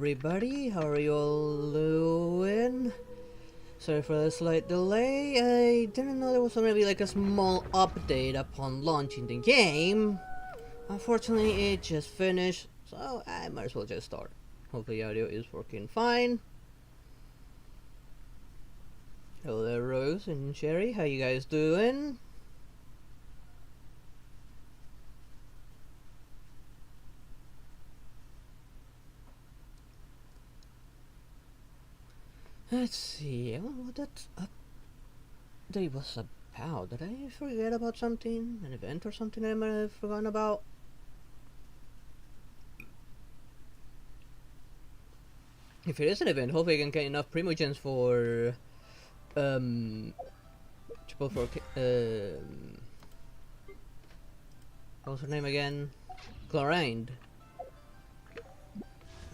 everybody, how are you all doing? Sorry for the slight delay. I didn't know there was gonna be like a small update upon launching the game. Unfortunately, it just finished, so I might as well just start. Hopefully audio is working fine. Hello there, Rose and Sherry, how you guys doing? Let's see, what that update was about. Did I forget about something? An event or something I might have forgotten about? If it is an event, hopefully I can get enough Primogens for triple for what's her name again? Chlorine.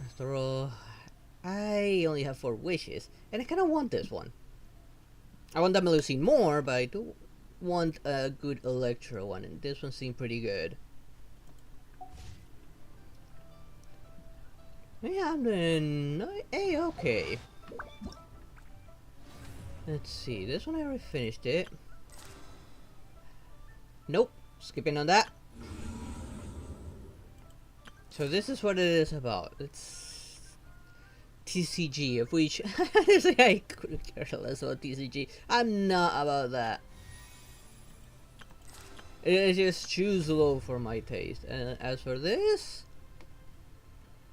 After all, I only have 4 wishes, and I kinda want this one. I want that Melusine more, but I do want a good Electro one, and this one seemed pretty good. Yeah, I'm doing A-okay. Let's see, this one I already finished it. Nope, skipping on that. So this is what it is about. It's TCG, of which I couldn't care less about TCG. I'm not about that. It is just too slow for my taste. And as for this,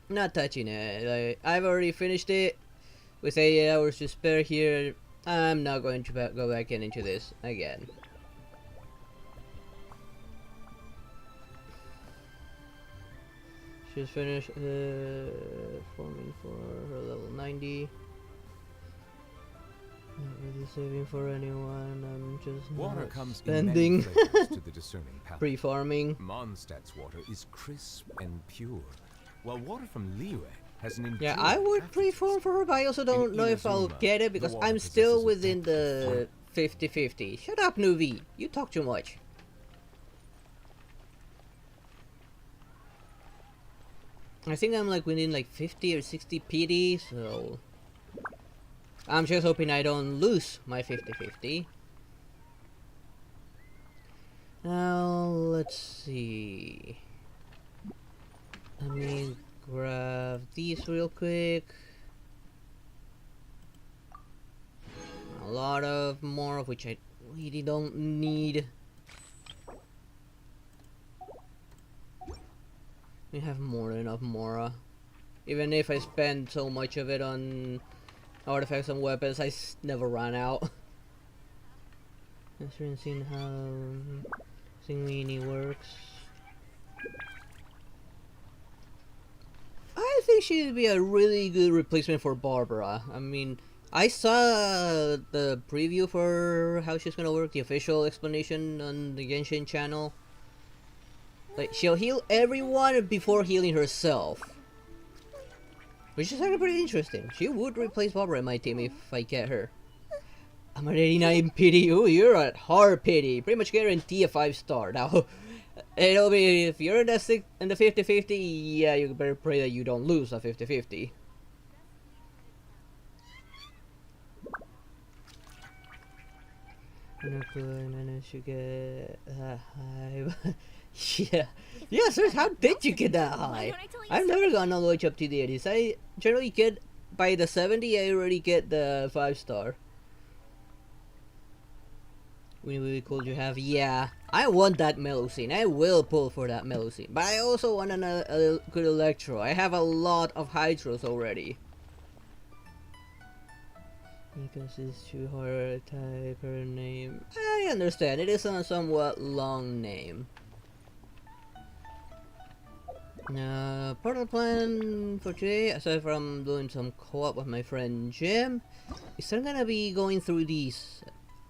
not touching it. I've already finished it with 8 hours to spare here. I'm not going to go back into this again. She's finished forming for her level 90. Not really saving for anyone. I'm just water not comes spending. in many flavors to the discerning palate. Pre-farming. Mondstadt's water is crisp and pure, while water from Liyue has an Yeah, I would pre-farm for her, but I also don't know if I'll get it because I'm still within the 50-50. Shut up, Nuvi. You talk too much. I think I'm like within like 50 or 60 PD, so I'm just hoping I don't lose my 50-50. Now let's see. Let me grab these real quick. A lot of more of which I really don't need. We have more than enough Mora. Even if I spend so much of it on artifacts and weapons, I never run out. Let's try and see how Singini works. I think she'd be a really good replacement for Barbara. I mean, I saw the preview for how she's gonna work, the official explanation on the Genshin channel. Like, she'll heal everyone before healing herself. Which is actually pretty interesting. She would replace Barbara in my team if I get her. I'm at 89 pity. Ooh, you're at hard pity. Pretty much guarantee a 5-star. Now, it'll be, if you're in the 50-50, yeah, you better pray that you don't lose a 50-50. I managed to get that high. Yeah. Yeah, sir, how did you get that high? I've never gone all the way up to the 80s. I generally get, by the 70, I already get the 5-star. Really cool you have. Yeah, I want that Melusine. I will pull for that Melusine. But I also want a good Electro. I have a lot of Hydros already. Because it's too hard to type her name. I understand, it is a somewhat long name. Part of the plan for today, aside from doing some co-op with my friend Jim, is I'm gonna be going through these,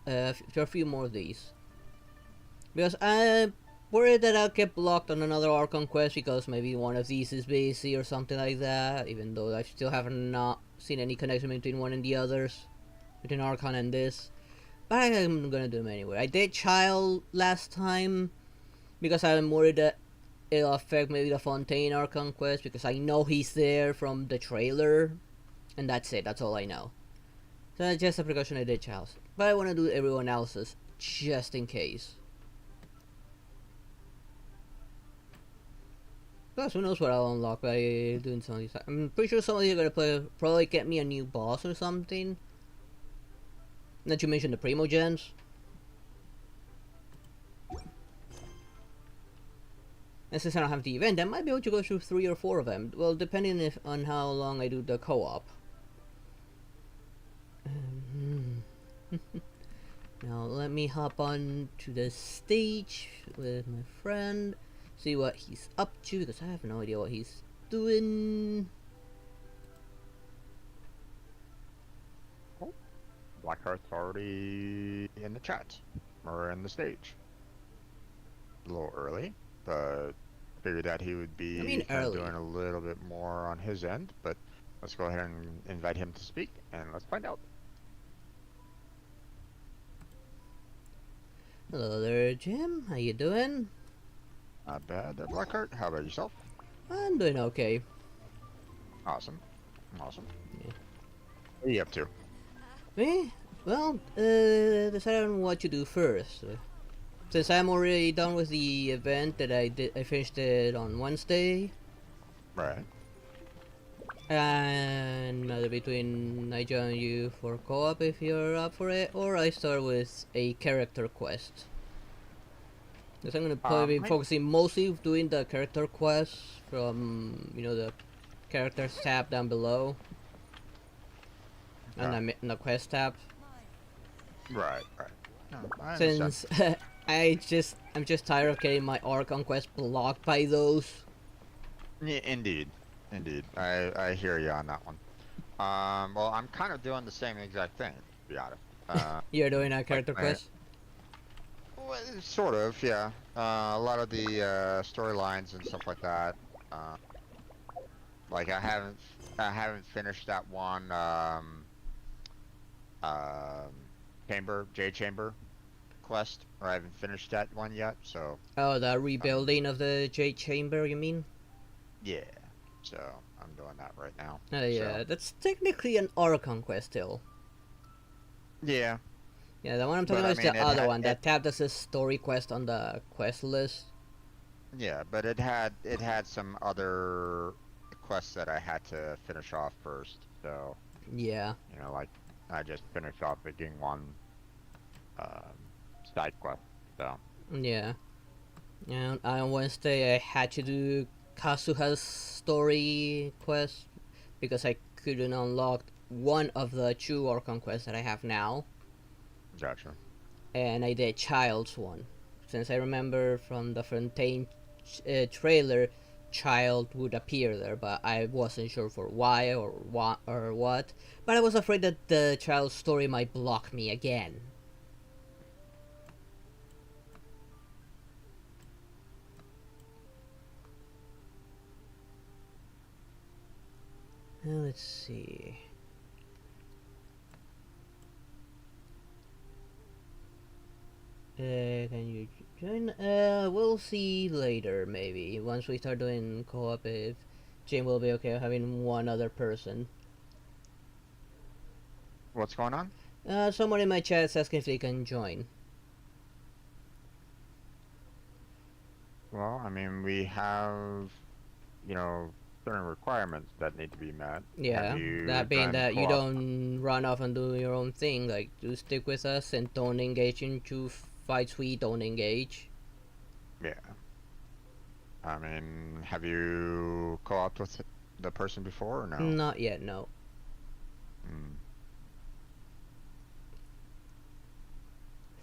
a few more of these. Because I'm worried that I'll get blocked on another Archon quest because maybe one of these is busy or something like that, even though I still have not seen any connection between one and the others, between Archon and this. But I'm gonna do them anyway. I did Child last time because I'm worried that it'll affect maybe the Fontaine Archon quest because I know he's there from the trailer, and that's it. That's all I know. So that's just a precaution I did, Charles. But I want to do everyone else's just in case. Plus, who knows what I'll unlock by doing some of these. I'm pretty sure some of you are gonna probably get me a new boss or something. Not to mention the Primogens. And since I don't have the event, I might be able to go through 3 or 4 of them. Well, depending on how long I do the co-op. Now let me hop on to the stage with my friend. See what he's up to, because I have no idea what he's doing. Oh, Blackheart's already in the chat, or in the stage. A little early, but figured that he would be doing a little bit more on his end, but let's go ahead and invite him to speak, and let's find out. Hello there, Jim. How you doing? Not bad there, Blackheart. How about yourself? I'm doing okay. Awesome. Awesome. Yeah. What are you up to? Me? Well, decide on what to do first. Since I'm already done with the event that I finished it on Wednesday. Right. And either between I join you for co-op if you're up for it, or I start with a character quest. Because I'm gonna probably be focusing mostly doing the character quests from, you know, the characters tab down below. Yeah. And the quest tab. Right, right. No, I Since I'm just tired of getting my Archon quest blocked by those. Yeah, indeed. Indeed. I hear you on that one. Well, I'm kind of doing the same exact thing, to be honest. You're doing a character quest? Well, sort of, yeah. A lot of the storylines and stuff like that. Like I haven't finished that one Chamber quest, or I haven't finished that one yet. So. Oh, the rebuilding of the Jade Chamber, you mean? Yeah. So I'm doing that right now. Yeah, that's technically an Archon quest still. Yeah. Yeah, the one I'm talking about is the other one that tabbed as a story quest on the quest list. Yeah, but it had some other quests that I had to finish off first. So yeah, you know, like I just finished off making one side quest. So yeah. And on Wednesday I had to do Kazuha's story quest because I couldn't unlock one of the 2 Archon quests that I have now. Gotcha. And I did Child's one, since I remember from the Fontaine trailer, Child would appear there, but I wasn't sure for why or what. But I was afraid that the Child's story might block me again. Let's see. Can you join? We'll see later, maybe. Once we start doing co-op, if Jim will be okay with having one other person. What's going on? Someone in my chat is asking if they can join. Well, I mean, we have, you know, certain requirements that need to be met. Yeah, that being that you don't run off and do your own thing. Like, do stick with us and don't engage in 2 fights we don't engage. Yeah. I mean, have you co-opted with the person before or no? Not yet, no. I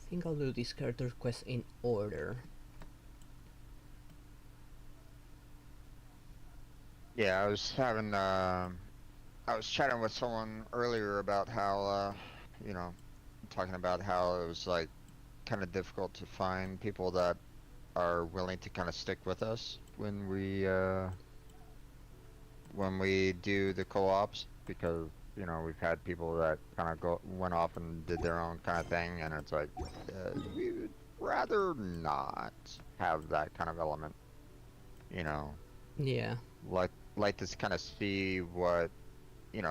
think I'll do this character quest in order. Yeah, I was chatting with someone earlier about how, you know, talking about how it was like kind of difficult to find people that are willing to kind of stick with us when we do the co-ops, because you know we've had people that kind of went off and did their own kind of thing, and it's like we would rather not have that kind of element. you know, Yeah. like to kind of see what,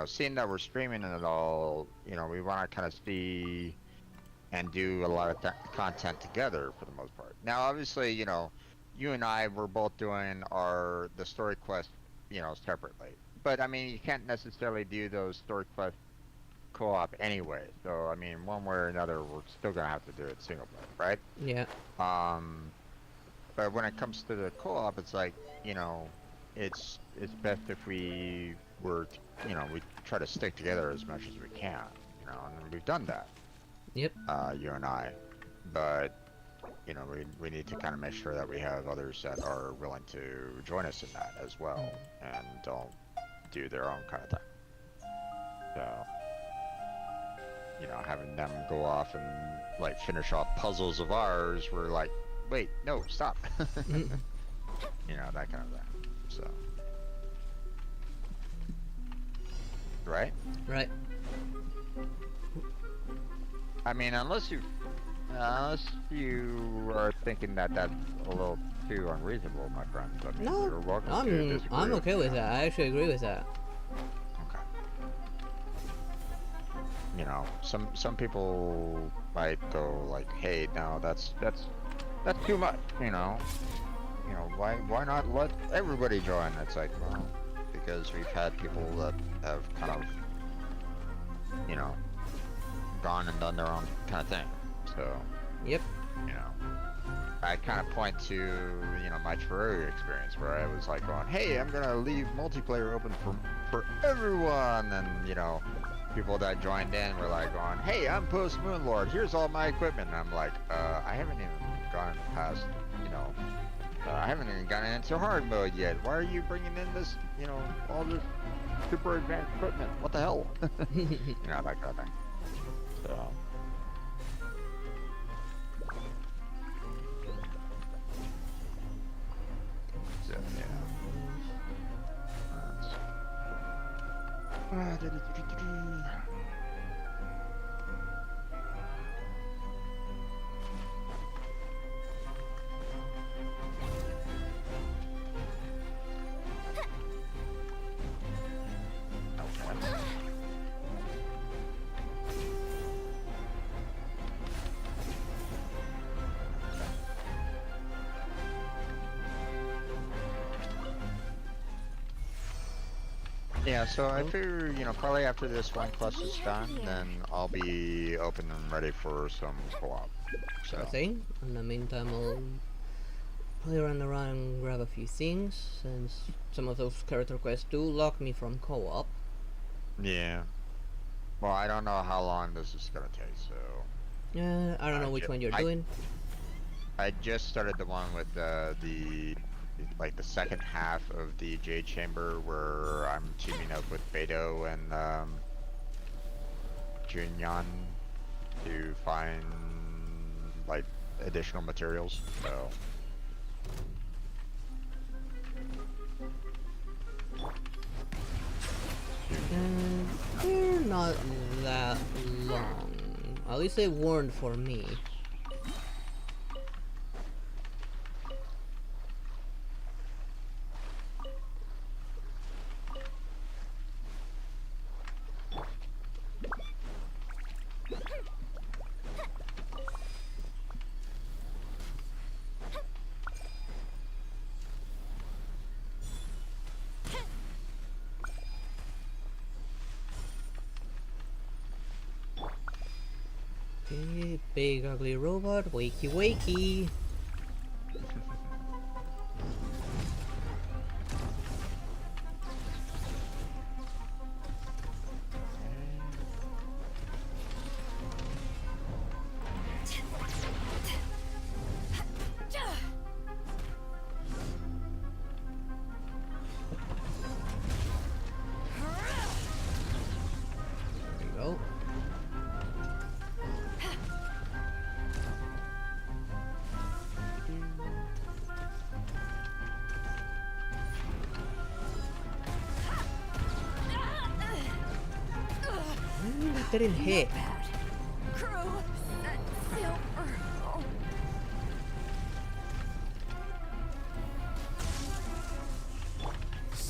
seeing that we're streaming it all, we want to kind of see and do a lot of content together for the most part. Now, obviously, you and I were both doing the story quest, separately. But I mean, you can't necessarily do those story quests co-op anyway. So I mean, one way or another, we're still gonna have to do it single player, Yeah. right? But when it comes to the co-op, it's like, it's best if we we try to stick together as much as we can, and we've done that, Yep. you and I. But we need to kind of make sure that we have others that are willing to join us in that as well, and don't do their own kind of thing. So, having them go off and like finish off puzzles of ours, we're like, wait, no, stop. That kind of thing. So, right? Right. I mean, unless you are thinking that that's a little too unreasonable, my friends. I mean, No, you're welcome to disagree I'm okay with me. that. I actually agree with that. Okay. Some people might go like, hey, no, that's too much. Why not let everybody join? It's like, well, because we've had people that have kind of, gone and done their own kind of thing. So, Yep. I kind of point to, my Terraria experience where I was like going, hey, I'm gonna leave multiplayer open for everyone, and people that joined in were like going, hey, I'm Post Moon Lord, here's all my equipment, and I'm like, I haven't even gone past, I haven't even gotten into hard mode yet. Why are you bringing in this, all this super advanced equipment? What the hell? That kind of thing. So. So, yeah. Yeah, so I figure, probably after this one quest is done, then I'll be open and ready for some co-op. So. Sure thing. In the meantime, I'll play around and grab a few things, since some of those character quests do lock me from co-op. Yeah. Well, I don't know how long this is gonna take, so. I don't know which one you're doing. I just started the one with the second half of the Jade Chamber, where I'm teaming up with Beto and Junyan to find like additional materials. So. They're not that long. At least they weren't for me. Okay, big ugly robot, wakey wakey. There we go. That didn't hit. Crew, set silver.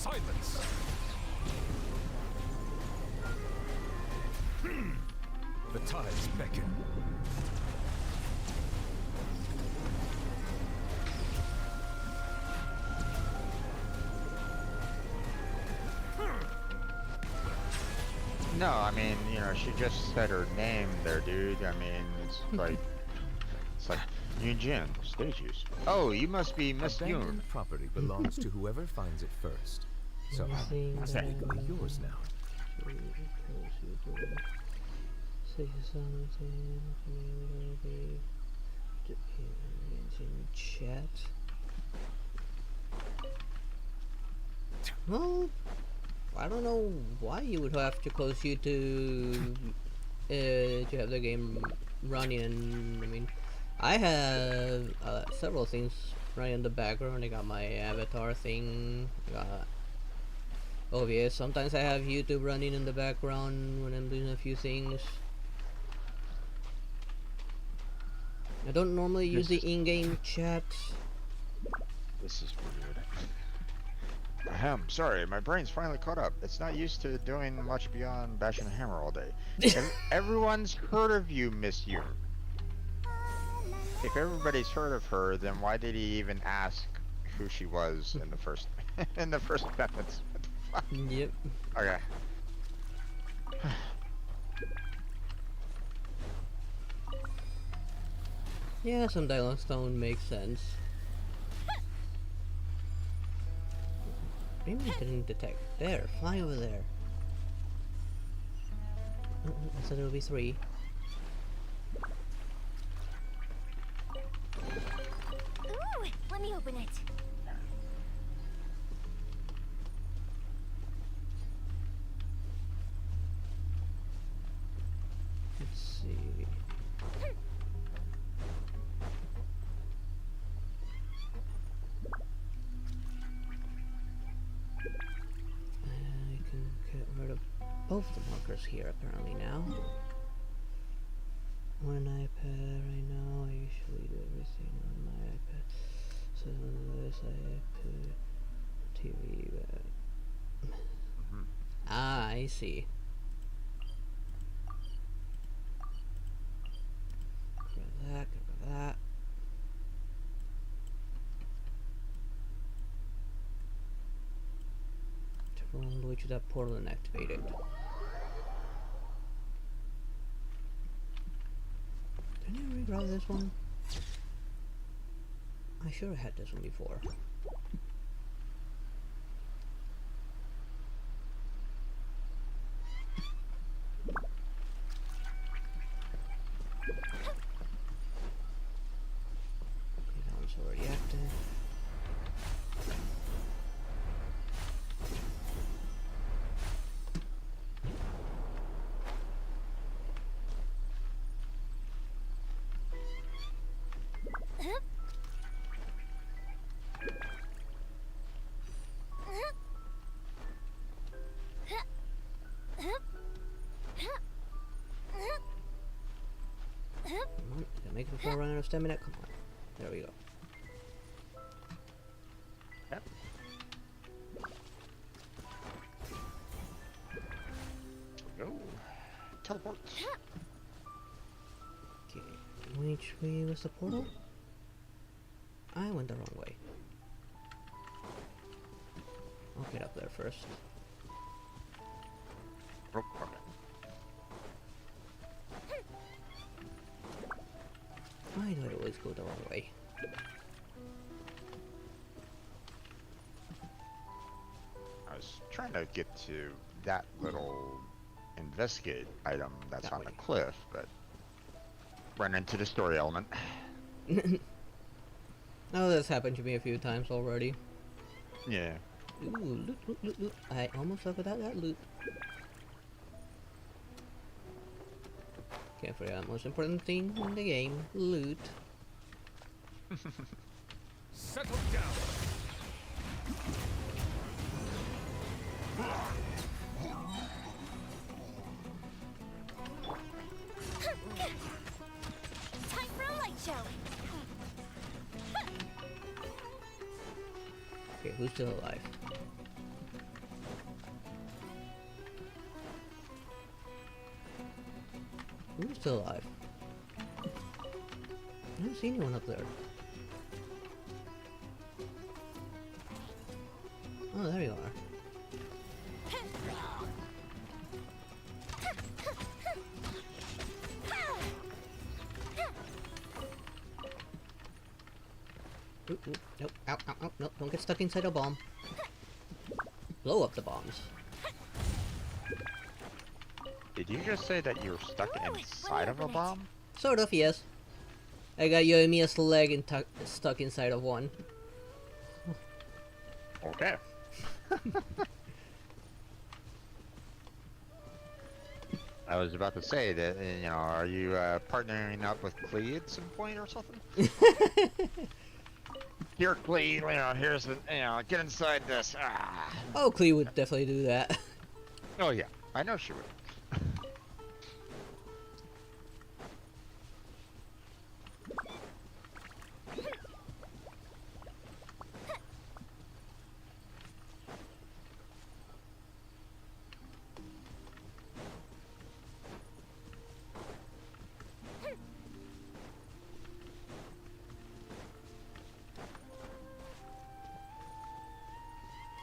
Silence! The tides beckon. No, I mean, you know, she just said her name there, dude. I mean, it's like Yunjin, stage use. Oh, you must be Miss Yun. Abandoned property belongs to whoever finds it first. So, Anything it's that technically yours now. Say something in chat. Well, I don't know why you would have to close YouTube to have the game running. And I mean, I have several things running in the background. I got my avatar thing. Got OBS. Sometimes I have YouTube running in the background when I'm doing a few things. I don't normally use the in-game chat. This is weird. Ahem, sorry, my brain's finally caught up. It's not used to doing much beyond bashing a hammer all day. Everyone's heard of you, Miss Yun. If everybody's heard of her, then why did he even ask who she was in the first in the first sentence? What the fuck? Yep. Okay. Yeah, some dialogues don't make sense. Maybe it didn't detect. There, fly over there. I said there will be 3. Ooh, let me open it. Let's see. I can get rid of both the markers here apparently now. On an iPad right now, I usually do everything on my iPad. So this iPad TV. Ah, I see. Get rid of that. Turn on the way to that portal and activate it. Didn't I regrab this one? I sure had this one before. Okay, that one's already active. Come on, did I make it before I run out of stamina? Come on. There we go. Yep. Go. Teleport. Okay, which way was the portal? I went the wrong way. I'll get up there first. Oh, okay. Why do I always go the wrong way? I was trying to get to that little investigate item that's That on way. the cliff, but run into the story element. Oh, that's happened to me a few times already. Yeah. Ooh, loot, loot, loot, loot. I almost left without that loot. Can't forget the most important thing in the game, loot. Settle down! Time for a light show. Okay, who's still alive? Who's still alive? I don't see anyone up there. Oh, there you are. Ooh, ooh, nope, ow, ow, ow, nope, don't get stuck inside a bomb. Blow up the bombs. Did you just say that you were stuck inside of a bomb? Sort of, yes. I got Yoimiya's leg stuck inside of one. Okay. I was about to say that, you know, are you partnering up with Clee at some point or something? Here, Clee, you know, here's the, you know, get inside this. Ah. Oh, Clee would definitely do that. Oh yeah, I know she would.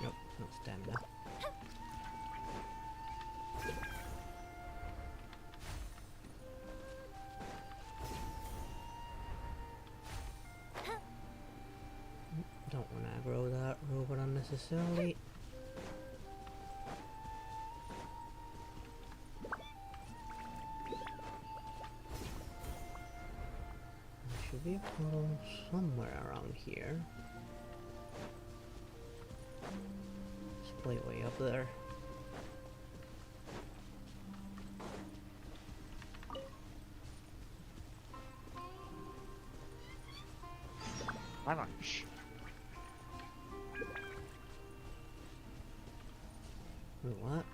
Nope, no stamina. Don't want to aggro that robot unnecessarily. There should be a portal somewhere around here. It's way up there. My lunch. Wait, what?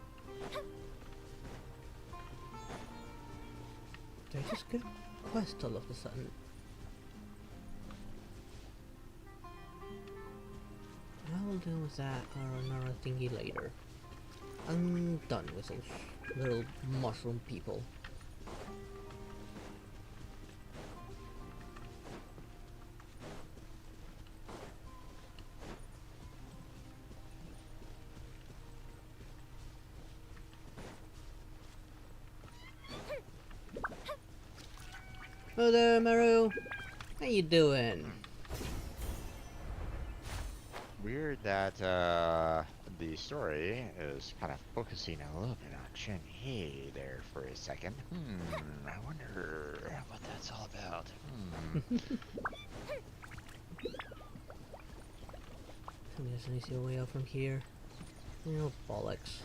Did I just get a quest all of a sudden? I'll deal with that or another thingy later. I'm done with those little mushroom people. Hello there, Maru. How you doing? Weird that the story is kind of focusing a little bit on Shen-Hei there for a second. I wonder what that's all about. Tell me there's an easier way out from here. Oh, bollocks.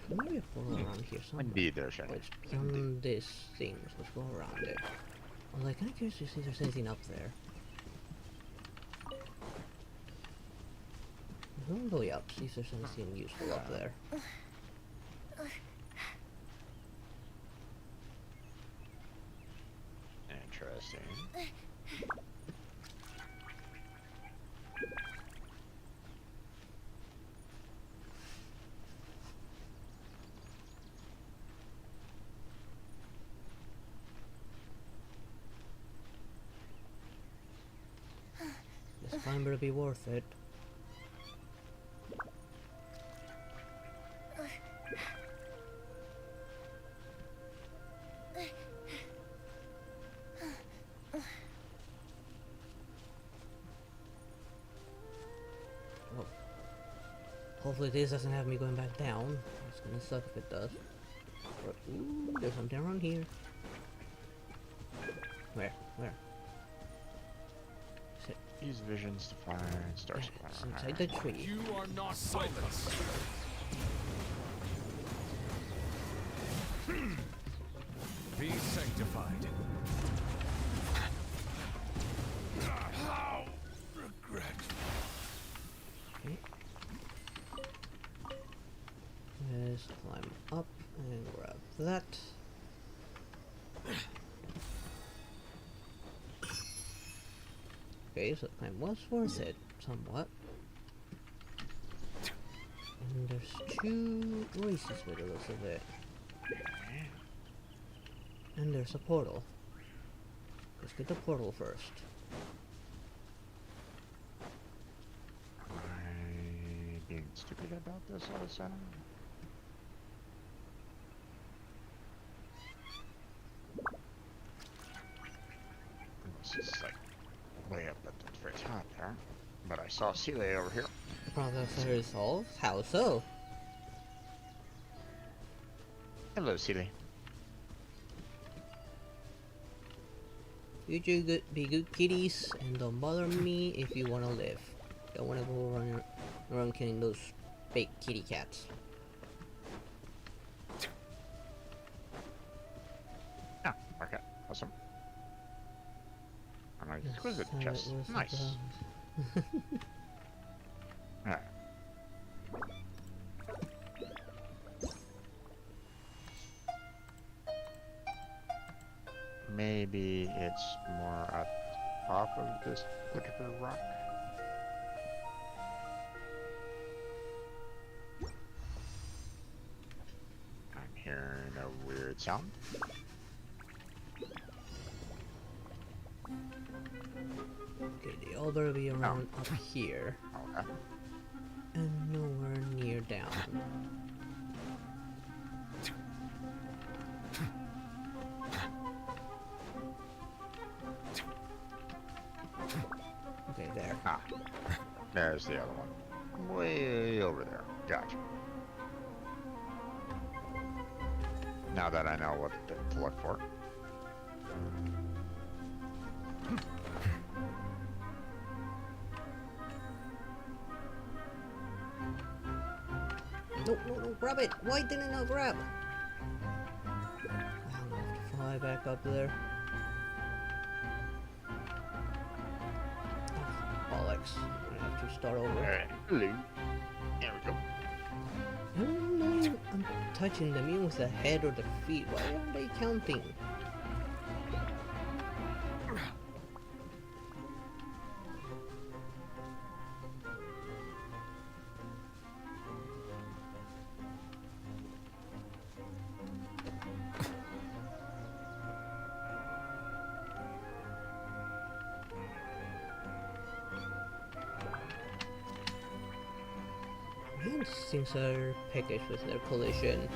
Maybe a portal around here somewhere. Indeed, there, Shen-Hei. It's beyond these things. Let's go around it. I'm like, kind of curious to see if there's anything up there. Go all the way up, see if there's anything useful up there. Interesting. This climb better be worth it. Oh. Hopefully this doesn't have me going back down. It's gonna suck if it does. But, ooh, there's something around here. Where? Where? Is it? Use visions to find stars. It's inside the tree. You are not silence. Be sanctified. How regret. Okay. Let's climb up and grab that. Okay, so the climb was worth it, somewhat. And there's 2 races by the looks of it. And there's a portal. Let's get the portal first. Am I being stupid about this all of a sudden? This is like way up at the very top there. But I saw Seeley over here. Problem resolved? How so? Hello, Seeley. You two be good kitties and don't bother me if you wanna live. Don't wanna go around killing those fake kitty cats. Ah, okay, awesome. And I exquisite chest. Nice. Alright. Maybe it's more at the top of this particular rock. I'm hearing a weird sound. Okay, they all better be around up here. Okay. And nowhere near down. Okay, there. Ah, there's the other one. Way over there. Gotcha. Now that I know what to look for. No, grab it! Why didn't I grab? I'm gonna have to fly back up there. Oh, bollocks. I have to start over. Alright. Hello. There we go. I don't know if I'm touching them even with the head or the feet. Why aren't they counting? These things are packaged with their collision.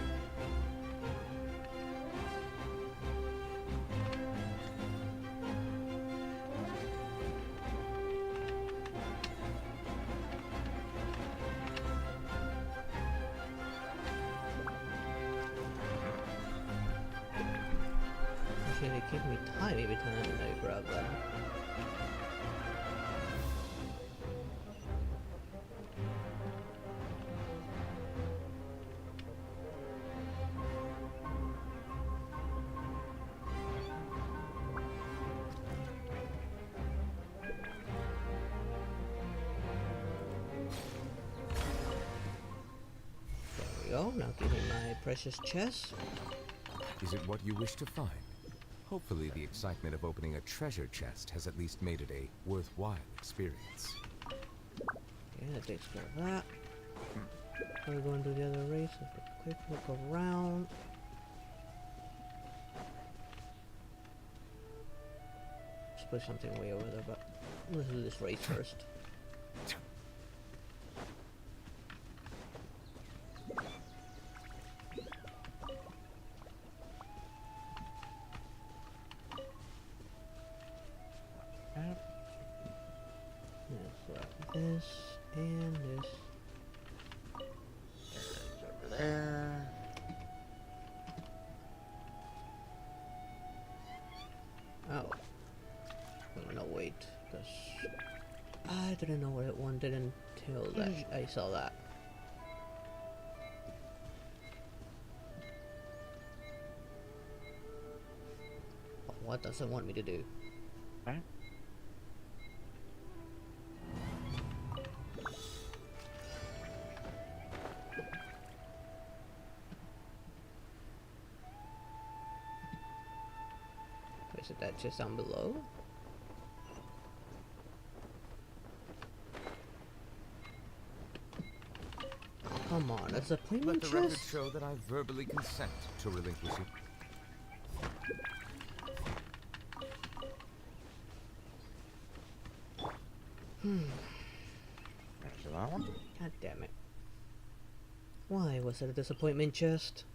Actually, they give me time every time I grab them. Go, now give me my precious chest. Is it what you wish to find? Hopefully the excitement of opening a treasure chest has at least made it a worthwhile experience. Yeah, that takes care of that. We're going to the other race with a quick look around. Let's put something way over there, but let's do this race first. This and this. Over there. Oh. No, wait. Because I didn't know what it wanted until that I saw that. What does it want me to do? Okay. Is it that just down below? Come on, that's a Let appointment the record chest? show that I verbally consent to relinquish it. There's that one. God damn it. Why was it a disappointment chest?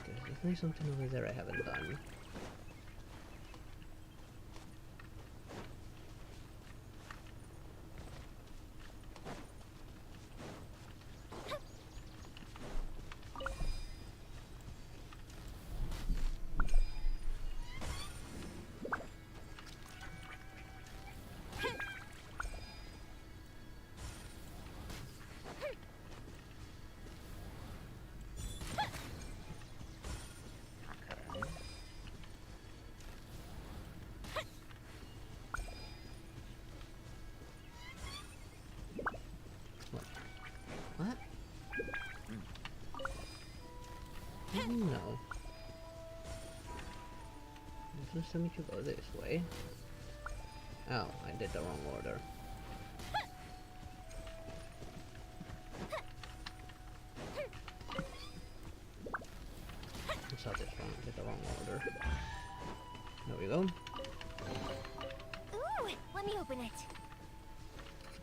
There's definitely something over there I haven't done. Okay. What? Oh no. This time you should go this way. Oh, I did the wrong order. I saw this wrong, did the wrong order. There we go. Ooh, let me open it.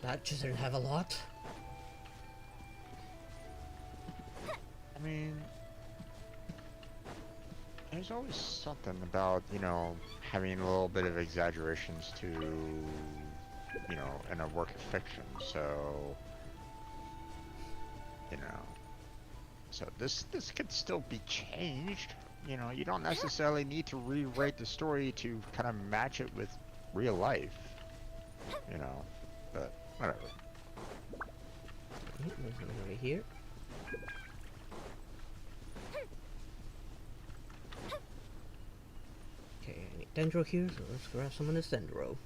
That just didn't have a lot. I mean, there's always something about, you know, having a little bit of exaggerations to, you know, in a work of fiction. So, you know, so this could still be changed. You know, you don't necessarily need to rewrite the story to kind of match it with real life. You know, but whatever. Okay, there's something over here. Okay, I need Dendro here, so let's grab some of this Dendro.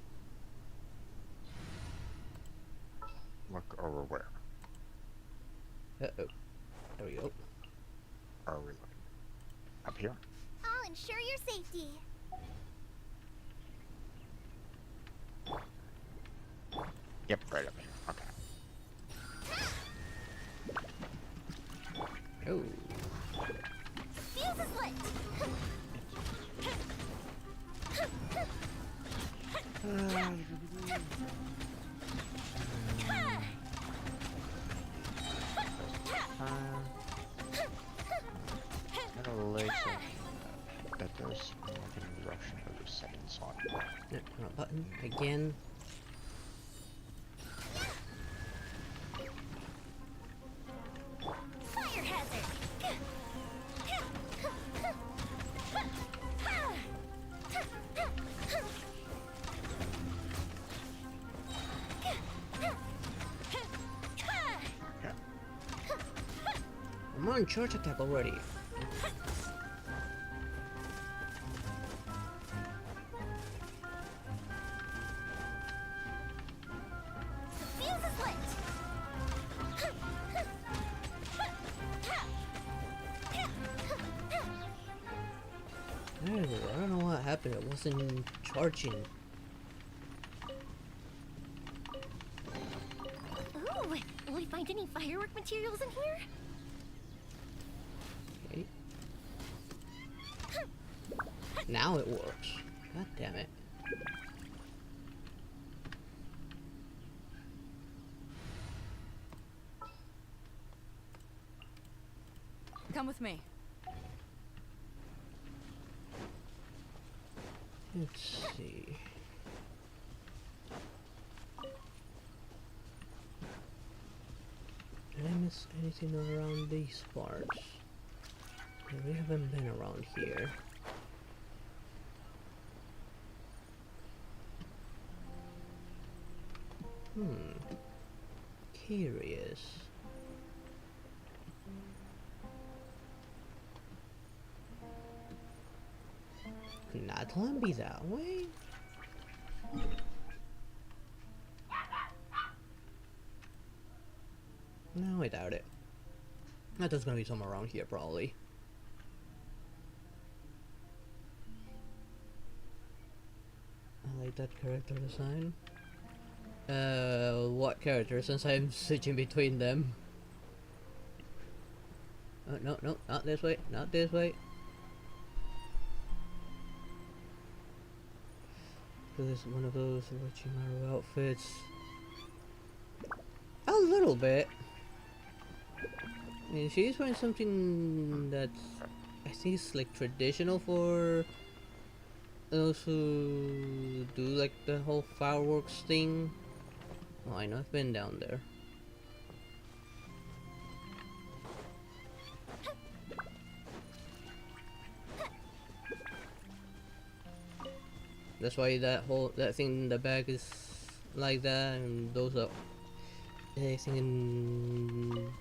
Look over where Uh-oh. There we go. are we looking? Up here? I'll ensure your safety. Yep, right up here. Okay. Oh. Fuse is lit. I'm gonna lay something that does like an eruption of the second song. No, wrong button. Again. Fire hazard. Yeah. I'm on charge attack already. Fuse is lit. There we go. I don't know what happened. It wasn't charging. Ooh, will we find any firework materials in here? Okay. Now it works. God damn it. Come with me. Let's see. Did I miss anything around these parts? Yeah, we haven't been around here. Curious. Not let be that way. No, I doubt it. That there's gonna be somewhere around here, probably. like that character design. What character? Since I'm switching between them. No, no, not this way, not this way. This is one of those Orochimaru outfits. A little bit. I mean, she's wearing something that's, I think it's like traditional for those who do like the whole fireworks thing. Oh, I know, I've been down there. That's why that thing in the back is like that, and those are, I think in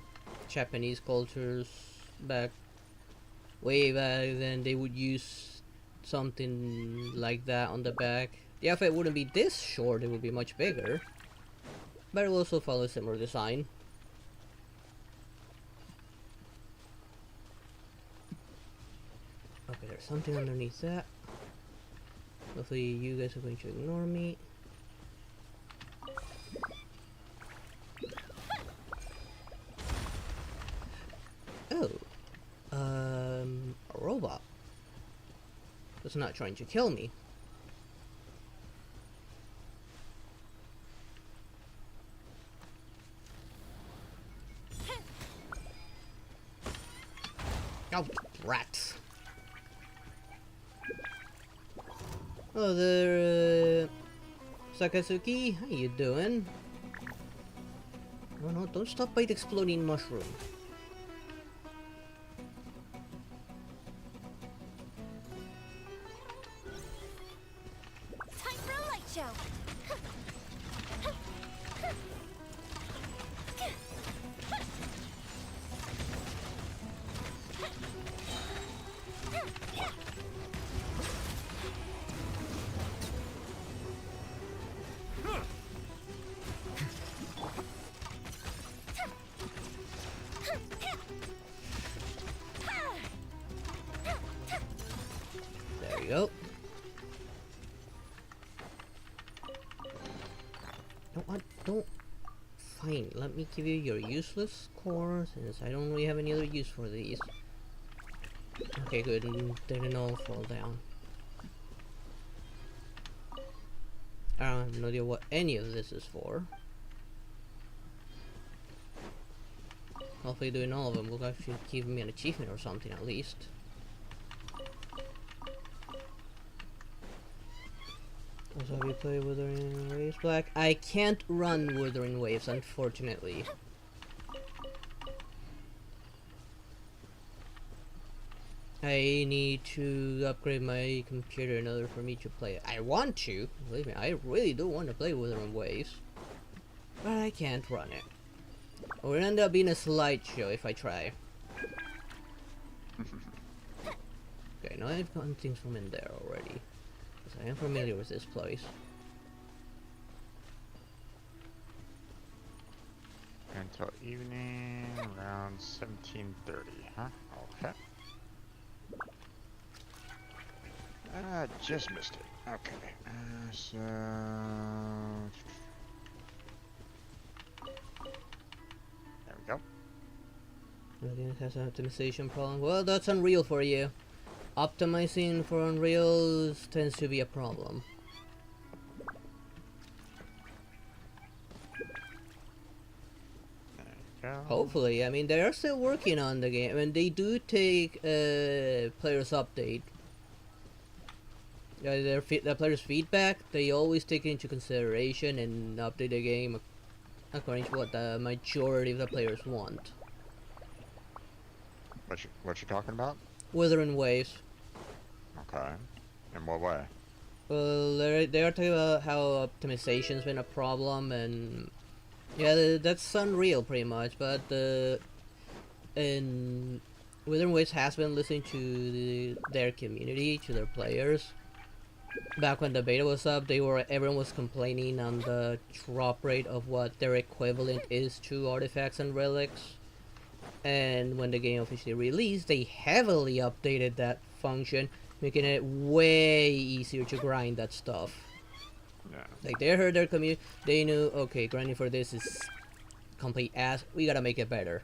Japanese cultures way back then, they would use something like that on the back. The outfit wouldn't be this short, it would be much bigger, but it will also follow a similar design. Okay, there's something underneath that. Hopefully you guys are going to ignore me. Oh, a robot. It's not trying to kill me. Oh, rats. Hello there, Sakatsuki. How you doing? Oh no, don't stop by the exploding mushroom. Time for a light show. There you go. Don't. Fine, let me give you your useless core, since I don't really have any other use for these. Okay, good. They didn't all fall down. I don't have no idea what any of this is for. Hopefully doing all of them will actually give me an achievement or something at least. Also, have you played Wuthering Waves Black? I can't run Wuthering Waves, unfortunately. I need to upgrade my computer in order for me to play it. I want to, believe me, I really do want to play Wuthering Waves, but I can't run it. It will end up being a slideshow if I try. Okay, now I've gotten things from in there already. I am familiar with this place. Until evening, around 17:30, huh? Okay. Just missed it. Okay. So... There we go. I think it has an optimization problem. Well, that's Unreal for you. Optimizing for Unreal tends to be a problem. There you go. Hopefully, I mean, they are still working on the game, and they do take players' update. The players' feedback, they always take into consideration and update the game according to what the majority of the players want. What you talking about? Wuthering Waves. Okay. In what way? Well, they are talking about how optimization's been a problem, and yeah, that's Unreal pretty much. But and Wuthering Waves has been listening to their community, to their players. Back when the beta was up, everyone was complaining on the drop rate of what their equivalent is to artifacts and relics. And when the game officially released, they heavily updated that function, making it way easier to grind that stuff. Yeah. Like they heard their community, they knew, okay, grinding for this is complete ass. We gotta make it better.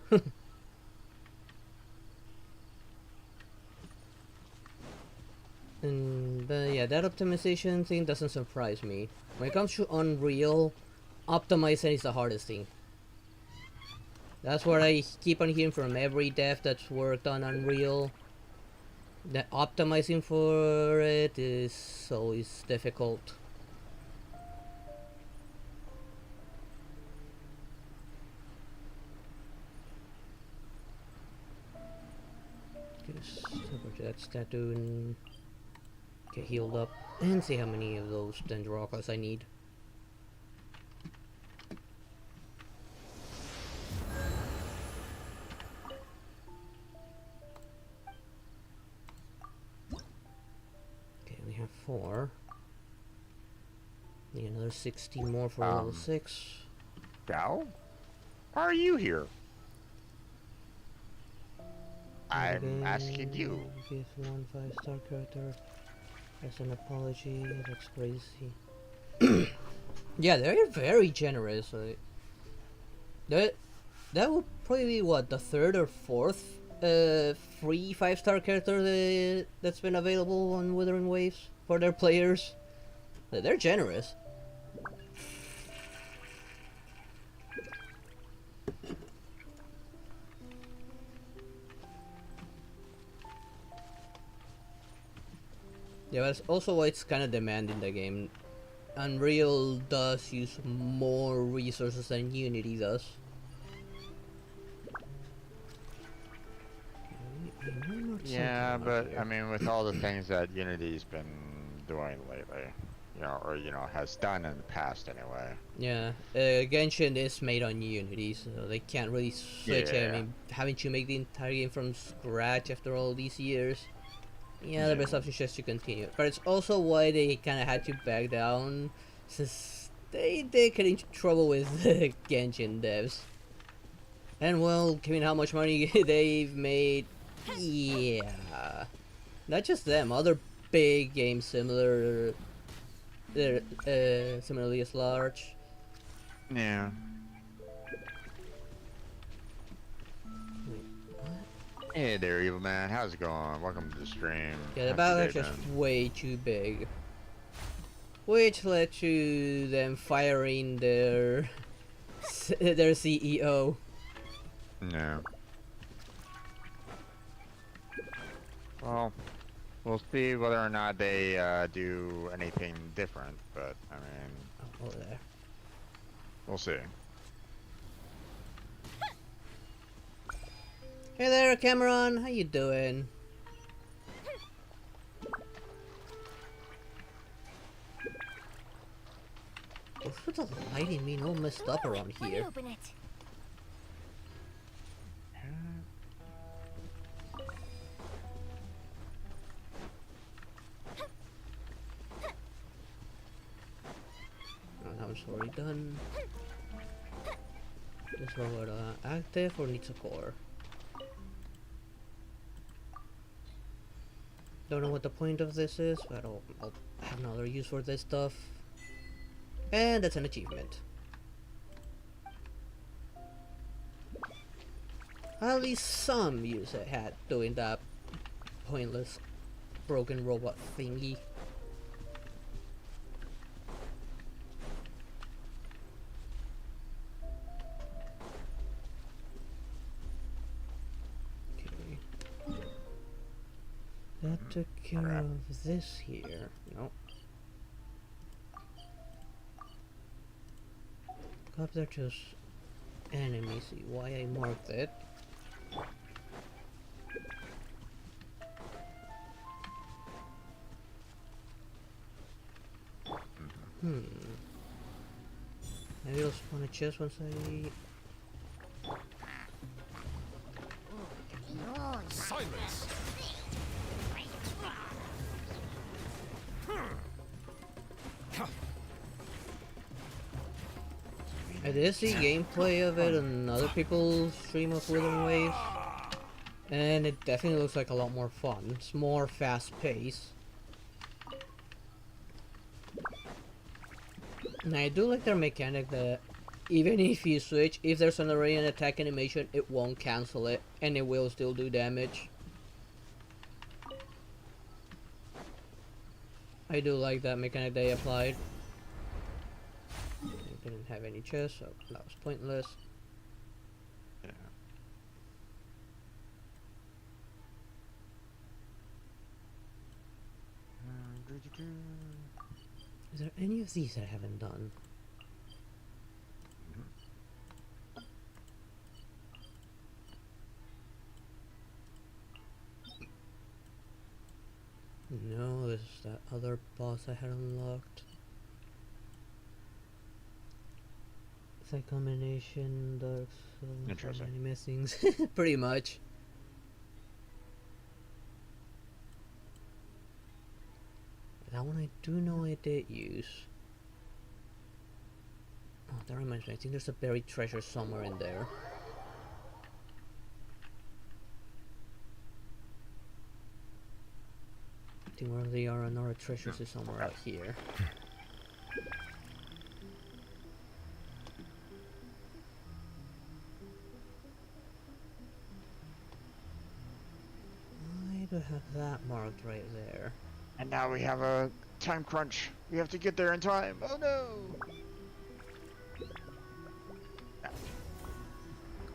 And yeah, that optimization thing doesn't surprise me. When it comes to Unreal, optimizing is the hardest thing. That's what I keep on hearing from every dev that's worked on Unreal. That optimizing for it is always difficult. That's that doing. Get healed up and see how many of those dendrocas I need. Okay, we have 4. Need another 60 more for level 6. Gal? Why are you here? I'm asking you. Give 1 5-star character as an apology. That's crazy. Yeah, they're very generous. That would probably be what, the 3rd or 4th free 5-star character that's been available on Withering Waves for their players. They're generous. Yeah, that's also why it's kind of demanding the game. Unreal does use more resources than Unity does. Yeah, but I mean, with all the things that Unity's been doing lately, you know, or you know, has done in the past anyway. Yeah, Genshin is made on Unity, so they can't really switch it. I mean, having to make the entire game from scratch after all these years. Yeah, the best option is just to continue. But it's also why they kind of had to back down, since they did get into trouble with the Genshin devs. And well, given how much money they've made, yeah. Not just them, other big games similarly as large. Yeah. Hey there, evil man. How's it going? Welcome to the stream. Yeah, the How's battle your is day just been? way too big. Which led to them firing their CEO. Yeah. Well, we'll see whether or not they do anything different, but I mean, Oh, over there. we'll see. Hey there, Cameron. How you doing? What's with the lighting being all messed up around Let me here? open it. Oh, that was already done. This robot active or needs a core? Don't know what the point of this is, but I'll have another use for this stuff. And that's an achievement. At least some use it had doing that pointless broken robot thingy. Okay. That took care of this here. Nope. Up there just enemies. See why I marked it. Maybe I'll spawn a chest once I... Silence! I did see gameplay of it on other people's stream of Withering Waves, and it definitely looks like a lot more fun. It's more fast paced. And I do like their mechanic that even if you switch, if there's already an attack animation, it won't cancel it, and it will still do damage. I do like that mechanic they applied. I didn't have any chests, so that was pointless. Yeah. Is there any of these I haven't done? No, this is that other boss I had unlocked. It's a combination, Dark Souls, Interesting. many missings. Pretty much. That one I do know I did use. Oh, that reminds me, I think there's a buried treasure somewhere in there. I think where they are another treasures is somewhere out here. I do have that marked right there. And now we have a time crunch. We have to get there in time. Oh no!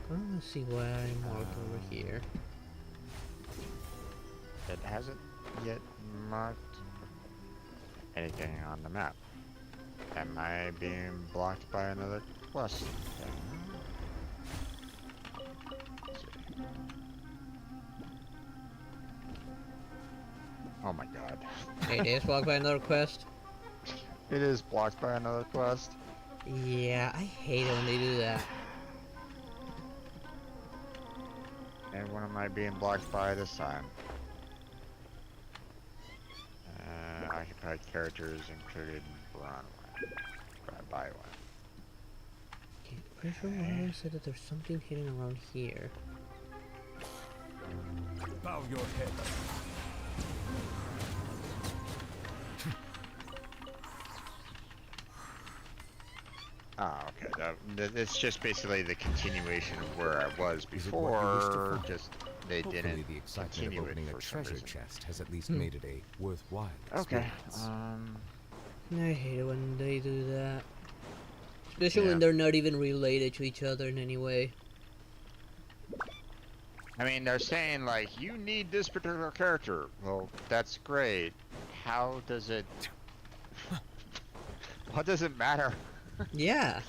Let's see where I marked over here. It hasn't yet marked anything on the map. Am I being blocked by another quest? Let's see. Oh my god. It is blocked by another quest. It is blocked by another quest. Yeah, I hate it when they do that. And what am I being blocked by this time? Occupied characters included Bronwyn. Buy one. Okay, pretty sure Ryan said that there's something hidden around here. Bow your head. Ah, okay. It's just basically the continuation of where I was Is it what you wish to before. find? Just they Hopefully didn't the excitement continue of it opening a for some treasure reason. chest has at least made it a worthwhile Okay. experience. I hate it when they do that. Especially Yeah. when they're not even related to each other in any way. I mean, they're saying like you need this particular character. Well, that's great. How does it? What does it matter? Yeah.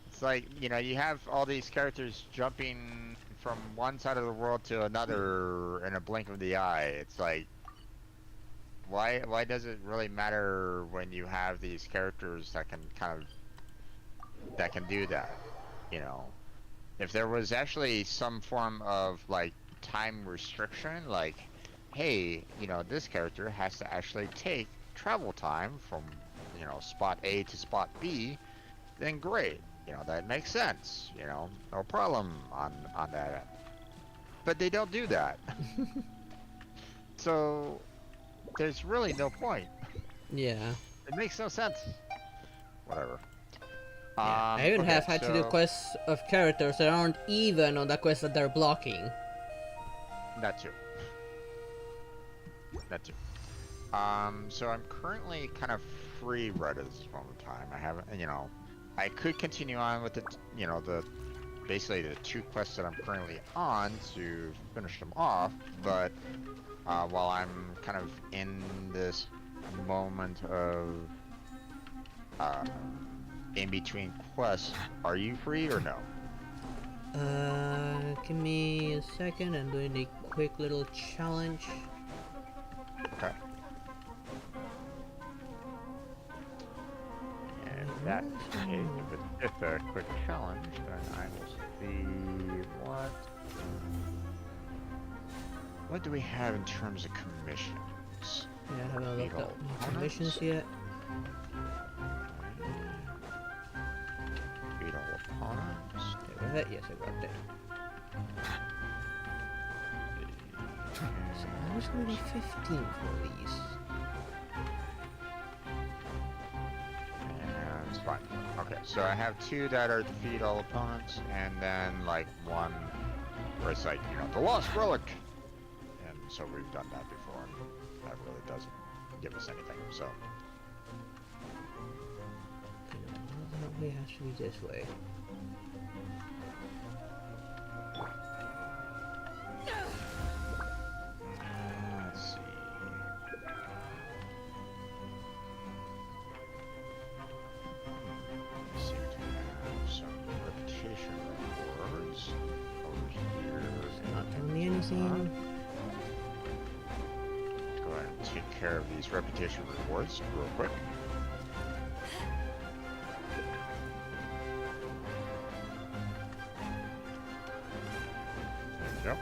It's like, you know, you have all these characters jumping from one side of the world to another in a blink of the eye. It's like, why does it really matter when you have these characters that can that can do that? You know, if there was actually some form of like time restriction, like, hey, you know, this character has to actually take travel time from, you know, spot A to spot B, then great. You know, that makes sense. You know, no problem on that end. But they don't do that. So there's really no point. Yeah. It makes no sense. Whatever. Yeah. I even okay, have had to do so- quests of characters that aren't even on the quest that they're blocking. That too. That too. So I'm currently kind of free right at this moment in time. I haven't, you know, I could continue on with the, you know, basically the 2 quests that I'm currently on to finish them off, but while I'm kind of in this moment of in between quests, are you free or no? Give me a second. I'm doing a quick little challenge. Okay. And if that's the case, if it's just a quick challenge, then I will see what do we have in terms of commissions? Yeah, I haven't looked up my Beetle commissions opponents? yet. Beetle opponents. Okay, go ahead. Yes, I got that. So I was gonna be 15 for these. Fine. Okay, so I have 2 that are defeat all opponents, and then like 1 where it's like, the lost relic. And so we've done that before, and that really doesn't give us anything, so. Probably has to be this way. Let's see. We seem to have some reputation rewards over here. Not telling me anything. Let's go ahead and take care of these reputation rewards real quick. There we go.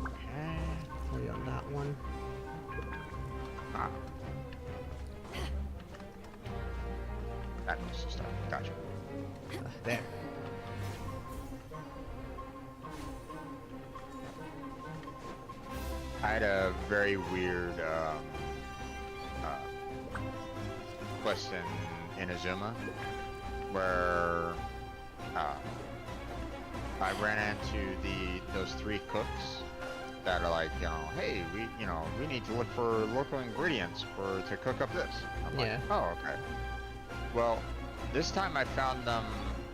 Okay. Play on that one. Ah. That needs to stop. Gotcha. There. I had a very weird quest in Inazuma where I ran into those 3 cooks that are like, hey, we need to look for local ingredients to cook up this. I'm like, Yeah. oh, okay. Well, this time I found them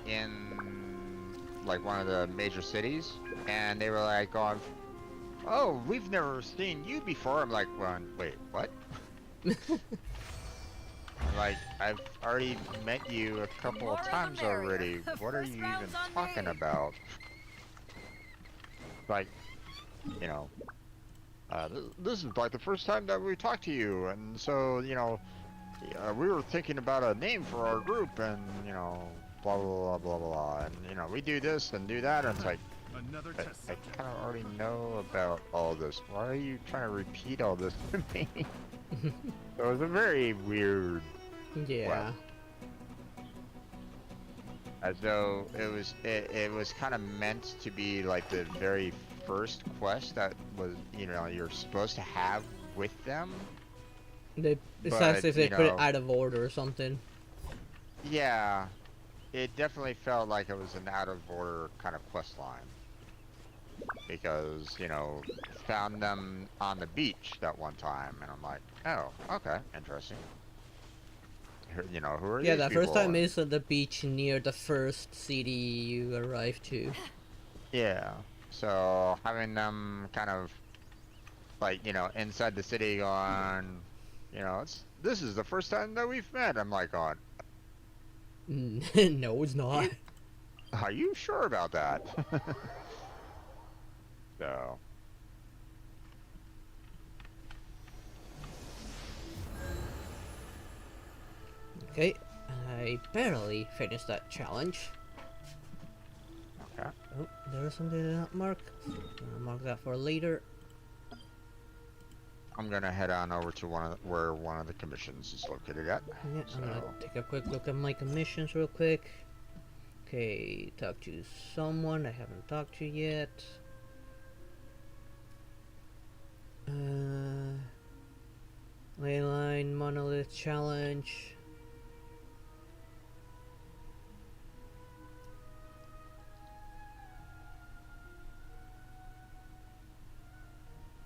in like one of the major cities, and they were like going, oh, we've never seen you before. I'm like, well, wait, what? I'm like, I've already met you a couple of times already. What are you even talking about? Like, this is like the first time that we talked to you, and so, we were thinking about a name for our group, and, blah, blah, blah, blah, blah, and, we do this and do that, and it's like, I kind of already know about all this. Why are you trying to repeat all this to me? So it was a very weird. Yeah. Well, as though it was kind of meant to be like the very first quest that was, you're supposed to have with them. It's as if they put it out of order or something. Yeah, it definitely felt like it was an out of order kind of quest line. Because, found them on the beach that one time, and I'm like, oh, okay, interesting. Who are Yeah, these the first time people? is at the beach near the first city you arrive to. Yeah, so having them kind of, like, inside the city going, this is the first time that we've met. I'm like, going, No, it's not. are you sure about that? So. Okay, I barely finished that challenge. Okay. Oh, there's something to not mark. I'll mark that for later. I'm gonna head on over to where one of the commissions is located at. Yeah, I'm gonna take a quick look at my commissions real quick. Okay, talk to someone I haven't talked to yet. Leyline Monolith Challenge.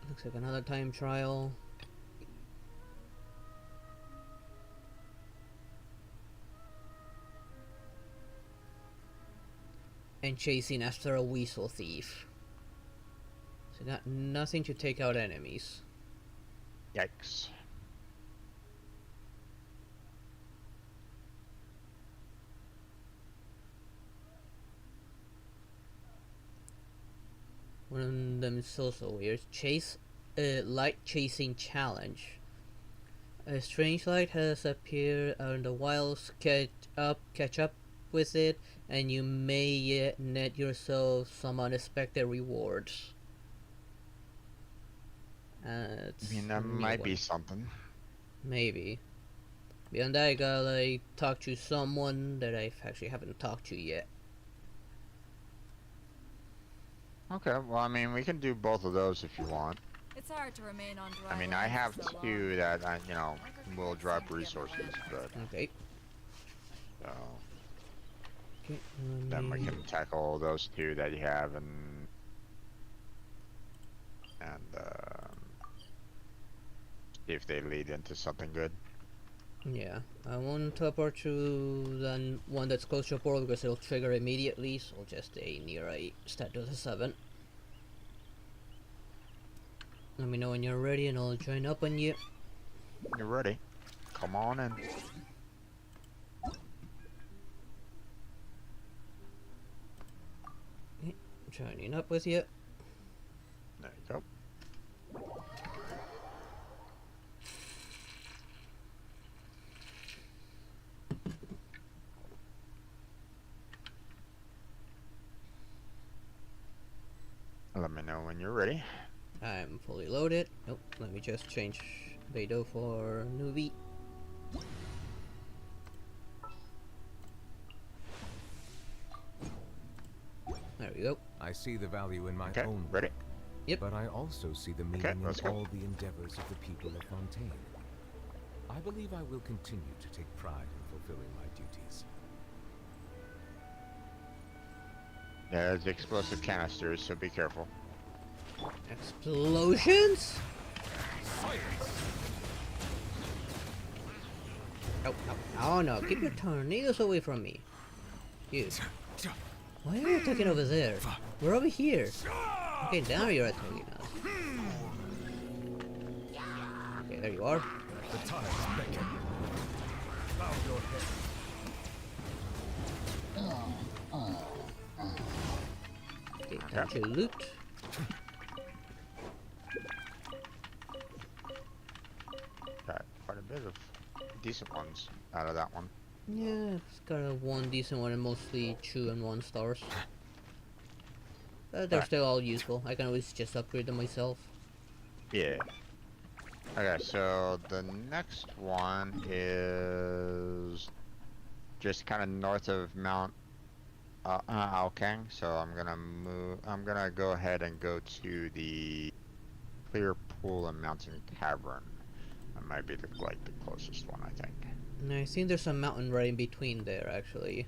Looks like another time trial. And chasing after a weasel thief. So nothing to take out enemies. Yikes. One of them is also weird. Light chasing challenge. A strange light has appeared out in the wilds. Catch up with it, and you may net yourself some unexpected rewards. I mean, that might be something. Maybe. Beyond that, I gotta talk to someone that I actually haven't talked to yet. Okay, well, I mean, we can do both of those if you want. It's hard to remain on dry I mean, I land have for so long. two that you know, will Seem drop to get my resources, way but Okay. so Okay. then we can tackle those two that you have and see if they lead into something good. Yeah, I won't teleport to the one that's close to a portal because it'll trigger immediately, so I'll just stay near a status of 7. Let me know when you're ready and I'll join up on you. You're ready. Come on in. Okay, joining up with you. There you go. Let me know when you're ready. I'm fully loaded. Nope, let me just change Beidou for newbie. There we go. I see the value in my Okay, own ready? work, Yep. but I also see the meaning let's in go. all the endeavors of the people of Fontaine. I believe I will continue to take pride in fulfilling my duties. Yeah, there's explosive canisters, so be careful. Explosions? Oh, oh, oh no, keep your tornadoes away from me. You. Why are you attacking over there? We're over here. Okay, now you're attacking us. Okay, there you are. The tides beckon. Bow your head. Okay, time to loot. Got quite a bit of decent ones out of that one. Yeah, it's got a 1 decent one and mostly 2 and 1 stars. They're Alright. still all useful. I can always just upgrade them myself. Yeah. Okay, so the next one is just kind of north of Mount Alkang. So I'm gonna go ahead and go to the Clear Pool and Mountain Cavern. That might be the closest one, I think. And I think there's a mountain right in between there, actually.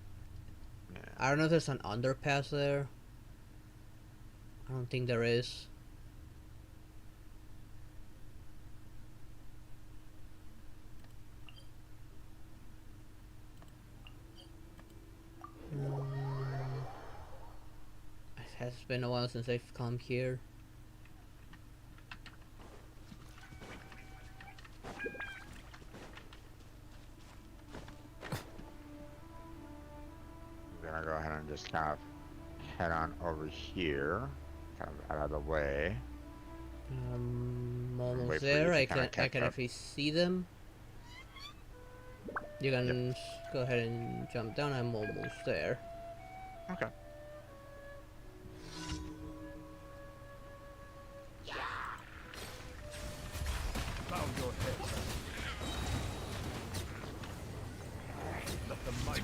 Yeah. I don't know if there's an underpass there. I don't think there is. It has been a while since I've come here. I'm gonna go ahead and just kind of head on over here, kind of out of the way. Almost Wait for you there. to I kinda can catch up. actually see them. You can go ahead and jump down. I'm almost there. Okay. Bow your head. Let the mighty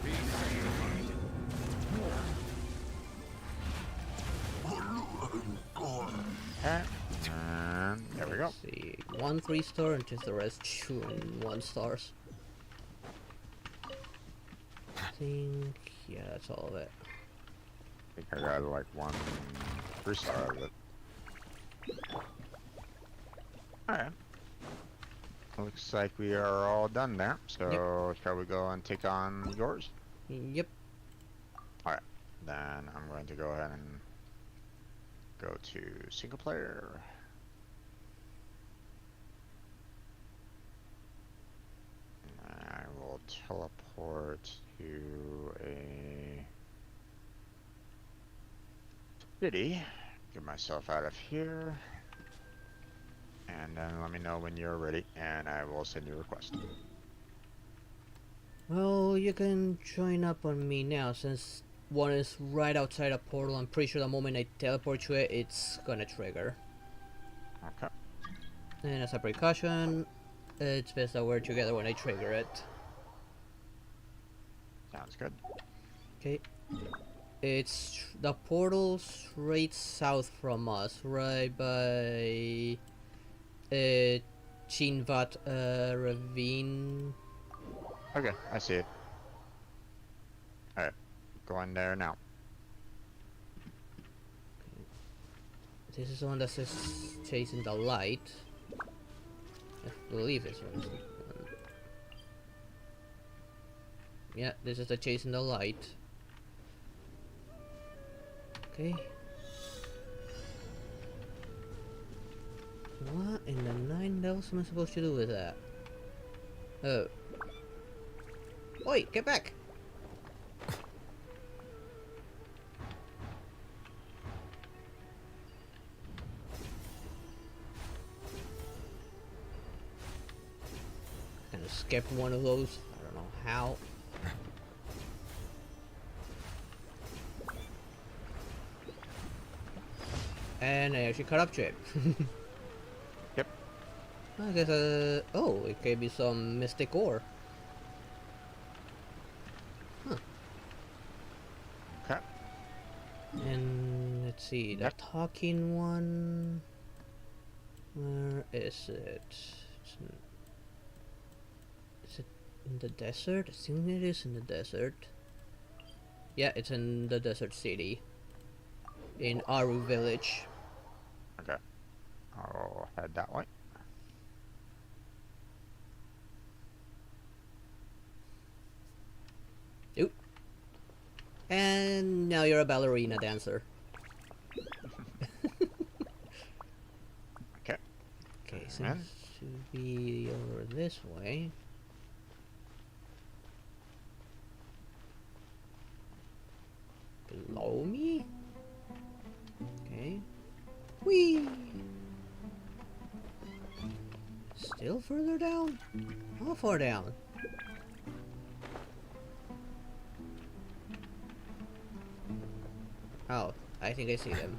be sanctified. Okay. And there we go. Let's see, 1 3-star and just the rest 2 and 1 stars. I think, yeah, that's all of it. I think I got like 1 3-star of it. Alright. Looks like we are all done there. So shall we go and take on yours? Yep. Alright. Then I'm going to go ahead and go to single player. And I will teleport to a city. Get myself out of here. And then let me know when you're ready, and I will send you a request. Well, you can join up on me now since one is right outside a portal. I'm pretty sure the moment I teleport to it, it's gonna trigger. Okay. And as a precaution, it's best that we're together when I trigger it. Sounds good. Okay. It's the portal straight south from us, right by Chinvat ravine. Okay, I see it. Alright, going there now. This is the one that says chasing the light. I believe it's right. Yeah, this is the chasing the light. Okay. What in the nine else am I supposed to do with that? Oh. Oi, get back! Kind of skipped one of those. I don't know how. And I actually caught up to it. Yep. I guess, oh, it gave me some mystic ore. Huh. Okay. And let's see, the Yep. talking one. Where is it? Is it in the desert? I think it is in the desert. Yeah, it's in the desert city. In Aru village. Okay. I'll head that way. Oop. And now you're a ballerina dancer. Okay. Okay, And seems to be over this way. Below me? Okay. Whee! Still further down? How far down? Oh, I think I see them.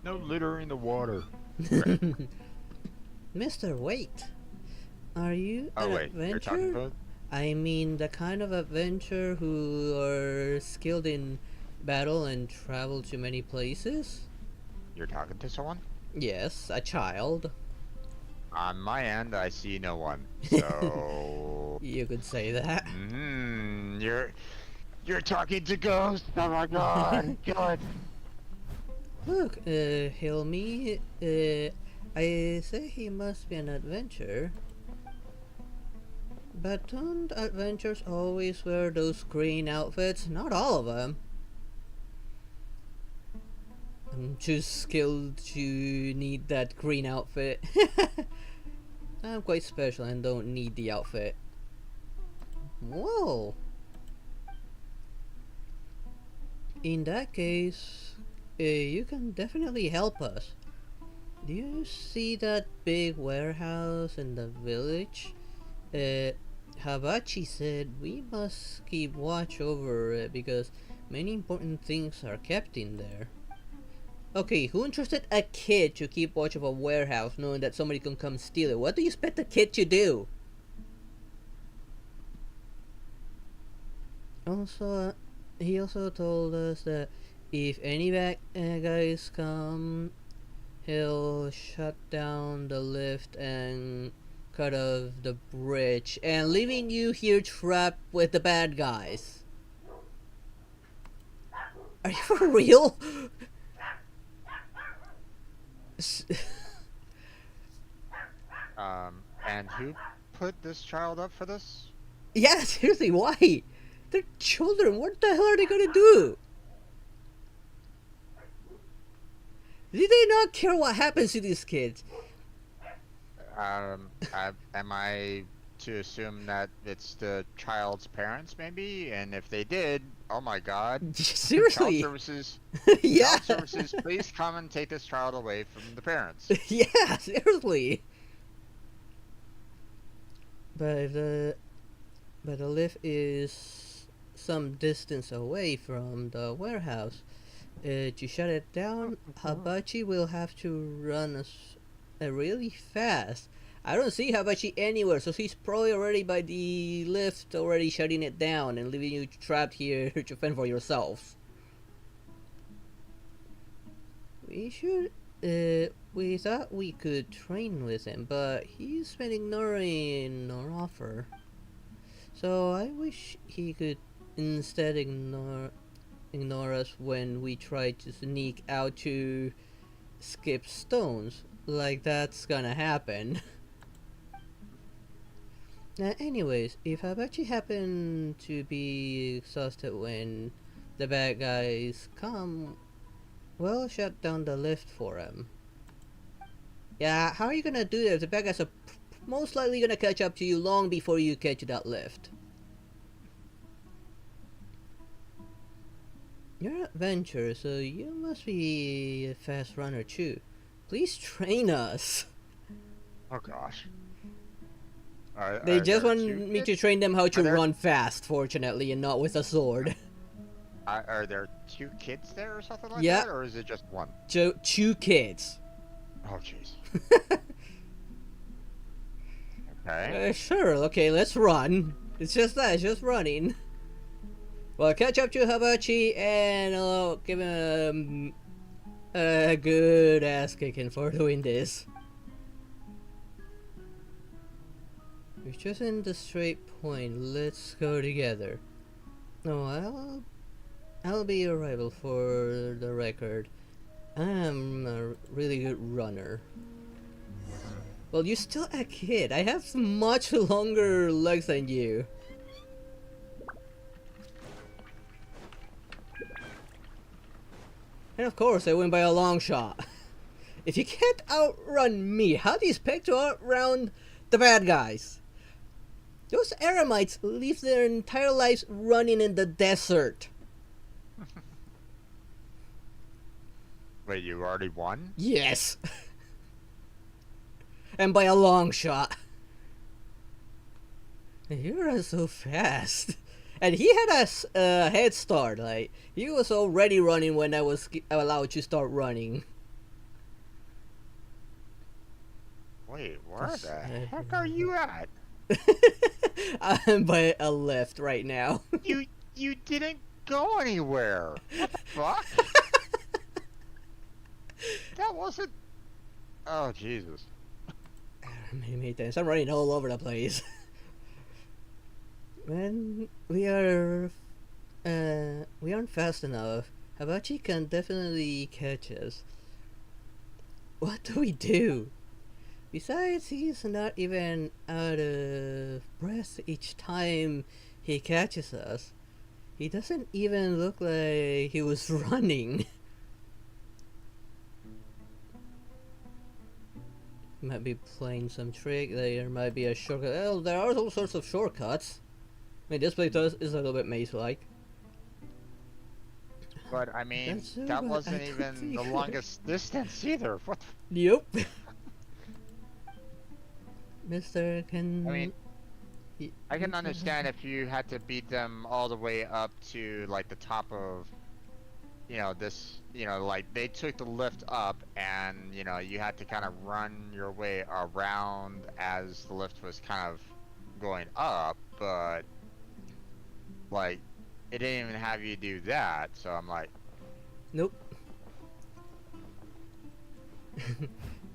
No litter in the water. Mister, wait. Are you Oh an wait, you're talking adventurer? about? I mean the kind of adventurer who are skilled in battle and travel to many places? You're talking to someone? Yes, a child. On my end, I see no one. So. You could say that. You're talking to ghosts. Oh my god. God. Look, Hilmi, I say he must be an adventurer. But don't adventurers always wear those green outfits? Not all of them. I'm too skilled to need that green outfit. I'm quite special and don't need the outfit. Whoa! In that case, you can definitely help us. Do you see that big warehouse in the village? Habachi said we must keep watch over it because many important things are kept in there. Okay, who entrusted a kid to keep watch of a warehouse knowing that somebody can come steal it? What do you expect a kid to do? Also, he also told us that if any bad guys come, he'll shut down the lift and cut off the bridge and leaving you here trapped with the bad guys. Are you for real? And who put this child up for this? Yeah, seriously, why? They're children. What the hell are they gonna do? Do they not care what happens to these kids? Am I to assume that it's the child's parents, maybe? And if they did, oh my god. Seriously? Child services, Yeah. child services, please come and take this child away from the parents. Yeah, seriously. But if the lift is some distance away from the warehouse, to shut it down, Habachi will have to run really fast. I don't see Habachi anywhere, so he's probably already by the lift, already shutting it down and leaving you trapped here to fend for yourselves. We should, we thought we could train with him, but he's been ignoring our offer. So I wish he could instead ignore us when we try to sneak out to skip stones. Like that's gonna happen. Anyways, if Habachi happened to be exhausted when the bad guys come, well, shut down the lift for him. Yeah, how are you gonna do that if the bad guys are most likely gonna catch up to you long before you catch that lift? You're an adventurer, so you must be a fast runner too. Please train us. Oh gosh. They just there want two me to kids? train them how to Are there- run fast, fortunately, and not with a sword. Are there 2 kids there or something like Yeah. that, or is it just 1? Two kids. Oh jeez. Okay. Sure, okay, let's run. It's just that, it's just running. Well, catch up to Habachi and I'll give him a good ass kicking for doing this. We're just in the straight point. Let's go together. No, I'll be your rival for the record. I'm a really good runner. Well, you're still a kid. I have much longer legs than you. And of course, I win by a long shot. If you can't outrun me, how do you expect to outrun the bad guys? Those Eremites live their entire lives running in the desert. Wait, you already won? Yes. And by a long shot. You're so fast. And he had a head start. Like, he was already running when I was allowed to start running. Wait, where the heck are you at? I'm by a lift right now. You didn't go anywhere. What the fuck? That wasn't. Oh Jesus. Many times. I'm running all over the place. When we aren't fast enough, Habachi can definitely catch us. What do we do? Besides, he's not even out of breath each time he catches us. He doesn't even look like he was running. Might be playing some trick. There might be a shortcut. Oh, there are all sorts of shortcuts. I mean, this place is a little bit maze-like. But I mean, That's so that bad. wasn't I don't even think the I- longest distance either. What? Yep. Mister, can... I mean, I can you understand if you had to beat them all the way up to like the top of, this, like they took the lift up and you had to kind of run your way around as the lift was kind of going up, but like it didn't even have you do that, so I'm like, Nope.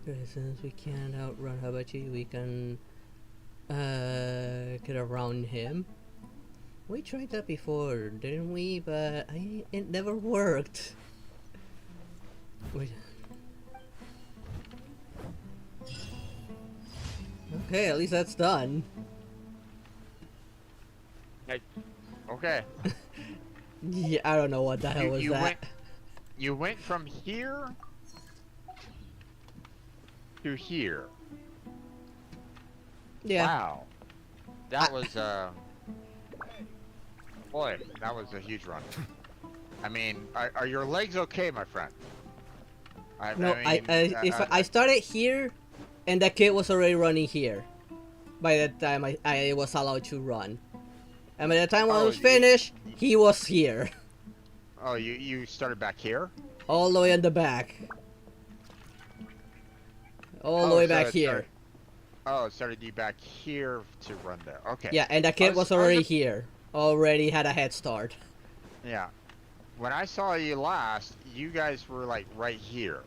Since we can't outrun Habachi, we can get around him. We tried that before, didn't we? But it never worked. Wait. Okay, at least that's done. okay. Yeah, I don't know what the hell was you that. You went from here to here. Yeah. Wow. That was boy, that was a huge run. I mean, are your legs okay, my friend? No, mean, I started here, and the kid was already running here. By the time I was allowed to run, and by the time I Oh, was finished, he was here, Oh, you started back here? all the way in the back, all the Oh, way so back it here. started- Oh, it started you back here to run there. Okay. Yeah, and the kid was already here. Already had a head start. Yeah. When I saw you last, you guys were like right here.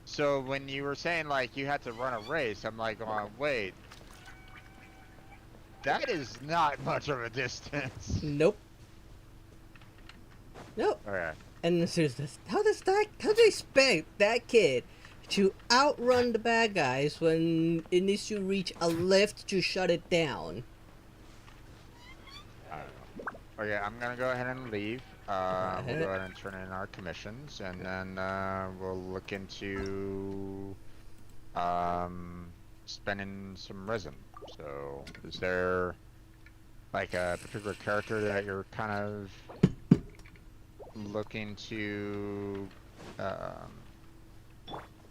So when you were saying like you had to run a race, I'm like, oh, wait. That is not much of a distance. Nope. Nope. Okay. And there's this. How do they expect that kid to outrun the bad guys when it needs to reach a lift to shut it down? I don't know. Okay, I'm gonna go ahead and leave. We'll go ahead and turn in our commissions, and then we'll look into spending some resin. So, is there like a particular character that you're kind of looking to?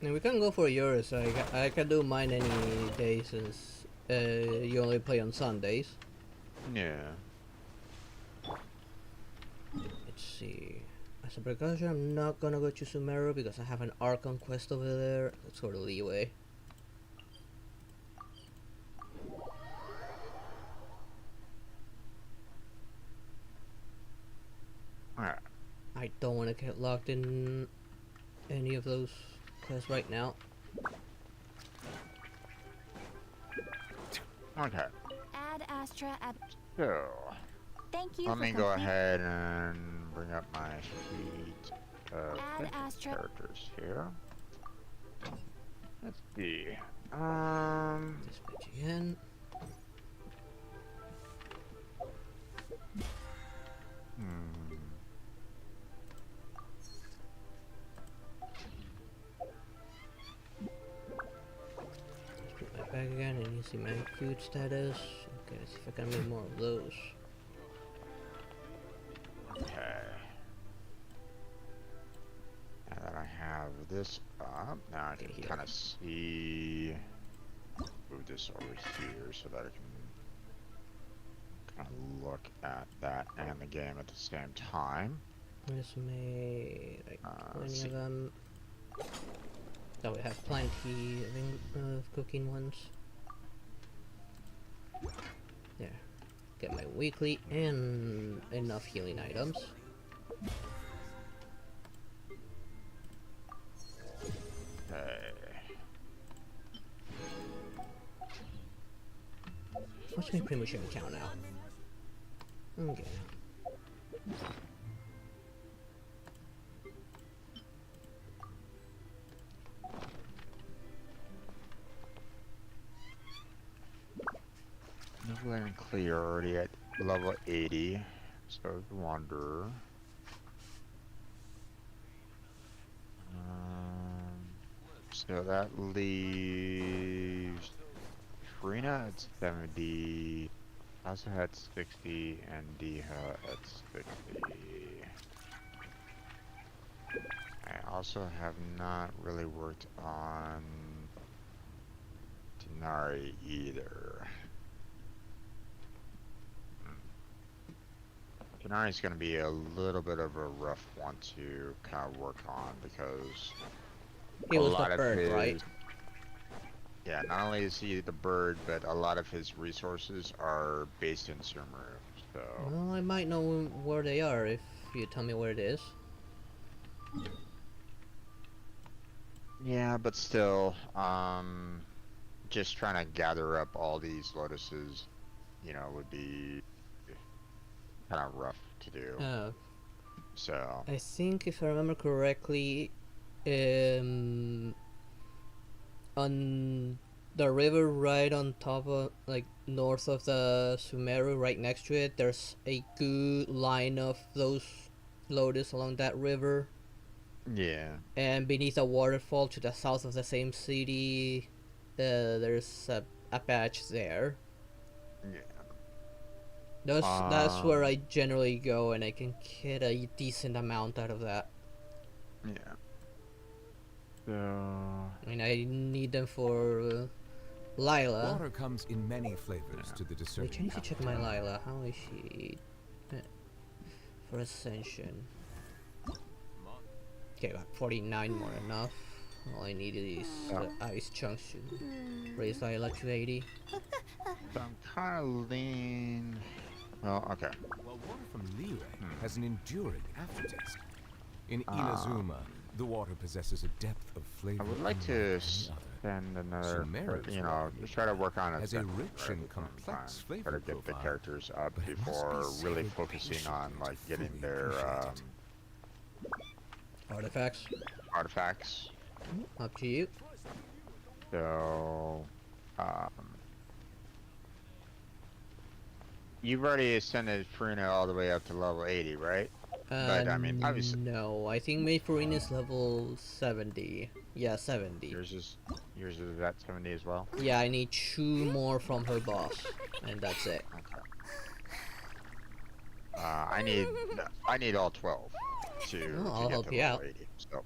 And we can go for yours. I can do mine any day since you only play on Sundays. Yeah. Let's see. As a precaution, I'm not gonna go to Sumeru because I have an Archon quest over there. Let's go to Leeway. Alright. I don't want to get locked in any of those quests right now. Okay. Add Astra at. So, Thank you. let for me go complete- ahead and bring up my sheet of Add Astra. characters here. Let's see. Dispatch again. Put my bag again and you see my food status. Okay, let's see if I can make more of those. Okay. Now that I have this up, now I can Okay, kind of see. Move this over here so that I can kind of look at that and the game at the same time. Let's make like let's 20 see. of them. Oh, we have plenty of cooking ones. There. Get my weekly and enough healing items. Okay. What's my promotion count now? Okay. Level and clear already at level 80. So the Wanderer. So that leaves Trina at 70. Also had 60 and Diha at 60. I also have not really worked on Denari either. Denari's going to be a little bit of a rough one to kind of work on because He a was lot the of bird, his, right? yeah, not only is he the bird, but a lot of his resources are based in Sumeru. So Well, I might know where they are if you tell me where it is. yeah, but still, just trying to gather up all these lotuses, you know, would be kind of rough to do. So I think if I remember correctly, on the river right on top of, like, north of the Sumeru, right next to it, there's a good line of those lotus along that river. yeah, And beneath a waterfall to the south of the same city, there's a patch there. yeah. That's where I generally go, and I can get a decent amount out of that. Yeah. So I mean, I need them for Lila. Water comes in many flavors to the discerning. Which I need to check my palate. Lila. How is she? For Ascension. Okay, about 49 more enough. All I need is Oh. ice chunks to raise my electricity. So I'm kind of lean. Well, okay. While water from Liyue has an enduring aftertaste. In Ah. Inazuma, the water possesses a depth of flavor I would like unlike to any other. spend another, Sumeru's you know, water just try to work on it. has a rich and complex Try to flavor get the profile, characters up but it must be before really savored focusing patiently on to like getting fully their appreciate it. Artifacts, artifacts. up to you. So, you've already ascended Furina all the way up to level 80, right? But, I mean, obviously- no, I think Mayfurine is level 70. Yeah, 70. Yours is at 70 as well. Yeah, I need 2 more from her boss, and that's it. Okay. I need all 12 to I'll get help to you level out. 80. So,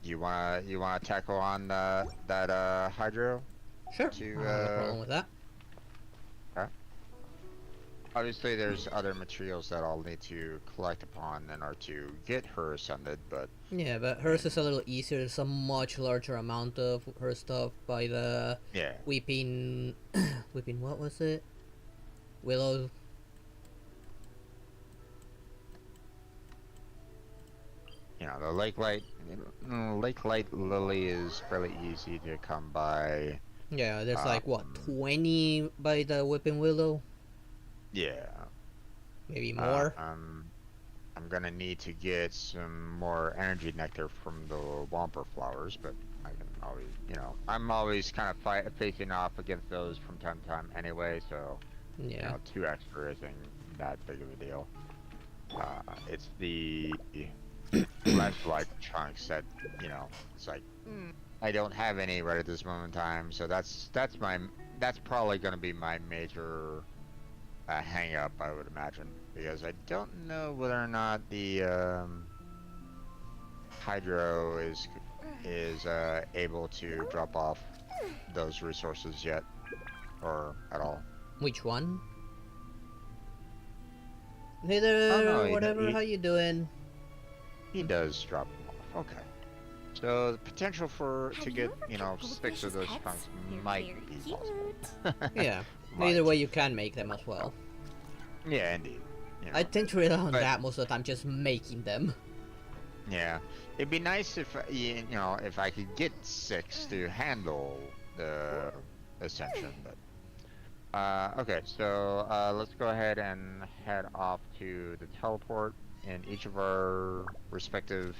you wanna tackle on that Hydro? Sure, To, I don't have a problem with that. Okay. Obviously, there's other materials that I'll need to collect upon in order to get her ascended, but Yeah, but hers is a little easier. There's a much larger amount of her stuff by the yeah. Weeping... Weeping, what was it? Willow... You know, the Lake Light Lily is fairly easy to come by. Yeah, there's like, what, 20 by the Whipping Willow? Yeah. Maybe more? I'm gonna need to get some more energy nectar from the Womper flowers, but I can always, you know, I'm always kind of facing off against those from time to time anyway, so, you Yeah. know, 2 extra isn't that big of a deal. It's the life chunks that, you know, it's like, I don't have any right at this moment in time, so that's probably gonna be my major hang up, I would imagine, because I don't know whether or not the Hydro is able to drop off those resources yet, or at all. Which one? Hey there, no, whatever, he- how you doing? He does drop them off. Okay. So the potential to Have get, ever you know, kept 6 of those goldfish's chunks pets? They're might very be cute. possible. Yeah, Might. either way you can make them as well. Yeah, indeed. You know, I tend to rely on But- that most of the time, just making them. yeah, it'd be nice if you know, if I could get 6 to handle the ascension, but okay, so let's go ahead and head off to the teleport in each of our respective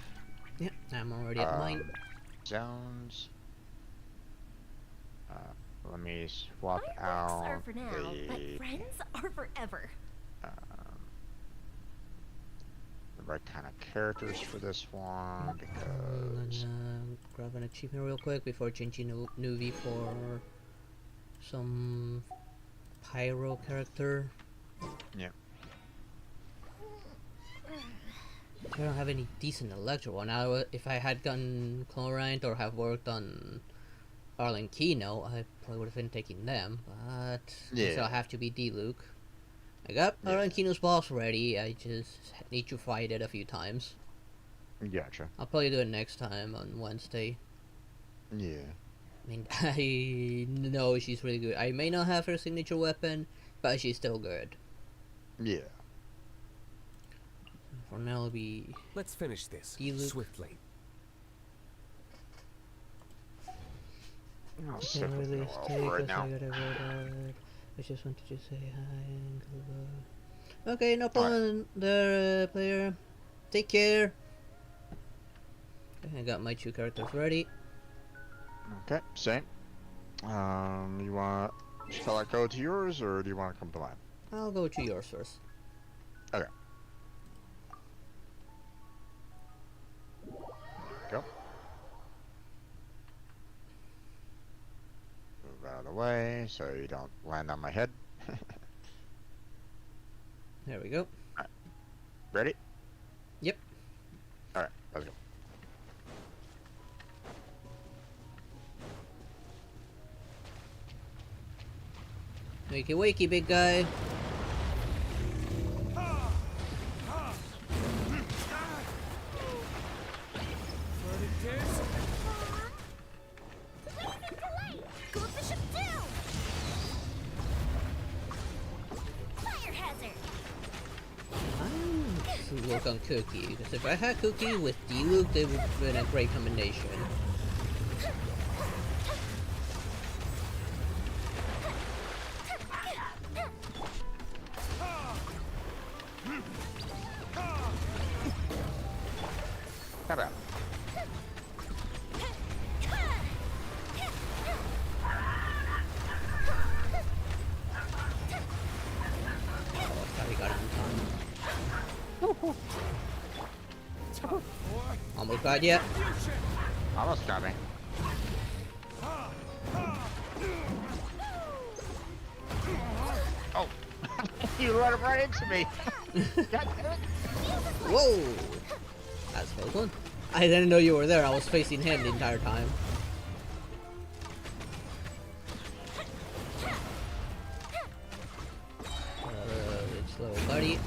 Yeah, I'm already at mine. zones. Let me swap Fireworks out are for now, but the friends are forever. right kind of characters for this one, because Grab an achievement real quick before changing Nuvi for some pyro character. yeah. I don't have any decent electro one. Now, if I had gotten Chlorine or have worked on Arlen Kino, I probably would have been taking them. But since Yeah. I'll have to be D-Luke. I got Yeah. Arlen Kino's boss ready. I just need to fight it a few times. Gotcha. I'll probably do it next time on Wednesday. Yeah. I mean, I know she's really good. I may not have her signature weapon, but she's still good. Yeah. For now, it'll be... Let's finish this You look- swiftly. I'll Can't sit with really Noel stay for right 'cause now. I gotta go out. I just wanted to say hi and goodbye. Okay, no problem there, player. Take care. Okay, I got my 2 characters ready. Okay, same. You want? Shall I go to yours, or do you want to come to mine? I'll go to yours first. Okay. Go. Move out of the way so you don't land on my head. There we go. Ready? Yep. Alright, let's go. Wakey wakey, big guy. check on Cookie, because if I had Cookie with D-Luke, they would have been a great combination. How about? Oh, sorry, got it in time. Almost got ya. Almost got me. Oh, you let him right into me. God damn it. Whoa! That's a close one. I didn't know you were there. I was facing him the entire time. It's little buddy.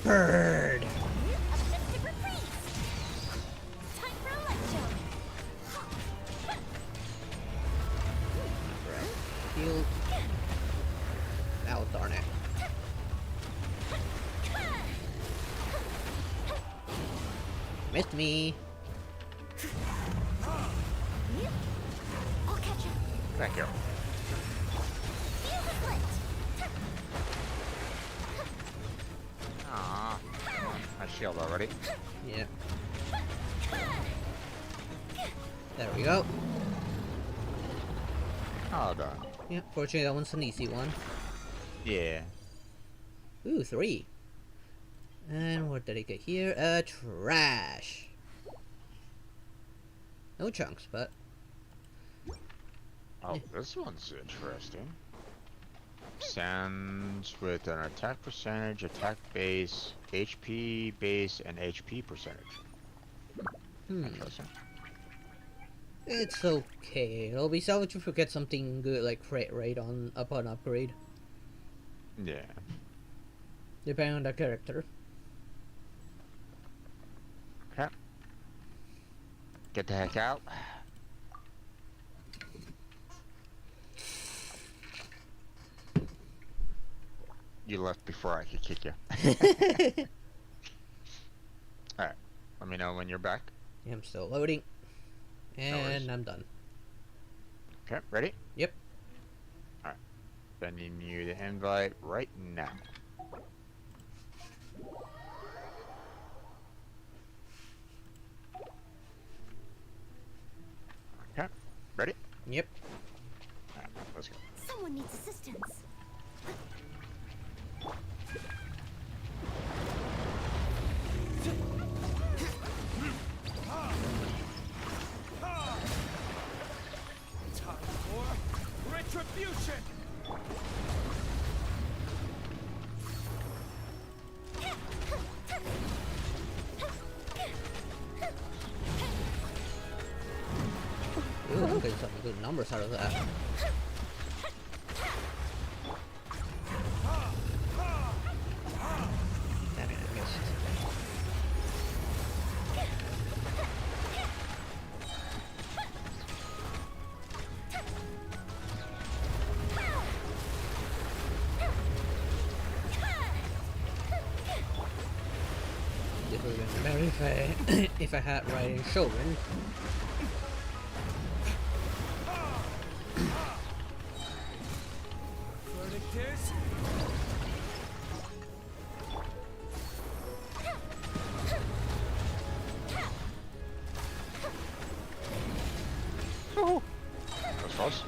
Bird! Heal. Oh, darn it. Missed me. I'll catch up. Thank you. Feel the split. Aww. My shield already. Yeah. There we go. All done. Yeah, fortunately that one's an easy one. Yeah. Ooh, 3. And what did I get here? Trash. No chunks, but... Oh, this one's interesting. Sands with an attack percentage, attack base, HP base, and HP percentage. Interesting. It's okay. It'll be salvaged if we get something good like crit rate on upon upgrade. Yeah. Depending on the character. Okay. Get the heck out. You left before I could kick you. Alright. Let me know when you're back. Yeah, I'm still loading. And I'm done. Okay, ready? Yep. Alright. Sending you the invite right now. Okay, ready? Yep. Alright, let's go. Someone needs assistance. Time for retribution. Ooh, I'm getting some good numbers out of that. Damn it, I missed. It would have been better if I had riding Shogun. Verdict is That's close.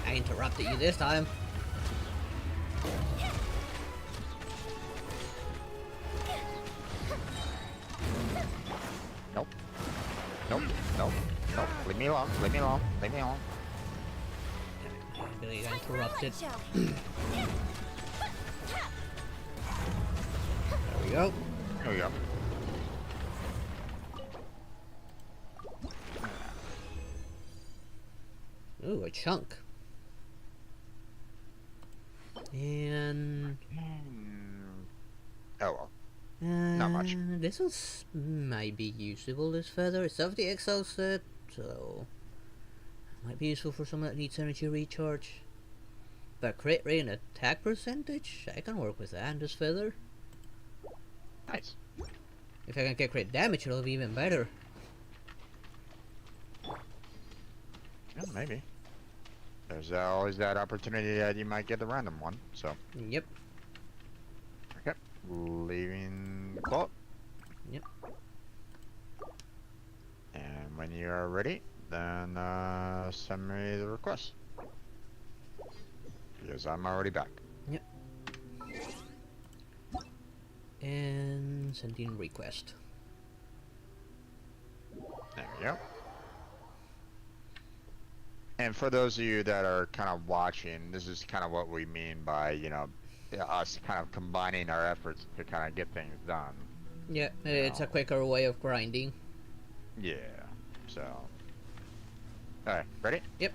I interrupted you this time. Nope. Nope. Nope. Nope. Leave me alone. Leave me alone. Leave me alone. I really got interrupted. Show. There we go. Here we go. chunk. And Oh well. Not much. This was might be usable. This feather. It's of the exile set, so might be useful for someone that needs energy recharge. But crit rate and attack percentage, I can work with that. This feather. Nice. If I can get crit damage, it'll be even better. Yeah, maybe. There's always that opportunity that you might get a random one. So. Yep. Okay. Leaving the vault. Yep. And when you are ready, then send me the request. Because I'm already back. Yep. And sending request. There we go. And for those of you that are kind of watching, this is kind of what we mean by, you know, us kind of combining our efforts to kind of get things done. Yeah, it's a quicker way of grinding. Yeah, so. Alright, ready? Yep.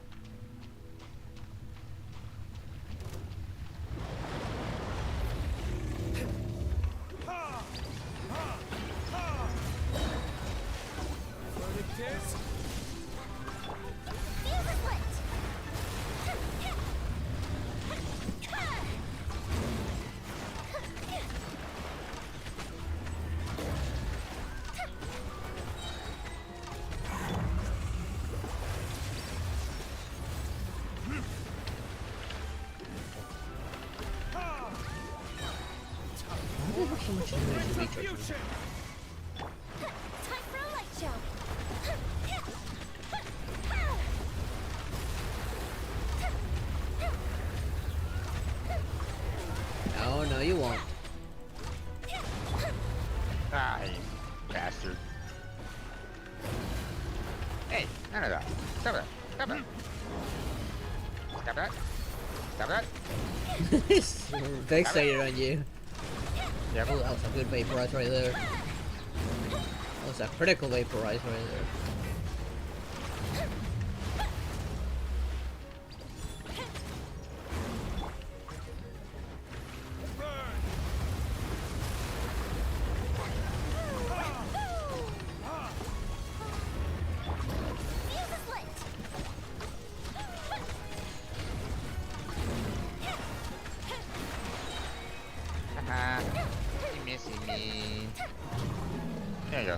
Retribution! Time for a light show. Oh, no, you won't. Ah, you bastard. Hey, none of that. Stop it. Stop it. Stop that. Stop that. Fixated on you. Yep. Oh, that was a good vaporize right there. That was a critical vaporize right there. You missing me. There you go.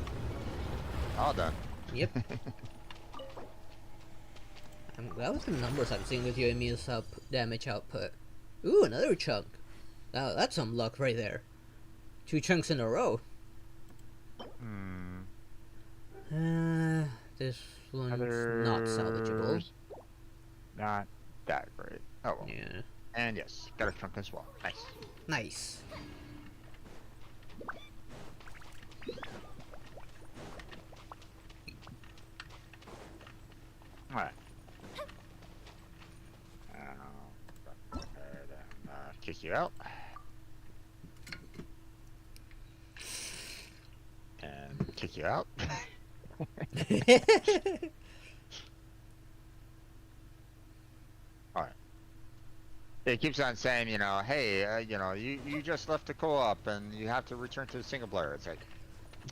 All done. Yep. That was the numbers I'm seeing with your immune damage output. Ooh, another chunk. Now that's some luck right there. 2 chunks in a row. This one's not salvageable. Not that great. Oh well. Yeah. And yes, got a chunk as well. Nice. Nice. Alright. Kick you out. And kick you out. Alright. It keeps on saying, you know, hey, you know, you just left the co-op and you have to return to the single player. It's like,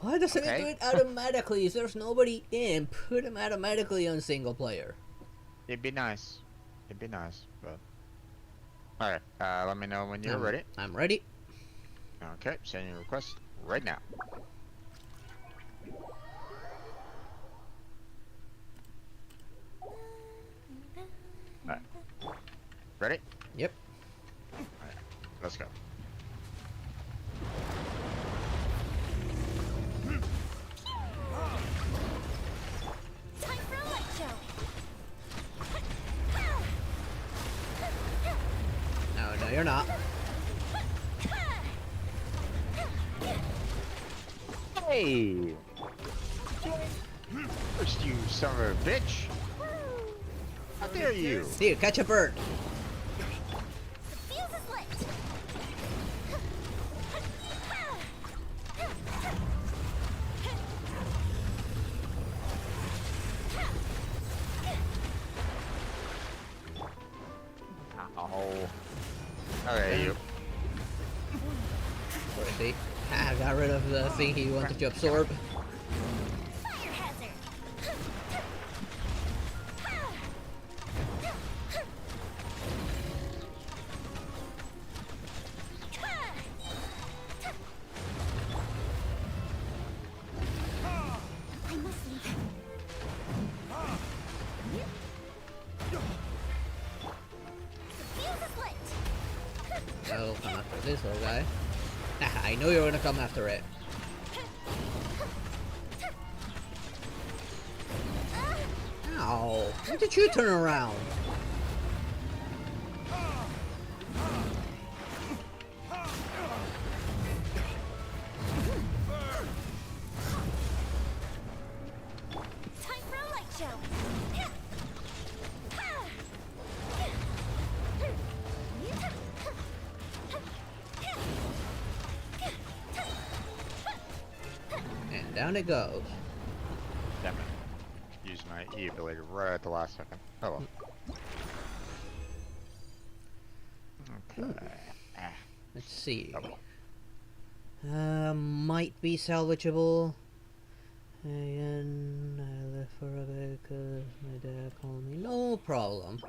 Why doesn't Okay. it do it automatically? If there's nobody in, put him automatically on single player. it'd be nice. It'd be nice, but. Alright, let me know when you're ready. I'm ready. Okay, send your request right now. Alright. Ready? Yep. Alright, let's go. Time for a light show. No, you're not. Hey! First, you son of a bitch! How dare you! Here, catch a bird. The fuse is lit. See? Ah, got rid of the thing he wanted to absorb. Fire hazard. I must leave. Fuse is lit. I'll come after this little guy. Ah, I know you're gonna come after it. Ow! Why did you turn around? Time for a light show. And down it goes. Damn it. Used my E ability right at the last second. Oh well. Okay. Ah, Let's see. oh well. Might be salvageable. And I left for a bit because my dad called me. No problem.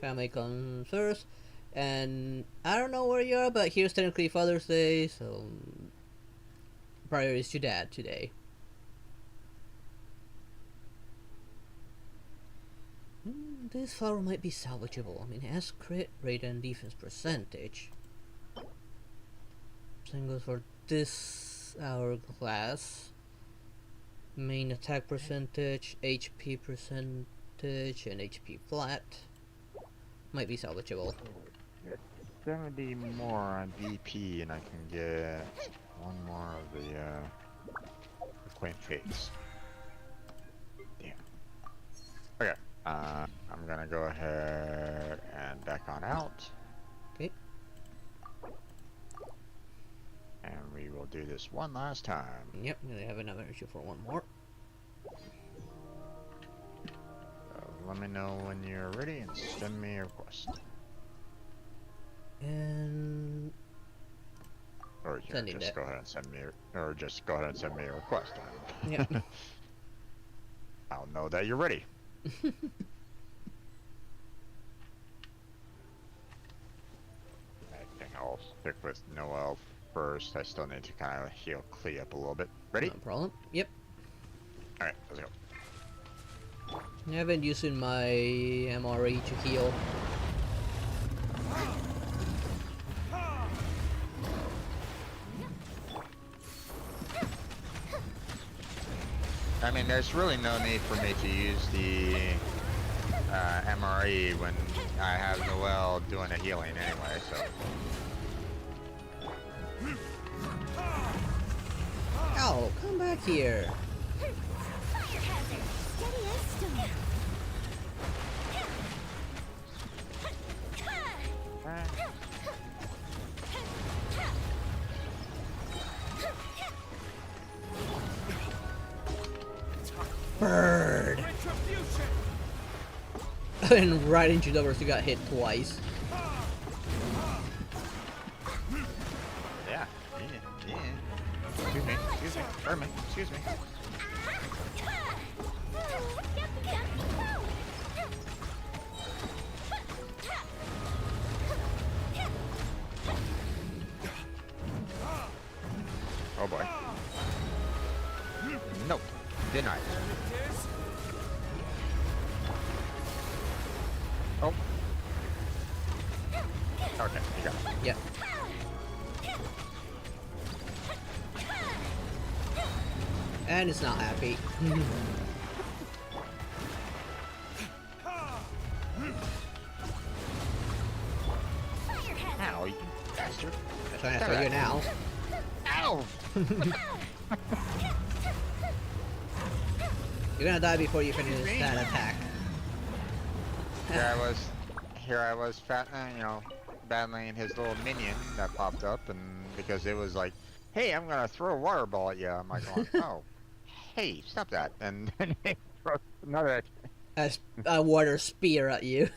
Family comes first. And I don't know where you are, but here's technically Father's Day, so priorities to Dad today. This flower might be salvageable. I mean, it has crit rate and defense percentage. Same goes for this hourglass. Main attack percentage, HP percentage, and HP flat. Might be salvageable. 70 more on DP, and I can get one more of the Quaint Fates. Damn. Okay. I'm gonna go ahead and back on out. Okay. And we will do this one last time. Yep, I'm gonna have another issue for one more. Let me know when you're ready and send me a request. And Or you can Sending just that. go ahead and send me, or just go ahead and send me a request. yeah. I'll know that you're ready. I think I'll stick with Noel first. I still need to kind of heal Clee up a little bit. Ready? No problem. Yep. Alright, let's go. I haven't used my MRE to heal. I mean, there's really no need for me to use the MRE when I have Noel doing the healing anyway, so. Ow, come back here. Fire hazard. Steady as stone. Bird. Retribution! And right into the you got hit twice. Yeah. Excuse me, Herman, excuse me. Oh boy. Nope. Denied. Oh. Okay, you got it. Yep. And it's not happy. Ow, you bastard. I'm trying to throw you now. Ow! You're gonna die before you finish that attack. Here I was, battling his little minion that popped up, and because it was like, hey, I'm gonna throw a water ball at you. I'm like, going, oh, hey, stop that, and then it throws another. A water spear at you.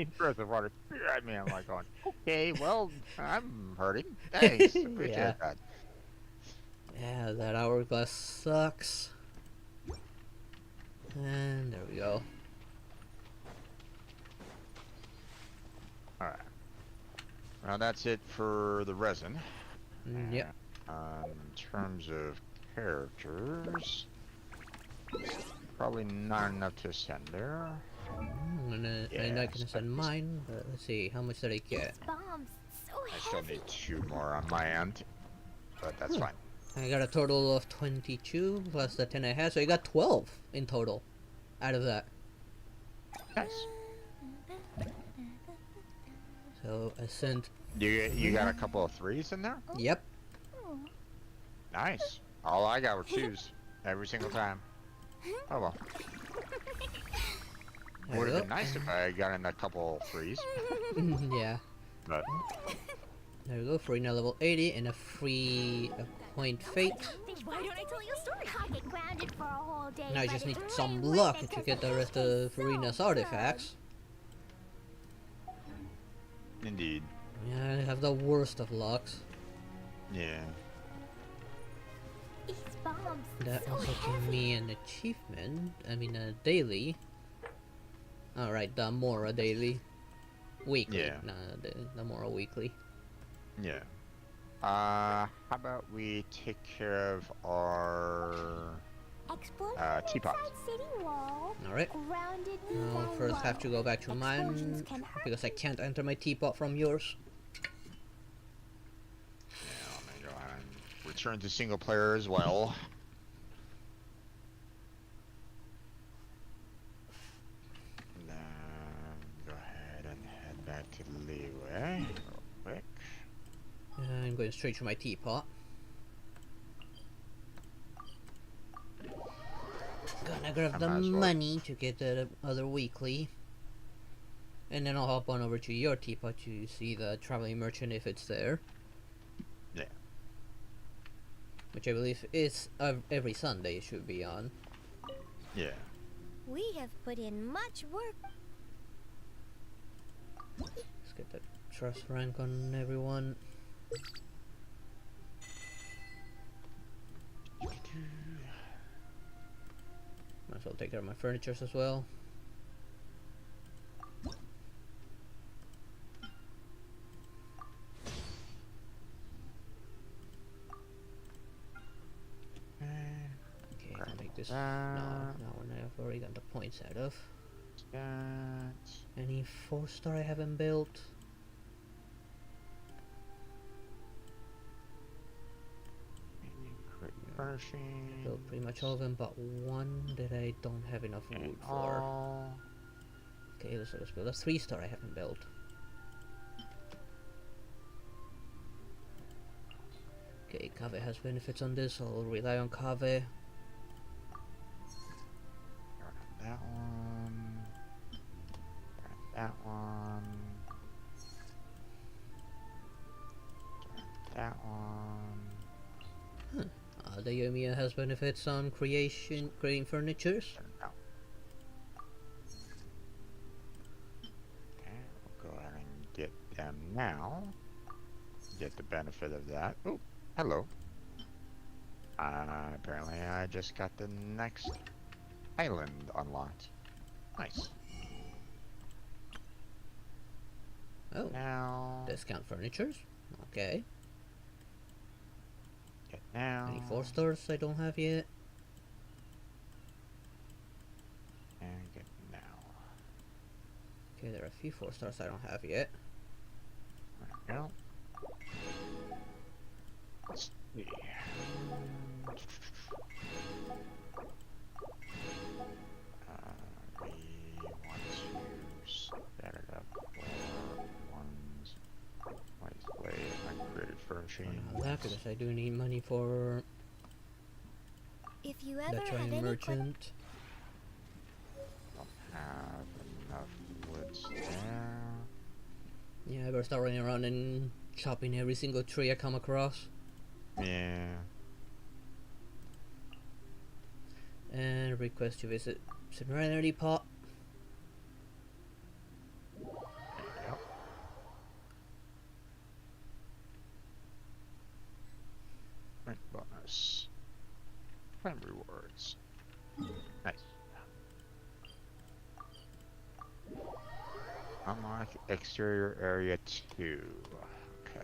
Impressive water. I mean, I'm like going, okay, well, I'm hurting. Thanks. Appreciate Yeah. that. Yeah, that hourglass sucks. And there we go. Alright. Well, that's it for the resin. Yep. In terms of characters, probably not enough to send there. I'm not gonna send mine, but let's see, how much did I get? Bombs so I still heavy. need 2 more on my end, but that's fine. I got a total of 22 plus the 10 I had, so I got 12 in total out of that. Nice. So I sent. You got a couple of 3s in there? Yep. Nice. All I got were 2s every single time. Oh well. There Would we have go. been nice if I got in a couple 3s, Yeah. but There we go. Free now level 80 and a free point fate. Why don't I tell you a story? I get grounded for a whole day. Now I but just need it's some really luck worth it to 'cause get the rest fish of is so Farina's good. artifacts. indeed. Yeah, I have the worst of lucks. Yeah. These bombs That so also heavy. gave me an achievement. I mean, a daily. Alright, the Mora daily. Weekly. Yeah. No, the Mora weekly. Yeah. How about we take care of our Explode teapot? inside city wall. Alright. Grounded I'll by first have to go back to Explosions mine can hurt. because I can't enter my teapot from yours. Yeah, let me go ahead and return to single player as well. Then go ahead and head back to the leeway real quick. I'm going straight to my teapot. Gonna grab I the might as well. money to get the other weekly. And then I'll hop on over to your teapot to see the traveling merchant if it's there. Yeah. Which I believe is every Sunday it should be on. Yeah. We have put in much work. Let's get the trust rank on everyone. Might as well take care of my furnitures as well. Okay, I'll make this. No, I've already got the points out of. That. Any 4-star I haven't built? Furnishing. Built pretty much all of them, but one that I don't have enough wood And for. all. Okay, let's build a 3-star I haven't built. Okay, Kave has benefits on this, so I'll rely on Kave. That one. That one. That one. The Yomiya has benefits on creating furnitures. No. Okay, we'll go ahead and get them now. Get the benefit of that. Oh, hello. Apparently I just got the next island unlocked. Nice. Oh, Now. discount furnitures. Okay. Get now. Any 4-stars I don't have yet? And get now. Okay, there are a few 4-stars I don't have yet. There we go. Let's see. We want to set it up for ones. Play upgraded I furnishing. don't have that because I do need money for If you the ever have train any merchant. Don't have enough woods there. Yeah, I better start running around and chopping every single tree I come across. Yeah. And request to visit Serenity Pot. Print bonus. Print rewards. Nice. Unlock exterior area 2. Okay.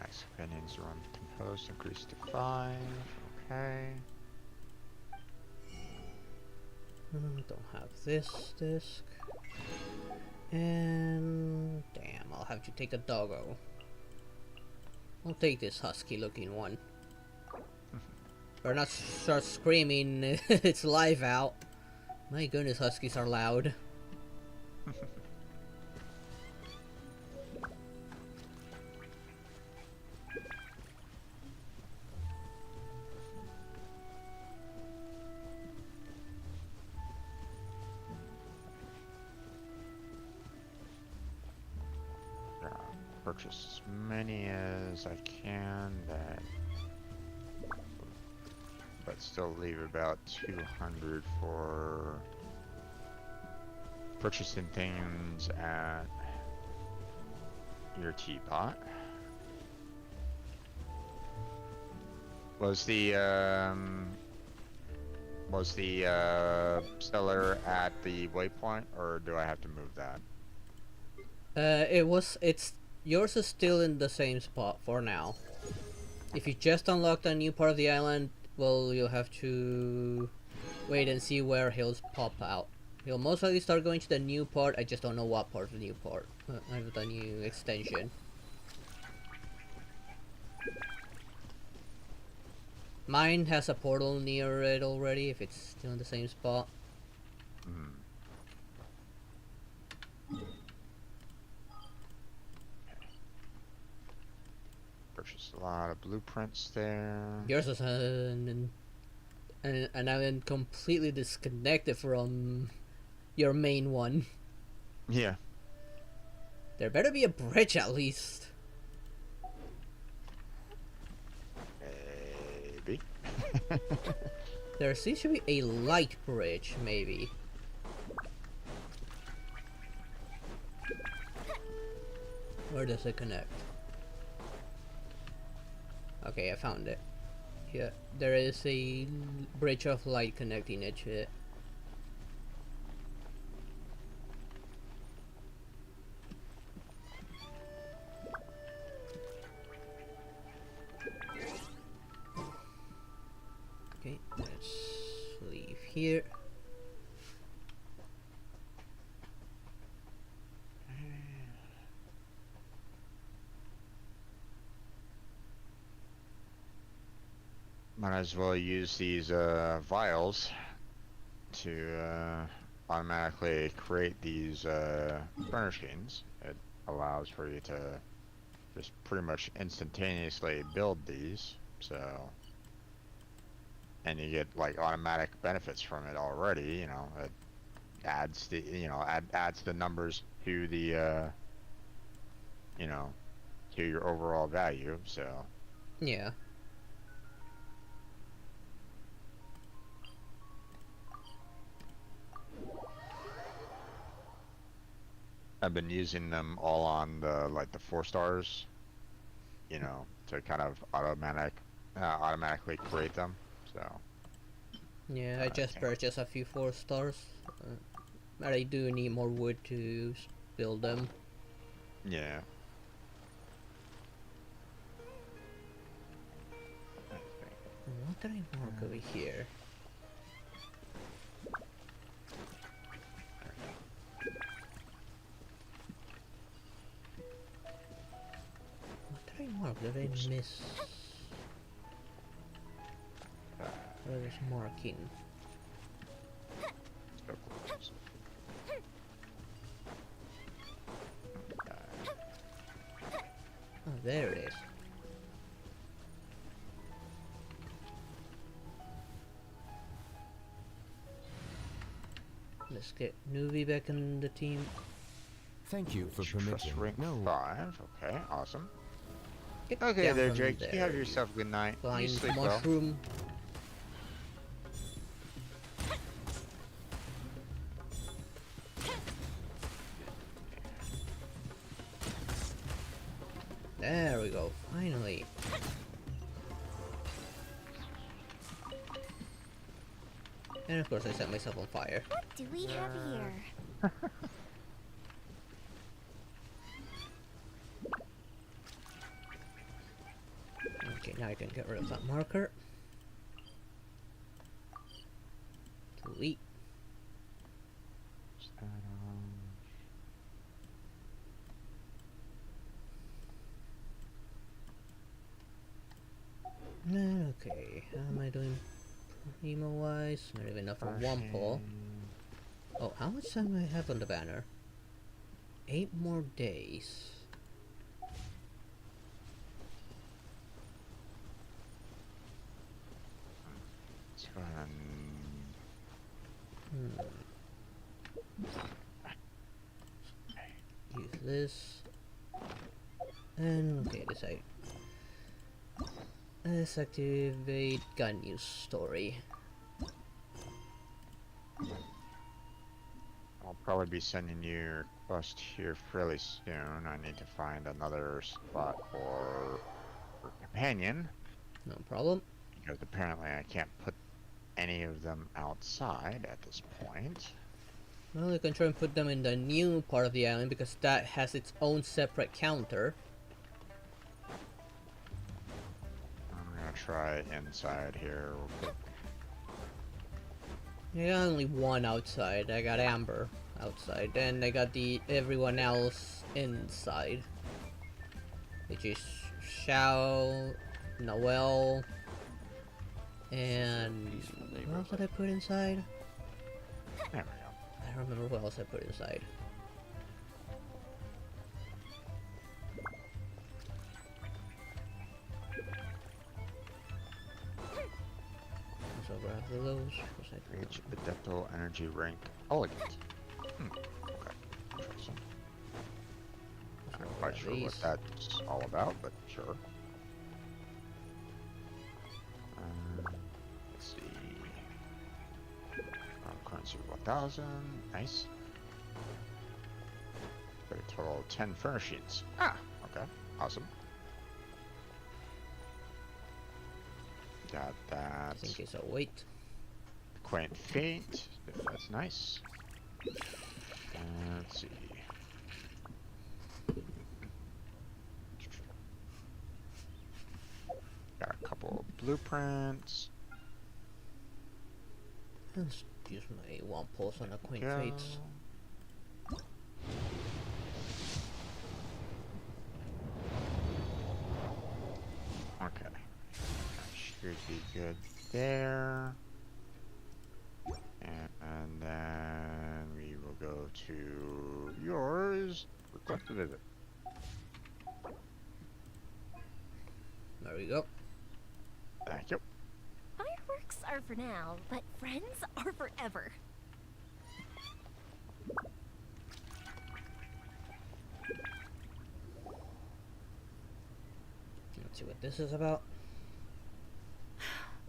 Nice. Opinions run composed increased to 5. Okay. Don't have this disc. And damn, I'll have to take a doggo. I'll take this husky looking one. Better not start screaming it's live out. My goodness, huskies are loud. Purchase as many as I can but still leave about 200 for purchasing things at your teapot. Was the seller at the waypoint, or do I have to move that? It's yours is still in the same spot for now. If you just unlocked a new part of the island, well, you'll have to wait and see where he'll pop out. He'll most likely start going to the new part. I just don't know what part of the new part, of the new extension. Mine has a portal near it already, if it's still in the same spot. Purchased a lot of blueprints there. Yours is an island completely disconnected from your main one. Yeah. There better be a bridge at least. Maybe. There seems to be a light bridge, maybe. Where does it connect? Okay, I found it. Yeah, there is a bridge of light connecting it to it. Okay, let's leave here. Might as well use these vials to automatically create these burner skins. It allows for you to just pretty much instantaneously build these, so, and you get like automatic benefits from it already. You know, it adds the adds the numbers to the to your overall value. So Yeah. I've been using them all on the like the 4 stars, you know, to kind of automatically create them. So Yeah, I just purchased a few 4 stars. But I do need more wood to build them. yeah. What did I mark over here? What did I mark? Did I miss? What was marking? So close. Oh, there it is. Let's get Newbie back in the team. Thank you for Trust permitting. rank No, 5. Okay, awesome. Get Okay down there, from Jake. there, You have yourself a good night. You Blind sleep well. mushroom. There we go, finally. And of course I set myself on fire. What do we have here? Okay, now I can get rid of that marker. Delete. Okay, how am I doing primo wise? Not even enough for one pull. Oh, how much time do I have on the banner? 8 more days. Let's go ahead and Use this. And okay, decide. Let's activate gun use story. I'll probably be sending you a request here fairly soon. I need to find another spot for companion, No problem. because apparently I can't put any of them outside at this point. Well, you can try and put them in the new part of the island because that has its own separate counter. I'm gonna try inside here real quick. I got only one outside. I got Amber outside, and I got everyone else inside, which is Xiao, Noel, and what else did I put inside? There we go. I don't remember what else I put inside. So grab those. Reach Adepto Energy Rank Elegant. Okay. Interesting. Not quite sure what that's all about, but sure. Let's see. Currency 1000. Nice. Got a total of 10 furnishings. Ah, okay. Awesome. Got that. Just in case I'll wait. Quaint Feint. That's nice. Let's see. Got a couple of blueprints. Let's use my one pulse on Acquaint Go. Fates. Okay. That should be good there. And then we will go to yours. Request a visit. There we go. Thank you. Fireworks are for now, but friends are forever. Let's see what this is about.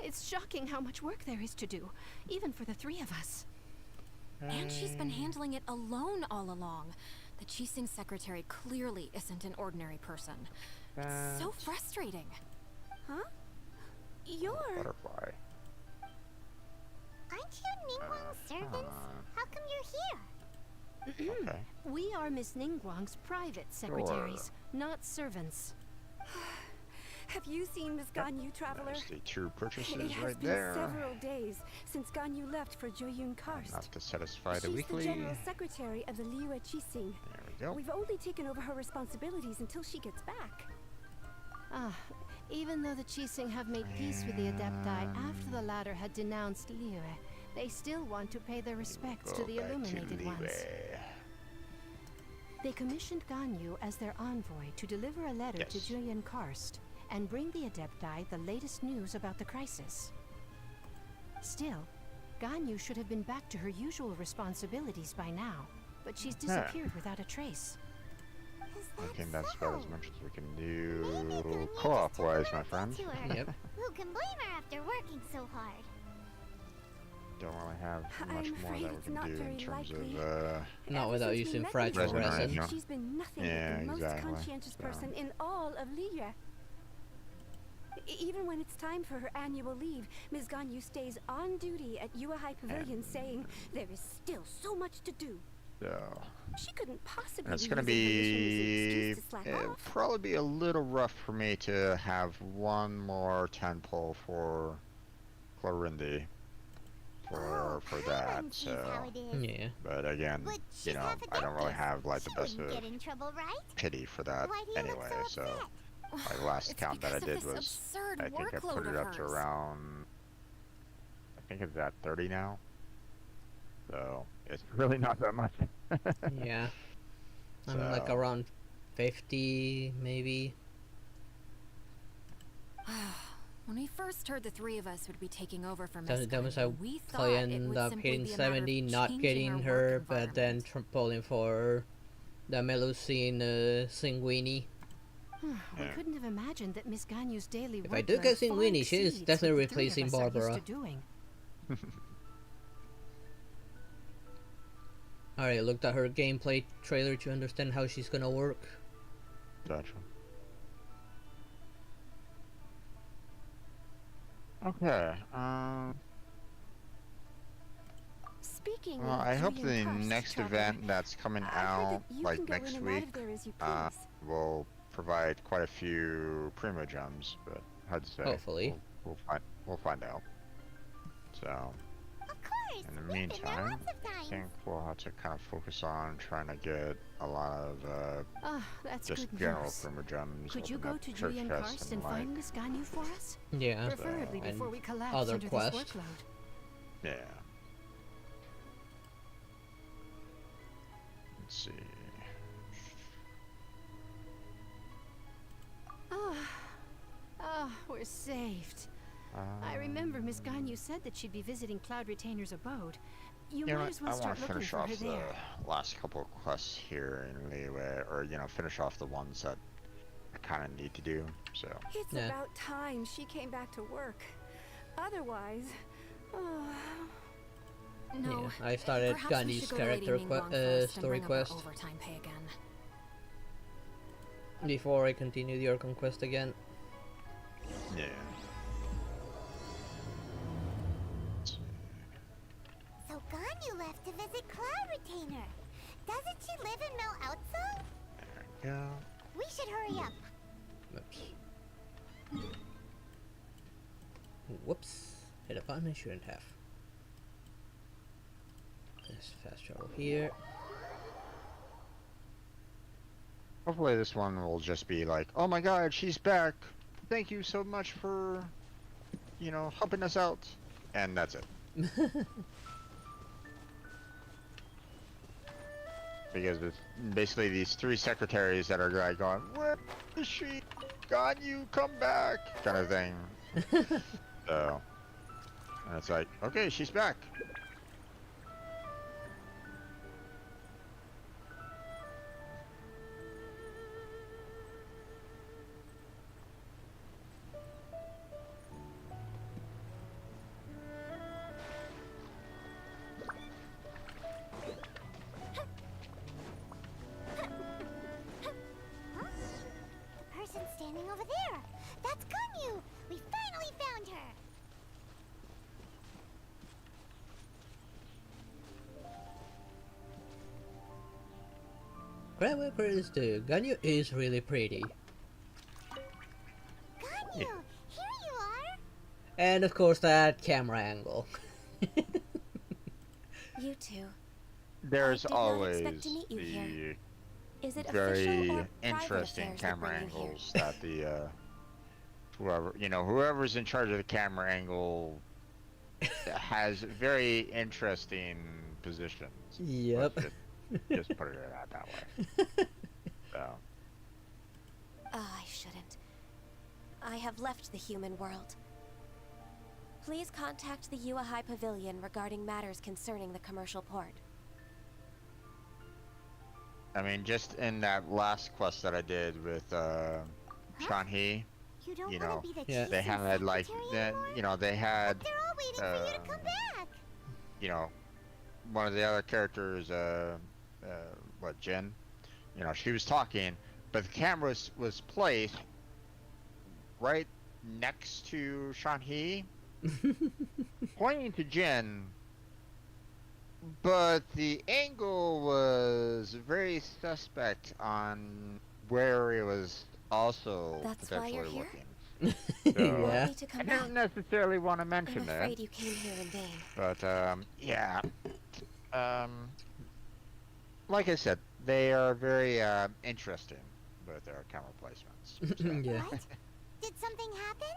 It's shocking how much work there is to do, even for the 3 of us. And she's been handling it alone all along. The Qixing secretary clearly isn't an ordinary person. It's so frustrating. Huh? You're... Butterfly. Aren't you Ningguang's servants? How come you're here? Okay. We are Miss Ningguang's private secretaries, not servants. Have you seen Miss Ganyu, Traveler? There's the 2 purchases It has right been there. several days since Ganyu left for Joyun Karst. Enough to satisfy the She's weekly. the general secretary of the Liyue Qixing. There we go. We've only taken over her responsibilities until she gets back. Ah, even though the Qixing have made peace with the Adepti after the latter had denounced Liyue, they still want to pay their respects to Go the back Illuminated Liyue. Ones. They commissioned Ganyu as their envoy to deliver a letter to Yes. Joyun Karst and bring the Adepti the latest news about the crisis. Still, Ganyu should have been back to her usual responsibilities by now, but she's disappeared without a trace. I think that's about as much as we can do co-op wise, my friend. Yep. Who can blame her after working so hard? Don't really have I'm much more afraid that it's we not can do in very terms likely. of Not Ever without since we using met fragile before, resin. She's been nothing Yeah, but the most exactly. conscientious So- person in all of Liyue. Even when it's time for her annual leave, Ms. Ganyu stays on duty at Yuahai Pavilion saying there is still so much to do. So She couldn't possibly it's be gonna using her mission as an be excuse to slack it'll off. probably be a little rough for me to have one more tentpole for Clorinda for that. Paimon sees how So, it is. Yeah. but again, But you she's know, half a I don't really dentist. have like She the best wouldn't of get in trouble, right? pity for that Why do you anyway. look so So upset? my last It's count that I because of did this was absurd I think I workload put it of up to hers. around I think it's at 30 now. So it's really not that much. Yeah. I'm like So- around 50, maybe. When we first heard the three of us would be taking over for Miss Sometimes I Ganyu, we thought play it end would up simply hitting be a matter of 70, not changing getting our her, work but then environment. pulling for the Melusine Singuini. We Yeah. couldn't have imagined that Miss Ganyu's daily If I do workload get far Singuini, she is exceeds definitely what the three of replacing us are used Barbara. to doing. Alright, I looked at her gameplay trailer to understand how she's gonna work. Gotcha. Okay. Speaking Well, of I hope Julian the Karst, next Traveler, event that's coming I've heard out, that you like can go next in and out week, of there as you uh, please. will provide quite a few primo gems. But hard to say. Hopefully. We'll find out. So Of course. in the We've been there meantime, lots of I times. think we'll have to kind of focus on trying to get a lot of Ah, that's just good general news. primo gems. Could you open go up to church Julian chests Karst and like, find Miss Ganyu for us? Yeah. Preferably and before we collapse other under quests. this workload. Yeah. Let's see. We're saved. I remember Miss Ganyu said that she'd be visiting Cloud Retainer's abode. You You know might what, as well I want start to looking finish for her off the there. last couple of quests here in leeway, or finish off the ones that I kind of need to do. So It's Yeah. about time she came back to work. Otherwise, No, Yeah, I started perhaps we Gandhi's should go to Lady character Ningguang first and story bring up our quest overtime pay again. before I continue the Orcon quest again. yeah. Let's see. So Ganyu left to visit Cloud Retainer. Doesn't she live in Mel Outso? There we go. We should hurry up. Oops. Whoops. Hit a button I shouldn't have. Let's fast travel here. Hopefully this one will just be like, oh my god, she's back. Thank you so much for, helping us out. And that's it. Because it's basically these three secretaries that are like going, where is she? God, you come back, kind of thing. So, and it's like, okay, she's back. The person standing over there. That's Ganyu. We finally found her. Credit where is due. Ganyu is really pretty. Ganyu, here you are. And of course that camera angle. You two. There's did not always expect to meet you the here. Is it official very or private interesting affairs that camera bring you here? angles that the whoever's in charge of the camera angle has very interesting positions. Yep. Let's just put it out that way. So I shouldn't. I have left the human world. Please contact the Yuahai Pavilion regarding matters concerning the commercial port. I mean, just in that last quest that I did with Shanhee, You don't You want know, to be the yeah. chief they had like secretary anymore? they had They're all waiting for you to come back. one of the other characters, Jen, she was talking, but the camera was placed right next to Shanhee, pointing to Jin, but the angle was very suspect on where it was also That's why potentially you're here? looking. You want Yeah. me to I come back? don't necessarily want to I'm mention that, afraid you came here in vain. but yeah. Um, like I said, they are very interesting with their camera placements. So, Yeah. What? Did something happen?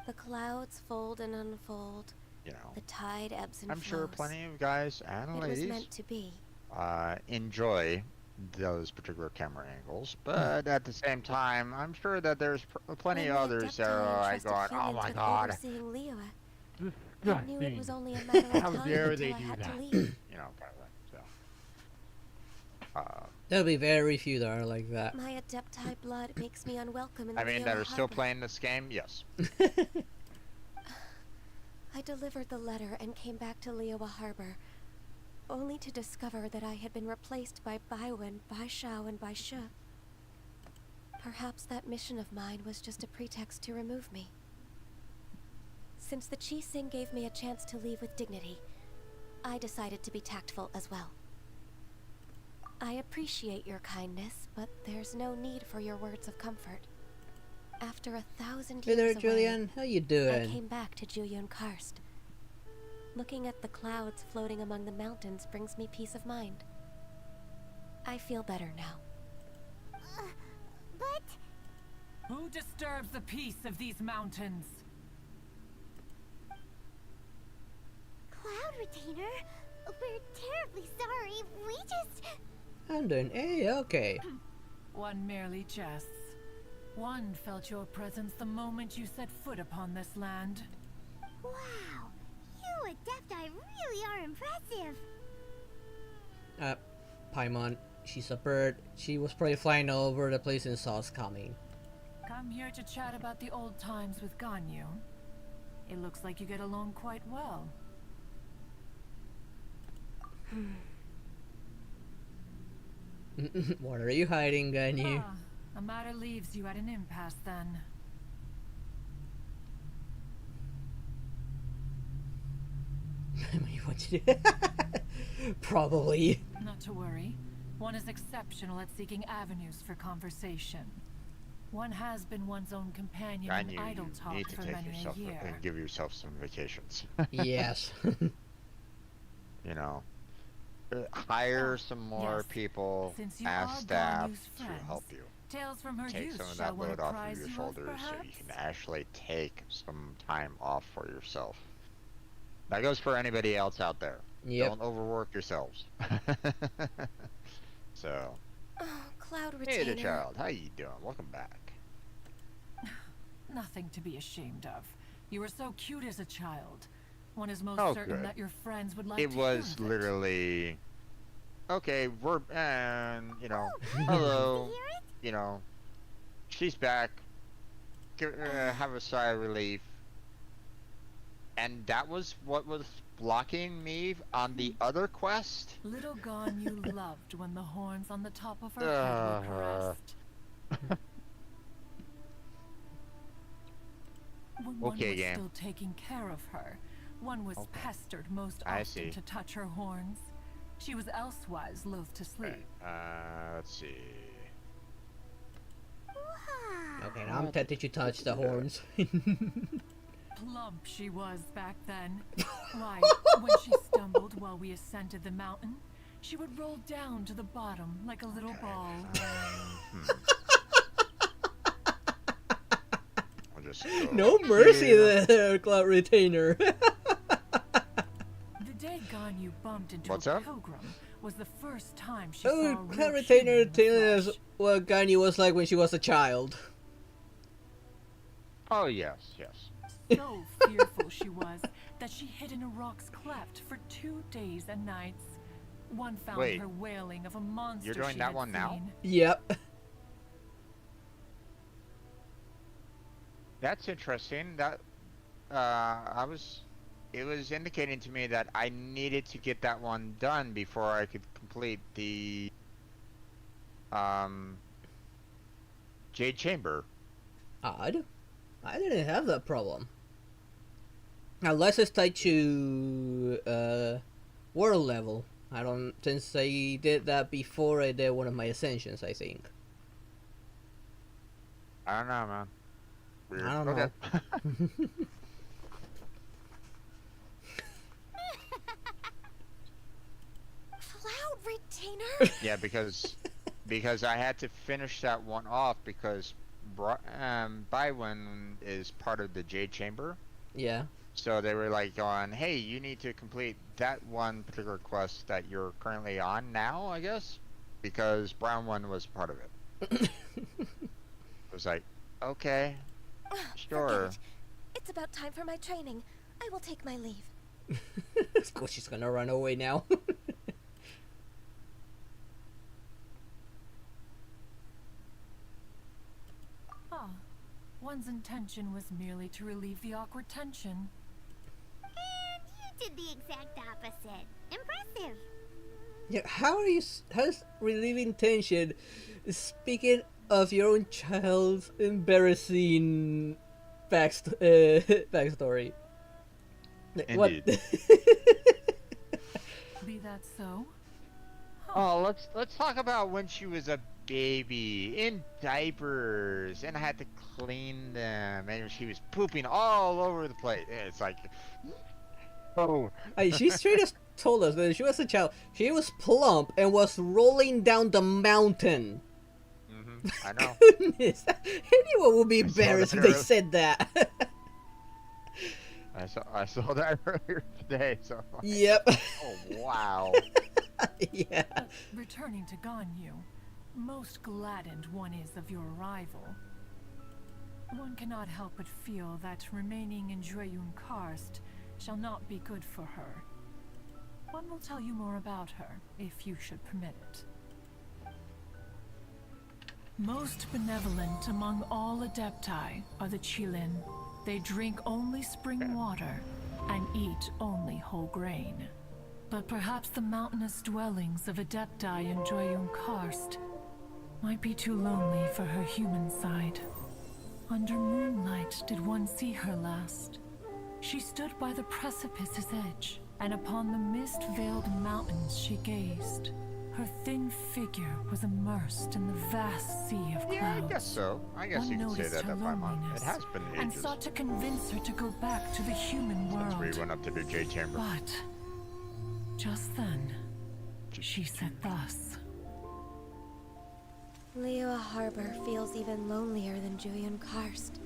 The clouds fold and unfold. you know, The tide ebbs and I'm flows. sure plenty of guys and It was ladies meant to be. enjoy those particular camera angles, but at the same time, I'm sure that there's plenty When of the others that Adepti are like entrusted going, oh humans my with god, overseeing Liyue, I Disgusting. knew it was only a matter of How time dare until they I do had that? to leave. you know, kind of thing. So, There'll be very few that are like that. My Adepti blood makes me unwelcome in I mean, Liyue that are still Harbor. playing this game, yes. I delivered the letter and came back to Liyue Harbor, only to discover that I had been replaced by Baiwen, Baishao, and Baishu. Perhaps that mission of mine was just a pretext to remove me. Since the Chi Sing gave me a chance to leave with dignity, I decided to be tactful as well. I appreciate your kindness, but there's no need for your words of comfort. After 1,000 Hey years there, away, Julian. How you I doing? came back to Juyun Karst. Looking at the clouds floating among the mountains brings me peace of mind. I feel better now. But Who disturbs the peace of these mountains? Cloud Retainer, we're terribly sorry. We just... I'm doing okay. One merely jests. One felt your presence the moment you set foot upon this land. Wow, you Adepti really are impressive. Paimon, she's a bird. She was probably flying over the place and saw us coming. Come here to chat about the old times with Ganyu. It looks like you get along quite well. What are you hiding, Ganyu? Ah, a matter leaves you at an impasse then. What you do? Probably. Not to worry. One is exceptional at seeking avenues for conversation. One has been one's own companion I in knew idle you talk need to for take many yourself a year. and give yourself some vacations. Yes. You know, hire some more Yes. people Since you as are staff Ganyu's to friends, help you. Tales from her Take youth some of shall that one load off of apprise your you of, shoulders so you perhaps? can actually take some time off for yourself. That goes for anybody else out there. Yep. Don't overwork yourselves. So, Oh, Cloud hey Retainer. there, child. How you doing? Welcome back. Nothing to be ashamed of. You were so cute as a child. One is most Oh, certain good. that your friends would like It to was hear of it. literally okay. We're and you know, Oh, hello. nice to hear it. You know, she's back. Have a sigh of relief. And that was what was blocking me on the other quest. Little Ganyu loved when the horns on the top of her head were caressed. When one Okay, was game. still taking care of her, one was Okay. pestered most I often see. to touch her horns. She was elsewise loath to sleep. Let's see. Wow. Okay, now I'm tempted to touch the horns. Plump she was back then. Why, when she stumbled while we ascended the mountain, she would roll down to the bottom like a little ball. I'll just go No mercy here. there, Cloud Retainer. The day Ganyu bumped into What's a up? pilgrim was the first time she Oh, saw a Cloud real Retainer human in the telling us flesh. what Ganyu was like when she was a child. Oh yes, yes. So fearful she was that she hid in a rock's cleft for 2 days and nights. One found Wait. her wailing of a monster You're doing she that had one now? seen. Yep. That's interesting. That it was indicating to me that I needed to get that one done before I could complete the Jade Chamber. Odd. I didn't have that problem. Unless it's tied to world level. I don't, since I did that before I did one of my ascensions, I think. I don't know, man. Weird. I don't Okay. know. Cloud Retainer? Yeah, because I had to finish that one off because Bywin is part of the Jade Chamber. Yeah. So they were like going, hey, you need to complete that one particular quest that you're currently on now, I guess, because Brown one was part of it. It was like, okay, sure. Forget it. It's about time for my training. I will take my leave. Of course she's gonna run away now. Ah, one's intention was merely to relieve the awkward tension. And you did the exact opposite. Impressive. Yeah, how's relieving tension? Speaking of your own child's embarrassing backstory. What? Be that so? Oh, let's talk about when she was a baby in diapers and I had to clean them and she was pooping all over the place. It's like, oh. She straight up told us that when she was a child, she was plump and was rolling down the mountain. I know. Goodness, anyone would be embarrassed if they said that. I saw that earlier today. So. Yep. Oh wow. Yeah. But returning to Ganyu, most gladdened one is of your arrival. One cannot help but feel that remaining in Jueyun Karst shall not be good for her. One will tell you more about her, if you should permit it. Most benevolent among all Adepti are the Qilin. They drink only spring water and eat only whole grain. But perhaps the mountainous dwellings of Adepti in Jueyun Karst might be too lonely for her human side. Under moonlight did one see her last. She stood by the precipice's edge, and upon the mist-veiled mountains she gazed. Her thin figure was immersed in the vast sea of clouds. Yeah, I guess so. I guess One you can say noticed that her of my mom. It loneliness has been and ages sought to convince her to go back to the human world. since we went up to the Jade Chamber. But just then, she said thus. Liyue Harbor feels even lonelier than Jueyun Karst.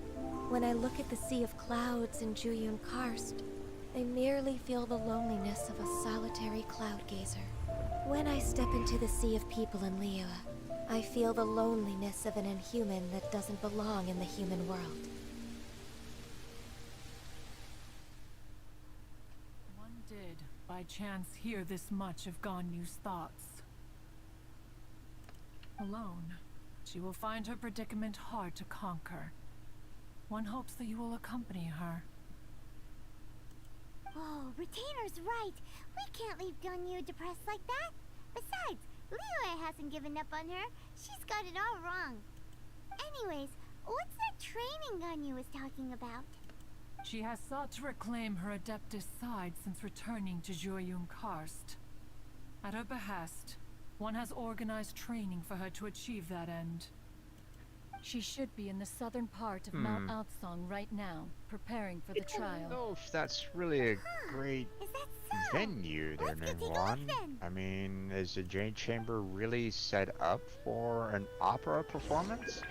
When I look at the sea of clouds in Jueyun Karst, I merely feel the loneliness of a solitary cloud gazer. When I step into the sea of people in Liyue, I feel the loneliness of an inhuman that doesn't belong in the human world. One did, by chance, hear this much of Ganyu's thoughts. Alone, she will find her predicament hard to conquer. One hopes that you will accompany her. Oh, Retainer's right. We can't leave Ganyu depressed like that. Besides, Liyue hasn't given up on her. She's got it all wrong. Anyways, what's that training Ganyu was talking about? She has sought to reclaim her Adeptus side since returning to Jueyun Karst. At her behest, one has organized training for her to achieve that end. She should be in the southern part of Mount Altsong right now, preparing for the I don't trial. know if that's really a great Is that so? venue there, Let's go take a look Ningguang. then. I mean, is the Jade Chamber really set up for an opera performance?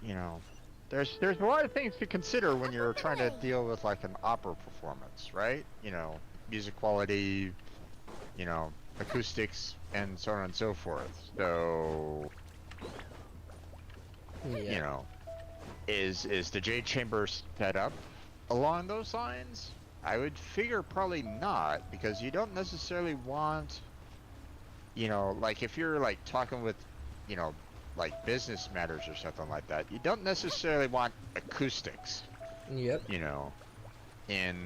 You know, there's a lot of things to consider when you're trying to deal with like an opera performance, right? You know, music quality, you know, acoustics, and so on and so forth. So, Yeah. you know, is the Jade Chamber set up along those lines? I would figure probably not, because you don't necessarily want, you know, like if you're like talking with, you know, like business matters or something like that, you don't necessarily want acoustics, Yep. you know, in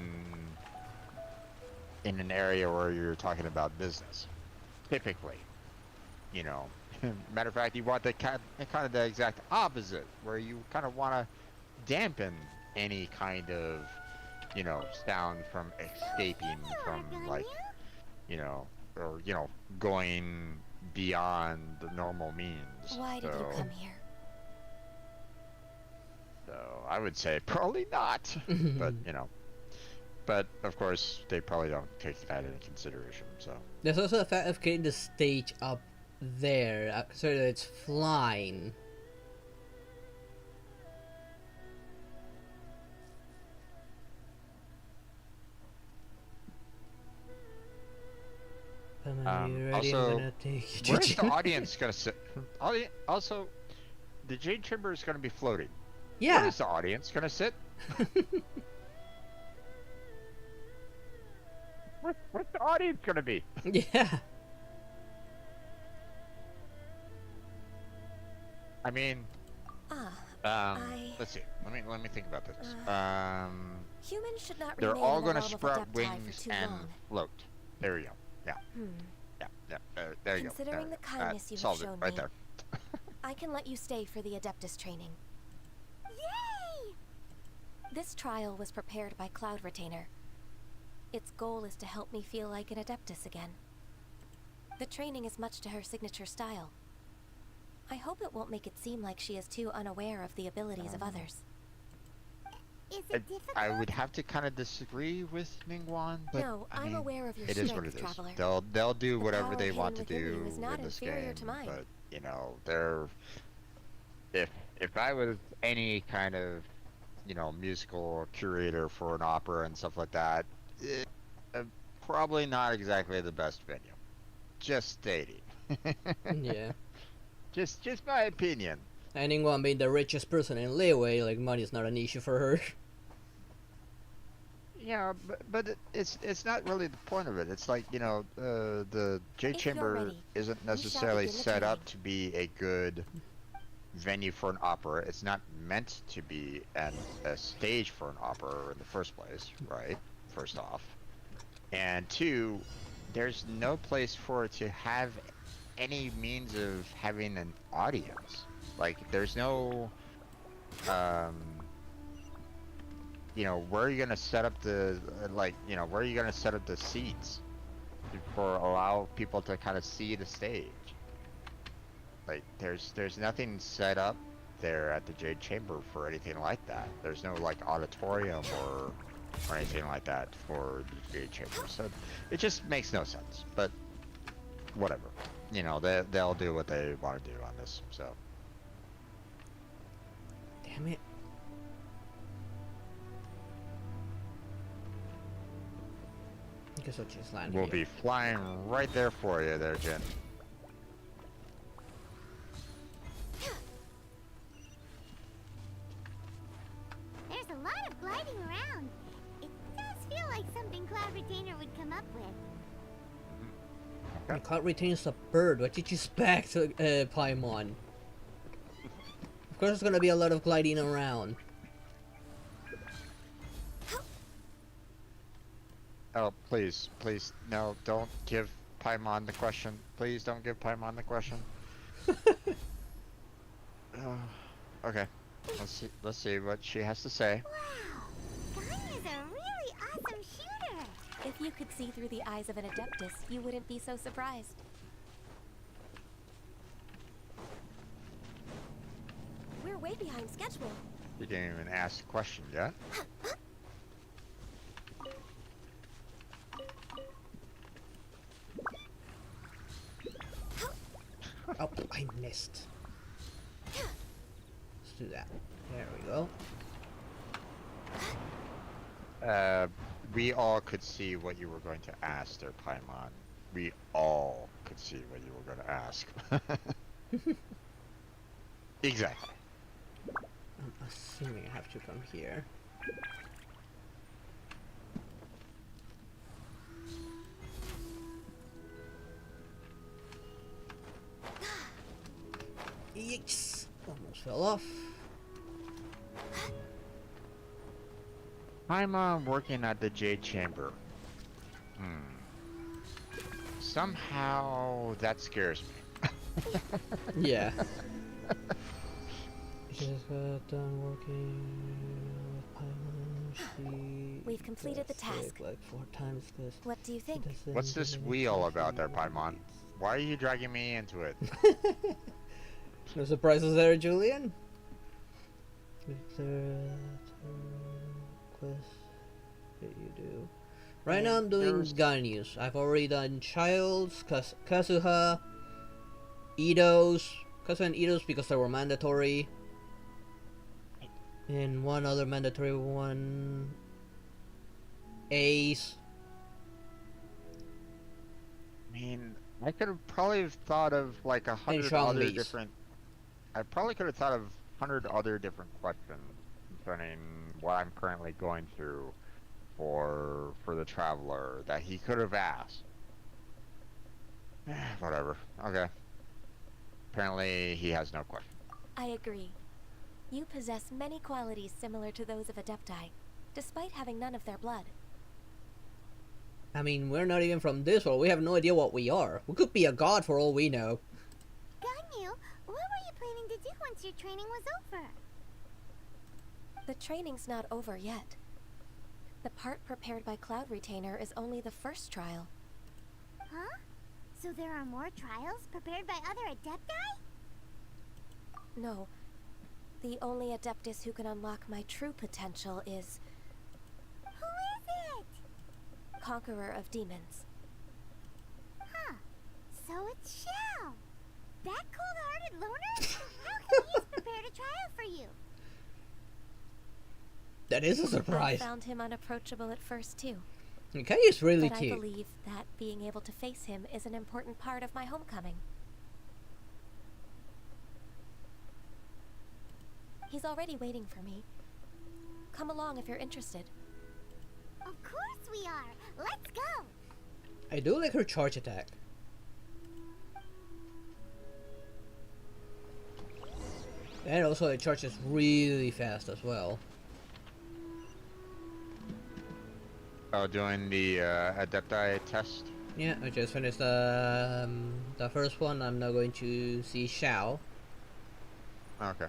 an area where you're talking about business. Typically, you know, Matter of fact, you want the kind of the exact opposite, where you kind of want to dampen any kind of, sound from escaping from like, or going beyond the normal means. Why did you come here? So I would say probably not, but but of course they probably don't take that into consideration. So There's also the fact of getting the stage up there, so that it's flying. Are you ready? also, I'm gonna take you where's the audience gonna sit? Also, the Jade Chamber is gonna be floating. Yeah. Where is the audience gonna sit? Where's the audience gonna be? Yeah. I mean, let's see. Let me think about this. Humans should not They're remain all in the gonna realm of sprout Adepti wings for too and long. float. There we go. Yeah. There you go. Considering the kindness you have solved it shown right me, there. I can let you stay for the Adeptus training. Yay! This trial was prepared by Cloud Retainer. Its goal is to help me feel like an Adeptus again. The training is much to her signature style. I hope it won't make it seem like she is too unaware of the abilities of others. Is it difficult? I would have to kind of disagree with Ningguang, but No, I I'm mean, aware of your it is what it strength, is. Traveler. They'll do The whatever power they want to hidden within do you is not in this inferior game, to mine. but they're if I was any kind of musical curator for an opera and stuff like that, probably not exactly the best venue. Just stating. Yeah. Just my opinion. And Ingwan being the richest person in Liyue, like money's not an issue for her. Yeah, but it's not really the point of it. It's like the Jade If you're Chamber ready, isn't we shall necessarily begin the set up training. to be a good venue for an opera. It's not meant to be a stage for an opera in the first place, right? First off, and two, there's no place for it to have any means of having an audience. Like, there's no where are you gonna set up the where are you gonna set up the seats for allow people to kind of see the stage? Like, there's nothing set up there at the Jade Chamber for anything like that. There's no like auditorium or anything like that for the Jade Chamber. So it just makes no sense. But whatever, they'll do what they want to do on this. So Damn it. I guess I'll just land we'll here. be flying right there for you there, Jen. There's a lot of gliding around. It does feel like something Cloud Retainer would come up with. You can't retain a bird. What did you expect, Paimon? Of course there's gonna be a lot of gliding around. Oh, please, no, don't give Paimon the question. Please don't give Paimon the question. Okay, let's see what she has to say. Wow! Ganya's a really awesome shooter! If you could see through the eyes of an Adeptus, you wouldn't be so surprised. We're way behind schedule. You didn't even ask a question yet. Oh, I missed. Let's do that. There we go. We all could see what you were going to ask there, Paimon. We all could see what you were going to ask. Exactly. I'm assuming I have to come here. Yikes! Almost fell off. I'm working at the Jade Chamber. Somehow that scares me. Yeah. Just got done working with Paimon. We've completed the task. Like 4 times because What do you think? What's this wheel about there, Paimon? Why are you dragging me into it? No surprises there, Julian? Quest that you do. Right now I'm doing Ganyus. I've already done Childs, Kazuha, Idos, Kazuha and Idos because they were mandatory. And one other mandatory one. Ace. I mean, I could have probably thought of like 100 other different. I probably could have thought of 100 other different questions concerning what I'm currently going through for the traveler that he could have asked. Whatever. Okay. Apparently, he has no question. I agree. You possess many qualities similar to those of Adepti, despite having none of their blood. I mean, we're not even from this world. We have no idea what we are. We could be a god for all we know. Ganyu, what were you planning to do once your training was over? The training's not over yet. The part prepared by Cloud Retainer is only the first trial. Huh? So there are more trials prepared by other Adepti? No. The only Adeptus who can unlock my true potential is... Who is it? Conqueror of Demons. Huh. So it's Shao. That cold-hearted loner? How come he's prepared a trial for you? That is a I surprise. found him unapproachable at first too. Okay, he's really But cute. I believe that being able to face him is an important part of my homecoming. He's already waiting for me. Come along if you're interested. Of course we are. Let's go. I do like her charge attack. And also it charges really fast as well. Oh, doing the Adepti test? Yeah, I just finished the first one. I'm now going to see Shao. Okay.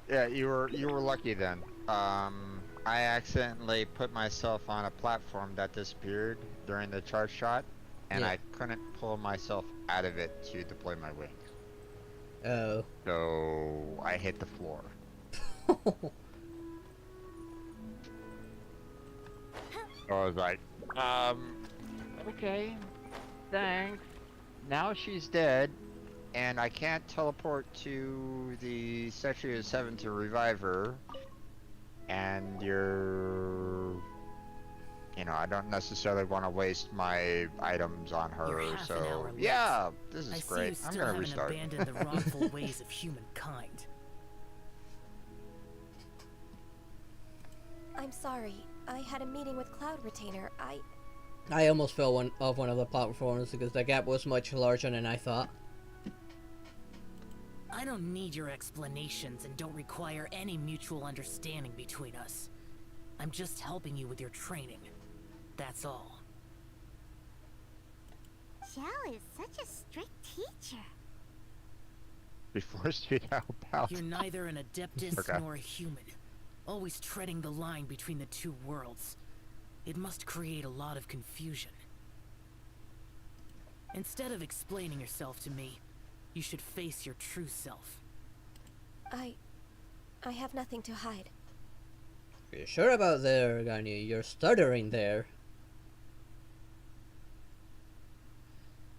Yeah, you were lucky then. I accidentally put myself on a platform that disappeared during the charge shot, and Yeah. I couldn't pull myself out of it to deploy my wings. Oh. So I hit the floor. So I was like, okay, thanks. Now she's dead, and I can't teleport to the Secretary of 7 to revive her. And I don't necessarily want to waste my items on her, so yeah, this is great. I'm gonna restart. Abandoned the wrongful ways of humankind. I'm sorry. I had a meeting with Cloud Retainer. I almost fell off one of the platforms because the gap was much larger than I thought. I don't need your explanations and don't require any mutual understanding between us. I'm just helping you with your training. That's all. Xiao is such a strict teacher. Be forced you to help out. You're neither an Adeptus Okay. nor a human. Always treading the line between the two worlds. It must create a lot of confusion. Instead of explaining yourself to me, you should face your true self. I have nothing to hide. Are you sure about there, Ganyu? You're stuttering there.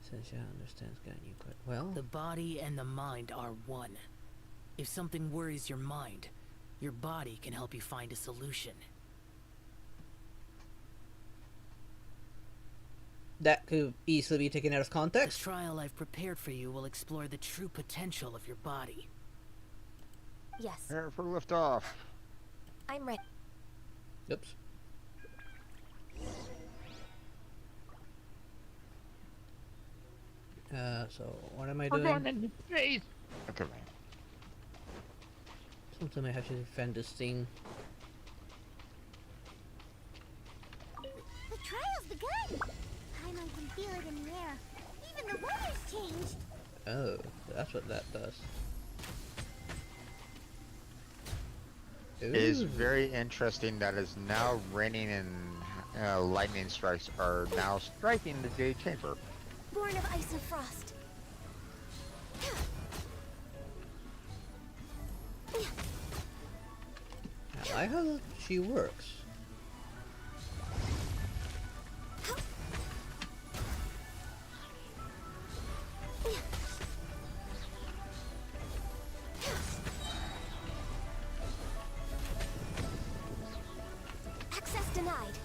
Since Shao understands Ganyu quite well. The body and the mind are one. If something worries your mind, your body can help you find a solution. That could easily be taken out of The context. trial I've prepared for you will explore the true potential of your body. Yes, Prepare for liftoff. I'm ready. Oops. So what am I We're doing? going into space. Okay, man. Sometimes I have to defend this thing. The trial's begun. Paimon can feel it in the air. Even the weather's changed. that's what that does. It is Ooh. very interesting that it's now raining and lightning strikes are now striking the Jade Chamber. Born of ice and frost. I like how she works. Access denied.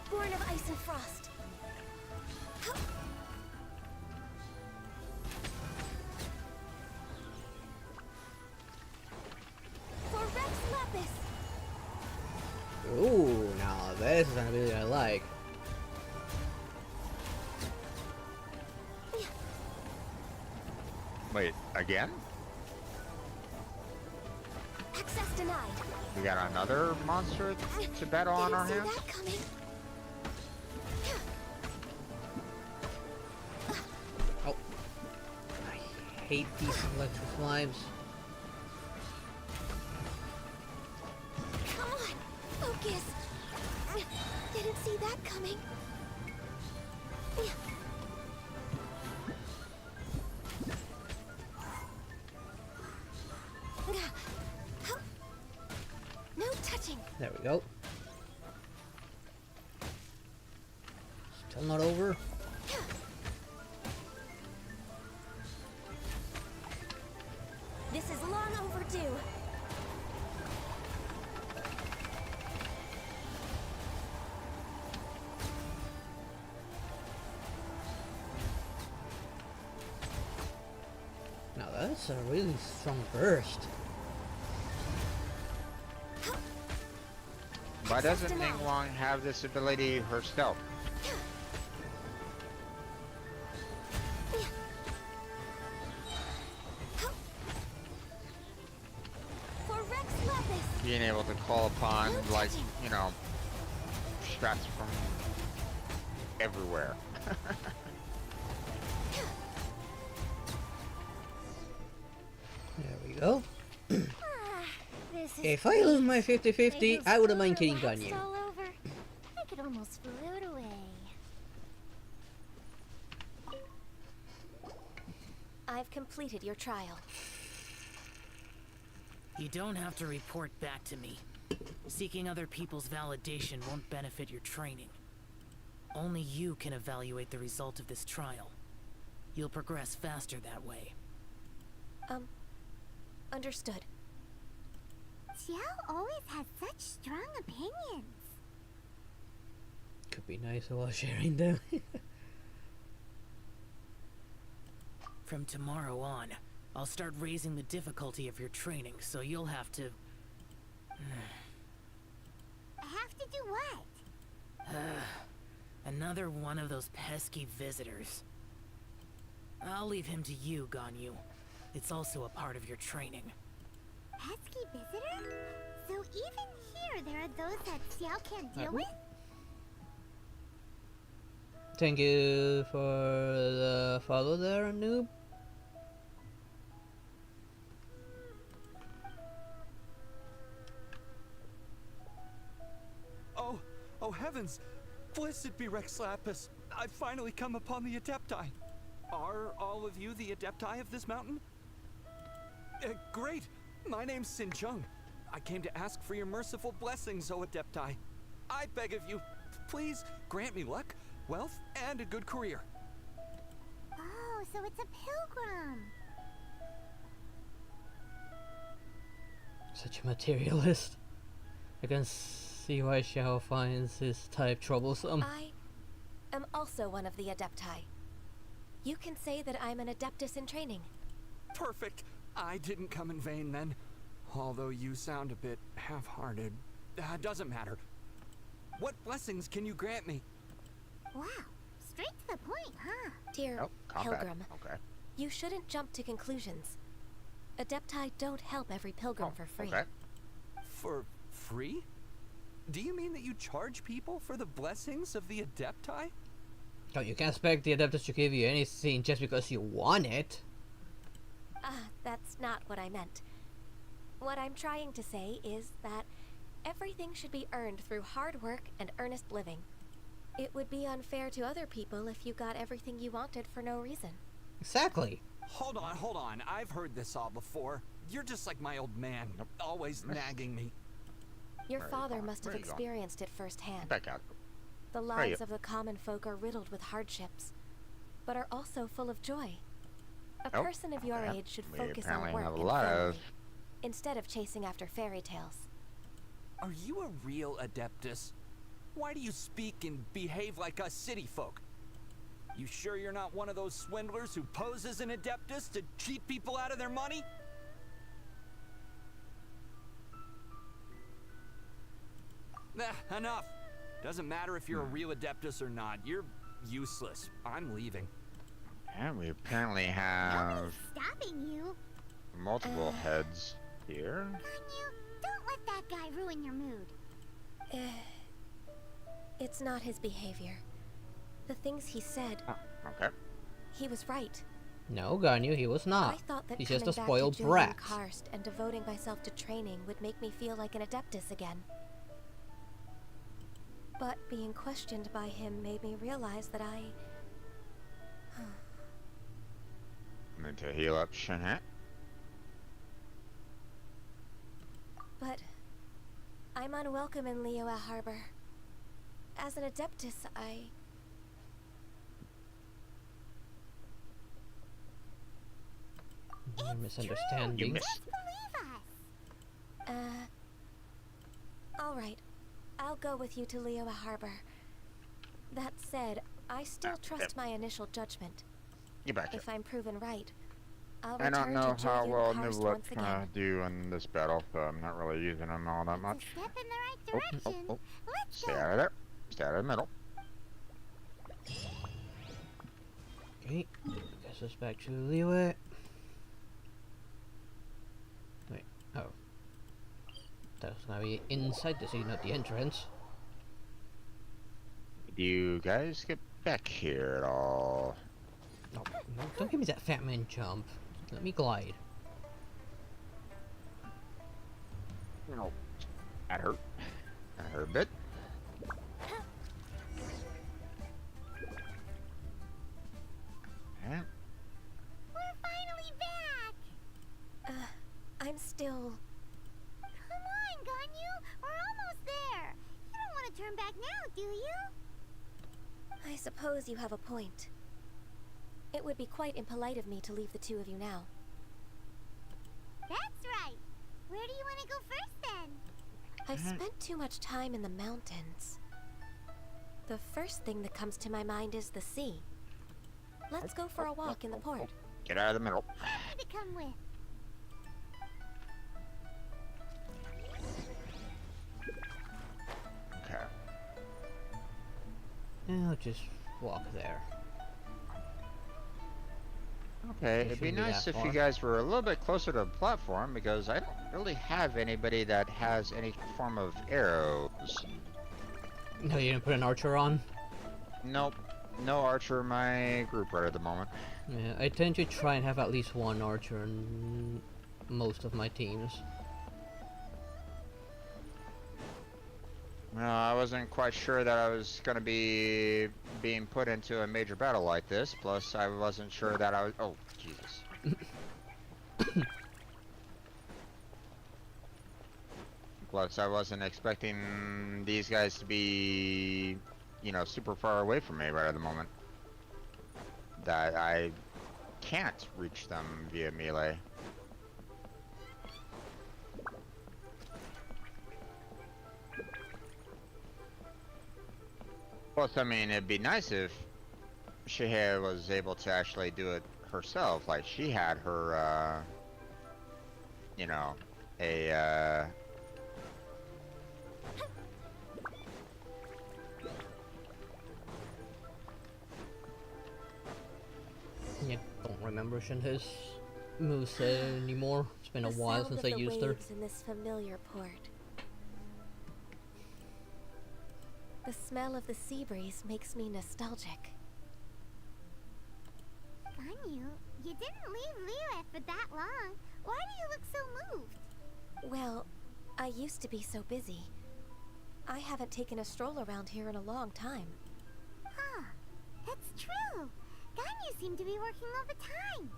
Born of ice and frost. For Rex Lapis. Ooh, now this is an ability I like. Wait, again? Access denied. We got another monster to battle on our Didn't see hands? that coming. Oh. I hate these electric slimes. Come on, focus. Didn't see that coming. No touching. There we go. Still not over. This is long overdue. Now that's a really strong burst. Why doesn't Ning Wang have this ability herself? For Rex Lapis. Being able to call upon, like, you know, strats from everywhere. There we go. This is If I lose my great. 50-50, It I wouldn't was mind killing waxed Ganyu. all over. I could almost float away. I've completed your trial. You don't have to report back to me. Seeking other people's validation won't benefit your training. Only you can evaluate the result of this trial. You'll progress faster that way. Understood. Xiao always has such strong opinions. Could be nicer while sharing them. From tomorrow on, I'll start raising the difficulty of your training, so you'll have to... I have to do what? Another one of those pesky visitors. I'll leave him to you, Ganyu. It's also a part of your training. Pesky visitor? So even here there are those that Xiao can't deal with? Thank you for the follow there, noob. Oh heavens! Blessed be Rex Lapis! I've finally come upon the Adepti. Are all of you the Adepti of this mountain? Great! My name's Sin Chung. I came to ask for your merciful blessings, O Adepti. I beg of you, please grant me luck, wealth, and a good career. Oh, so it's a pilgrim. Such a materialist. I can see why Xiao finds his type troublesome. I am also one of the Adepti. You can say that I'm an Adeptus in training. Perfect! I didn't come in vain then. Although you sound a bit half-hearted. Doesn't matter. What blessings can you grant me? Wow, straight to the point, huh? Dear Oh, combat. Pilgrim, Okay. you shouldn't jump to conclusions. Adepti don't help every pilgrim for free. Okay. For free? Do you mean that you charge people for the blessings of the Adepti? Oh, you can't expect the Adeptus to give you anything just because you want it. That's not what I meant. What I'm trying to say is that everything should be earned through hard work and earnest living. It would be unfair to other people if you got everything you wanted for no reason. Exactly. Hold on. I've heard this all before. You're just like my old man, always nagging me. Your father must have experienced it firsthand. Back out. The lives of the common folk are riddled with hardships, but are also full of joy. A person of your age should focus on work and family, instead of chasing after fairy tales. Are you a real Adeptus? Why do you speak and behave like us city folk? You sure you're not one of those swindlers who pose as an Adeptus to cheat people out of their money? Enough. Doesn't matter if you're a real Adeptus or not. You're useless. I'm leaving. And we apparently have Stopping you. multiple heads here. Don't let that guy ruin your mood. It's not his behavior. The things he said. Oh, okay. He was right. No, Ganyu, he was not. I thought that He's just a coming spoiled back to brat. Karst and devoting myself to training would make me feel like an Adeptus again. But being questioned by him made me realize that I need to heal up Shinhat. But I'm unwelcome in Liyue Harbor. As an Adeptus, Misunderstanding. You miss. Alright. I'll go with you to Liyue Harbor. That said, I still trust my initial judgment. Get back here. If I'm proven right, I'll I don't return know to how Julian well Karst Niblet's once gonna again. do in this battle, so I'm not really using him all that much. Step in the right direction. Let's Stay go. out of there. Stay out of the middle. Okay, guess it's back to Liyue. Wait, oh. That was gonna be inside the scene, not the entrance. Do you guys get back here at all? No, don't give me that fat man jump. Let me glide. No. That hurt. That hurt a bit. Yeah. We're finally back. I'm still... Come on, Ganyu. We're almost there. You don't want to turn back now, do you? I suppose you have a point. It would be quite impolite of me to leave the two of you now. That's right. Where do you want to go first, then? I've spent too much time in the mountains. The first thing that comes to my mind is the sea. Let's go for a walk in the port. Get out of the middle. Happy to come with. Okay. I'll just walk there. Okay, it'd be shouldn't be nice that if you far. guys were a little bit closer to the platform, because I don't really have anybody that has any form of arrows. No, you didn't put an archer on? Nope. No archer in my group right at the moment. Yeah, I tend to try and have at least one archer in most of my teams. Well, I wasn't quite sure that I was going to be being put into a major battle like this, plus I wasn't sure that I was... Oh, Jesus. Plus, I wasn't expecting these guys to be, you know, super far away from me right at the moment. That I can't reach them via melee. Plus, I mean, it'd be nice if Shihei was able to actually do it herself. Like, she had her, you know, a, Yeah, don't remember Shinhei's moveset anymore. It's been a while since I used her. In this familiar port. The smell of the sea breeze makes me nostalgic. Ganyu, you didn't leave Liyue for that long. Why do you look so moved? Well, I used to be so busy. I haven't taken a stroll around here in a long time. Huh, that's true. Ganyu seemed to be working all the time.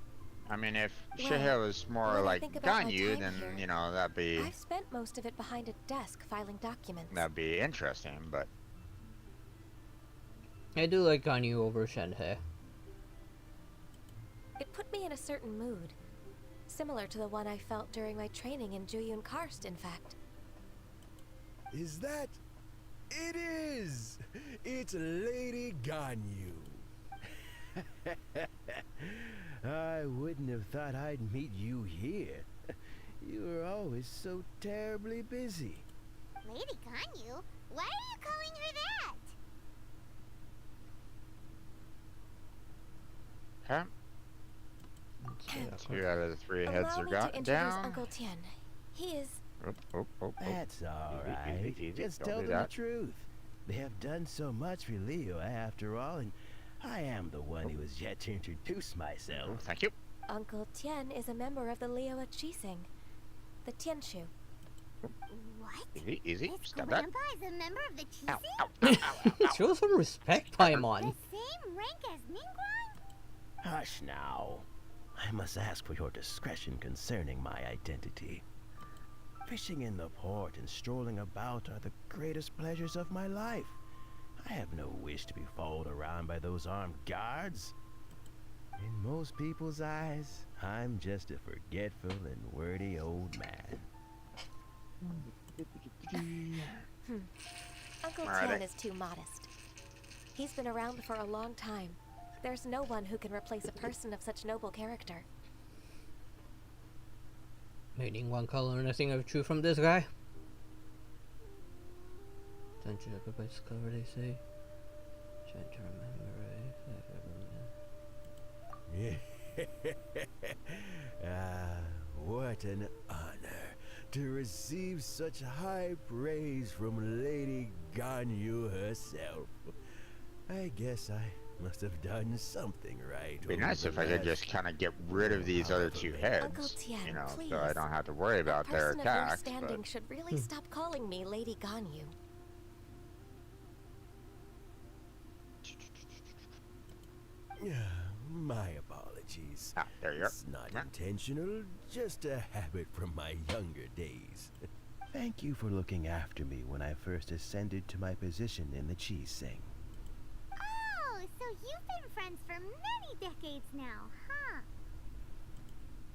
I mean, if Well, Shihei was more when I like think about my Ganyu, time then, here, you know, that'd be I've spent most of it behind a desk filing documents. interesting, but I do like Ganyu over Shenhe. It put me in a certain mood, similar to the one I felt during my training in Juyun Karst, in fact. Is that? It is! It's Lady Ganyu. I wouldn't have thought I'd meet you here. You were always so terribly busy. Lady Ganyu? Why are you calling her that? okay. 2 out of the 3 heads Allow are me got to introduce down. Uncle Tien. He is... That's all right. Just Don't tell do them the that. truth. They have done so much for Leo after all, and I am the one who has yet to introduce myself. Thank you. Uncle Tien is a member of the Liyue Qixing, the Tianshu. What? Easy. His Stop that. grandpa is a member of the Ow, Qixing? ow, ow, ow, ow. Show some respect, The Paimon. same rank as Ningguang? Hush now. I must ask for your discretion concerning my identity. Fishing in the port and strolling about are the greatest pleasures of my life. I have no wish to be followed around by those armed guards. In most people's eyes, I'm just a forgetful and wordy old man. Uncle Alright. Tien is too modest. He's been around for a long time. There's no one who can replace a person of such noble character. Meaning one color, nothing of true from this guy. Don't you ever discover, they say. Trying to remember. What an honor to receive such high praise from Lady Ganyu herself. I guess I must have done something right. It'd be over nice the if I could last just kind of get rid of these other 2 Uncle heads, Tien, you know, please. so I don't have to worry about a their person of your attacks. standing But should really stop calling me Lady Ganyu. My apologies. there you are. It's not intentional, just a habit from my younger days. Thank you for looking after me when I first ascended to my position in the Qixing. Oh, so you've been friends for many decades now, huh?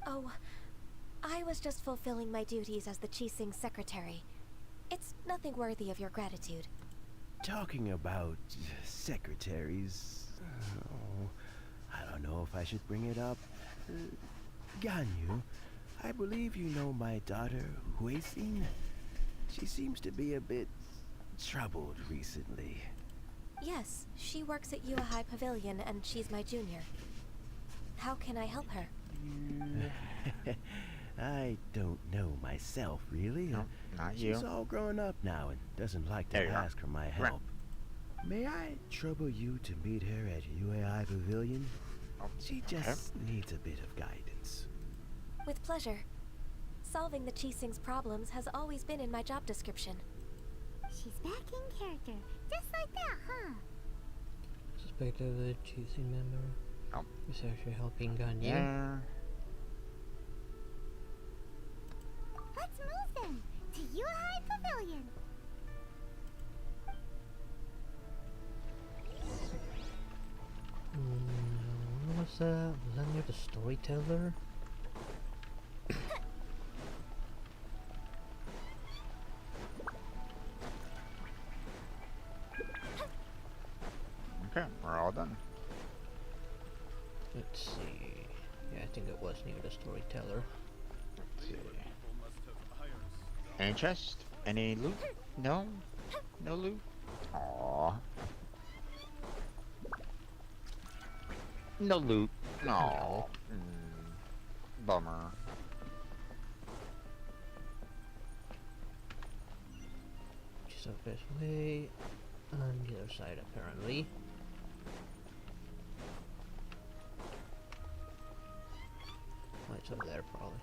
Oh, I was just fulfilling my duties as the Qixing secretary. It's nothing worthy of your gratitude. Talking about secretaries, oh, I don't know if I should bring it up. Ganyu, I believe you know my daughter, Huixin. She seems to be a bit troubled recently. Yes, she works at Yuehai Pavilion and she's my junior. How can I help her? I don't know myself, really. No, not you. She's all grown up now and doesn't like to There you are. ask for my Come on. help. May I trouble you to meet her at UAI Pavilion? She just needs a bit of guidance. With pleasure. Solving the Qixing's problems has always been in my job description. She's back in character, just like that, huh? Suspect of a choosing member. Oh. Is actually helping Ganyu. Yeah. Let's move then to Yuehai Pavilion. What was that? Was that near the storyteller? Okay, we're all done. Let's see. Yeah, I think it was near the storyteller. Let's see. Any chest? Any loot? No? No loot? Aww. No loot. No. Bummer. Just the best way. On the other side, apparently. Oh, it's over there, probably.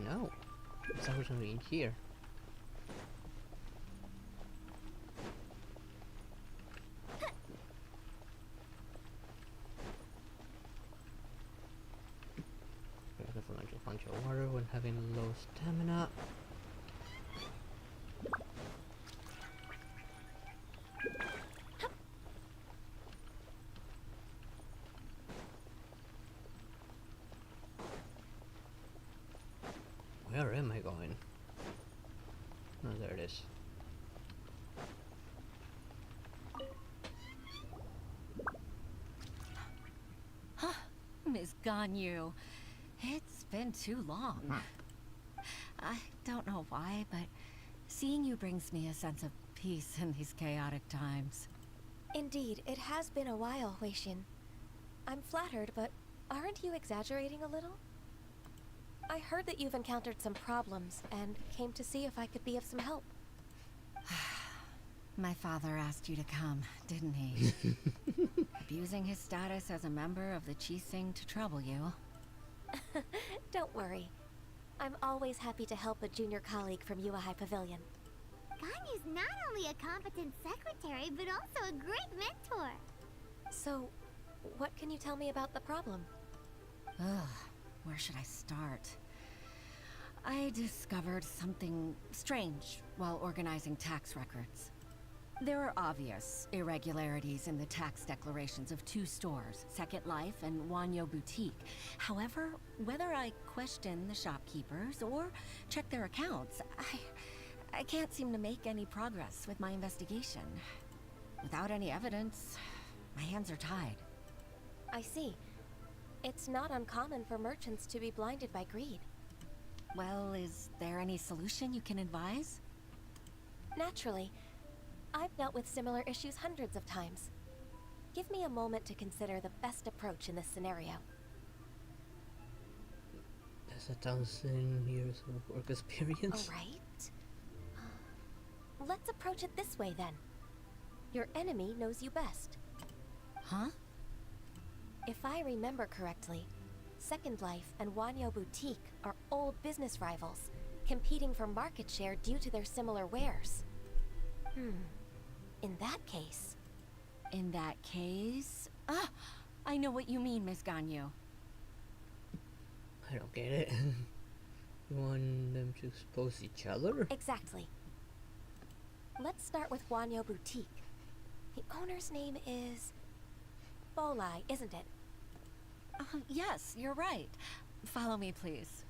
No. It's always gonna be in here. Careful not to punch your water when having low stamina. Where am I going? Oh, there it is. Miss Ganyu, it's been too long. I don't know why, but seeing you brings me a sense of peace in these chaotic times. Indeed, it has been a while, Huixin. I'm flattered, but aren't you exaggerating a little? I heard that you've encountered some problems and came to see if I could be of some help. My father asked you to come, didn't he? Abusing his status as a member of the Qixing to trouble you. Don't worry. I'm always happy to help a junior colleague from Yuehai Pavilion. Ganyu's not only a competent secretary, but also a great mentor. So, what can you tell me about the problem? Ugh, where should I start? I discovered something strange while organizing tax records. There are obvious irregularities in the tax declarations of 2 stores, Second Life and Wanyo Boutique. However, whether I question the shopkeepers or check their accounts, I can't seem to make any progress with my investigation. Without any evidence, my hands are tied. I see. It's not uncommon for merchants to be blinded by greed. Well, is there any solution you can advise? Naturally. I've dealt with similar issues hundreds of times. Give me a moment to consider the best approach in this scenario. That's 1,000 years of work experience. Alright. Let's approach it this way then. Your enemy knows you best. Huh? If I remember correctly, Second Life and Wanyo Boutique are old business rivals, competing for market share due to their similar wares. In that case... In that case... Ah! I know what you mean, Miss Ganyu. I don't get it. You want them to expose each other? Exactly. Let's start with Wanyo Boutique. The owner's name is... Bolai, isn't it? Yes, you're right. Follow me, please.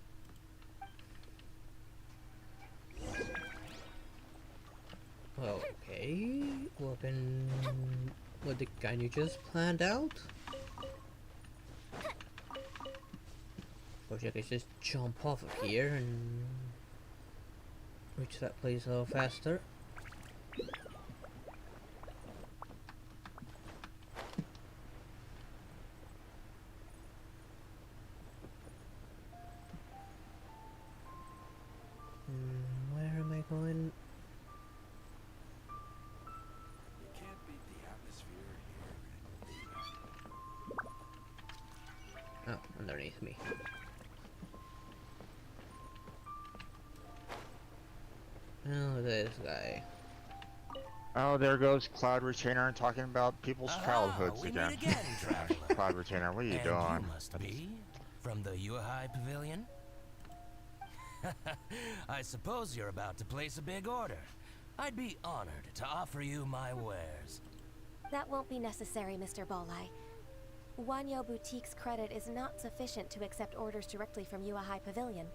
Okay, well then, what the guy you just planned out? Of course, I could just jump off of here and reach that place a little faster. Where am I going? Oh, underneath me. Oh, this guy. Oh, there goes Cloud Retainer talking about people's childhoods again. Traveler. Cloud Retainer, what are you And doing? You must be from the Yuehai Pavilion? I suppose you're about to place a big order. I'd be honored to offer you my wares. That won't be necessary, Mr. Bolai. Wanyo Boutique's credit is not sufficient to accept orders directly from Yuehai Pavilion.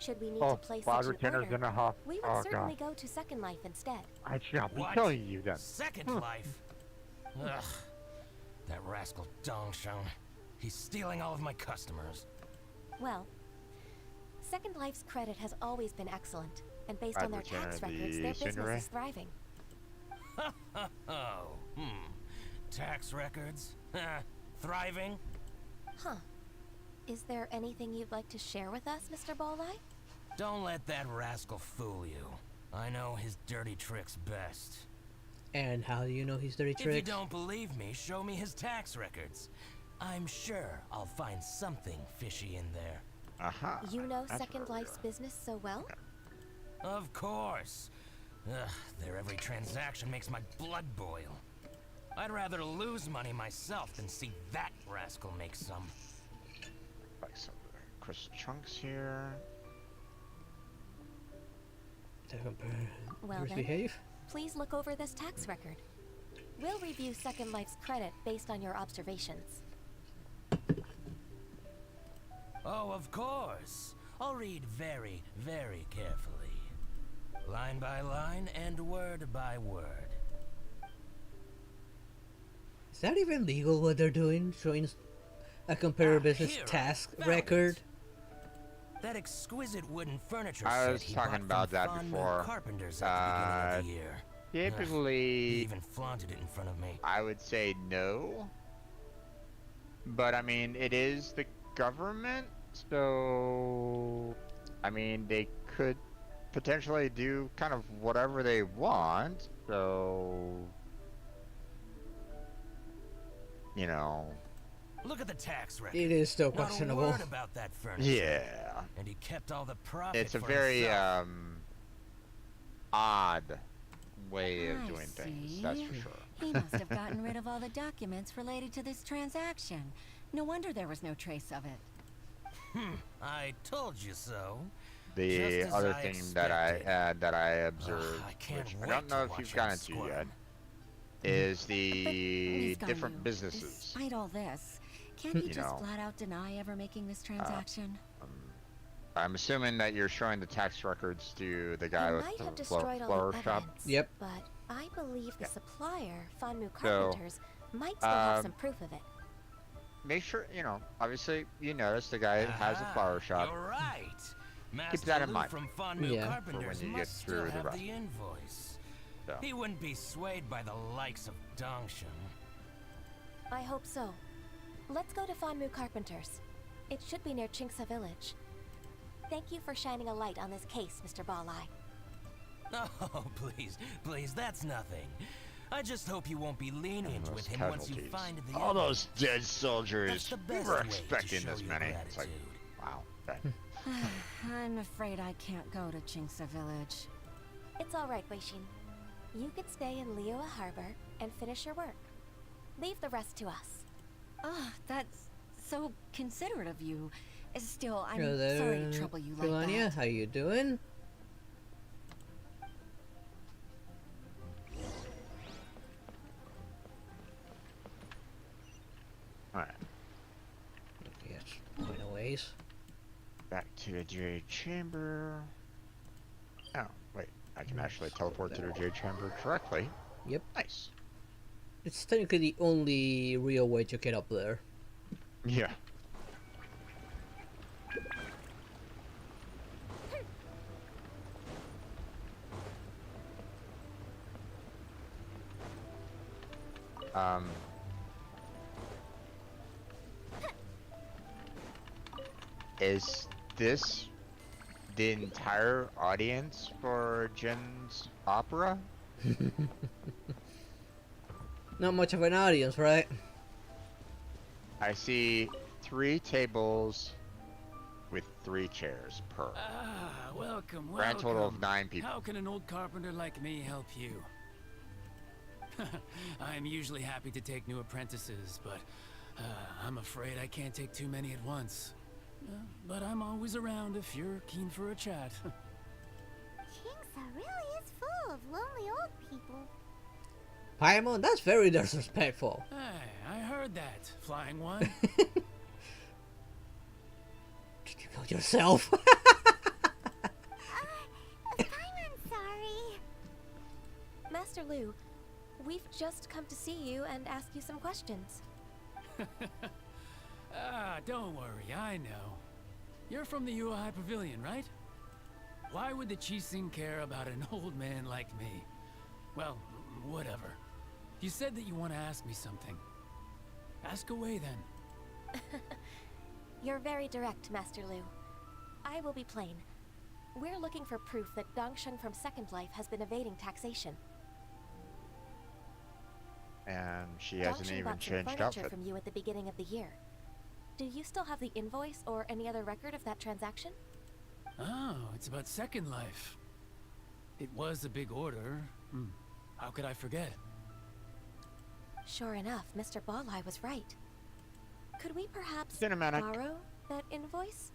Should we need to place Cloud such an Retainer's order, in a huff. we would Oh, certainly God. go to Second Life instead. I shall be What? killing you then. Second Life? Ugh. That rascal Dongsheng. He's stealing all of my customers. Well, Second Life's credit has always been excellent, and based Cloud on their Retainer, tax records, the their business Cinderay? is thriving. Oh, tax records? Thriving? Huh. Is there anything you'd like to share with us, Mr. Bolai? Don't let that rascal fool you. I know his dirty tricks best. And how do you know he's dirty If you tricks? don't believe me, show me his tax records. I'm sure I'll find something fishy in there. Aha. You know That's Second what we're Life's doing. business so well? Of course. Ugh, their every transaction makes my blood boil. I'd rather lose money myself than see that rascal make some. Like some crystal chunks here. Well then, Behave. please look over this tax record. We'll review Second Life's credit based on your observations. Oh, of course. I'll read very, very carefully. Line by line and word by word. Is that even legal what they're doing? Showing a comparator business here, task found record? That exquisite wooden furniture I set was he talking bought about from that Fond before. Carpenters at the beginning of the year. He Typically, even flaunted it in front of me. I would say no. But I mean, it is the government, so I mean, they could potentially do kind of whatever they want. So, you know. Look at the tax record. It is still Not a questionable. word about that furniture. Yeah. And he kept all the profit It's a for very himself. odd way of I doing things. see. That's for sure. He must have gotten rid of all the documents related to this transaction. No wonder there was no trace of it. I told you so. The Just as other I thing that I Ugh, observed, I can't which I wait don't know to if watch you've him gotten to squirm. yet, is the Ms. different Ganyu, businesses. Despite all this, can't you You just know, flat out deny ever making this transaction? I'm assuming that you're showing the tax records to the guy You with might the have destroyed all flower the shop. evidence, Yep. but I believe the Yeah. supplier, Fonmu So, Carpenters, might still have um, some proof of it. Make sure, obviously you notice the guy has a flower shop. You're right. Keep that in Lou mind. From Fonmu Yeah. Carpenters For when you get must through still the have rest. the invoice. So. He wouldn't be swayed by the likes of Dongshan. I hope so. Let's go to Fonmu Carpenters. It should be near Chinksa Village. Thank you for shining a light on this case, Mr. Balai. Oh, please, that's nothing. I just hope you won't be lenient Those with him once you casualties. find the All those evidence. dead That's soldiers. the We best were way to expecting show this your many. It's like, gratitude. wow. Okay. I'm afraid I can't go to Chinksa Village. It's all right, Weishin. You can stay in Liyue Harbor and finish your work. Leave the rest to us. Ah, that's so considerate of you. Still, I'm Hello there, sorry to trouble you like Melania. that. How you doing? Alright. Yes, quite a ways. Back to the jade chamber. Oh, wait. I can actually teleport to the jade chamber directly. Yep. Nice. It's technically the only real way to get up there. Yeah. Is this the entire audience for Jin's opera? Not much of an audience, right? I see 3 tables with 3 chairs per. Ah, welcome, welcome. Grand total of 9 people. How can an old carpenter like me help you? I'm usually happy to take new apprentices, but I'm afraid I can't take too many at once. But I'm always around if you're keen for a chat. Chinksa really is full of lonely old people. Paimon, that's very disrespectful. Hey, I heard that, Flying One. Did you go yourself? I'm sorry. Master Lu, we've just come to see you and ask you some questions. Ah, don't worry, I know. You're from the Yuehai Pavilion, right? Why would the Qixing care about an old man like me? Well, whatever. You said that you want to ask me something. Ask away then. You're very direct, Master Lu. I will be plain. We're looking for proof that Dongsheng from Second Life has been evading taxation. and she hasn't Dongshin even bought some changed furniture outfit. from you at the beginning of the year. Do you still have the invoice or any other record of that transaction? Oh, it's about Second Life. It was a big order. How could I forget? Sure enough, Mr. Balai was right. Could we perhaps Cinematic. borrow that invoice?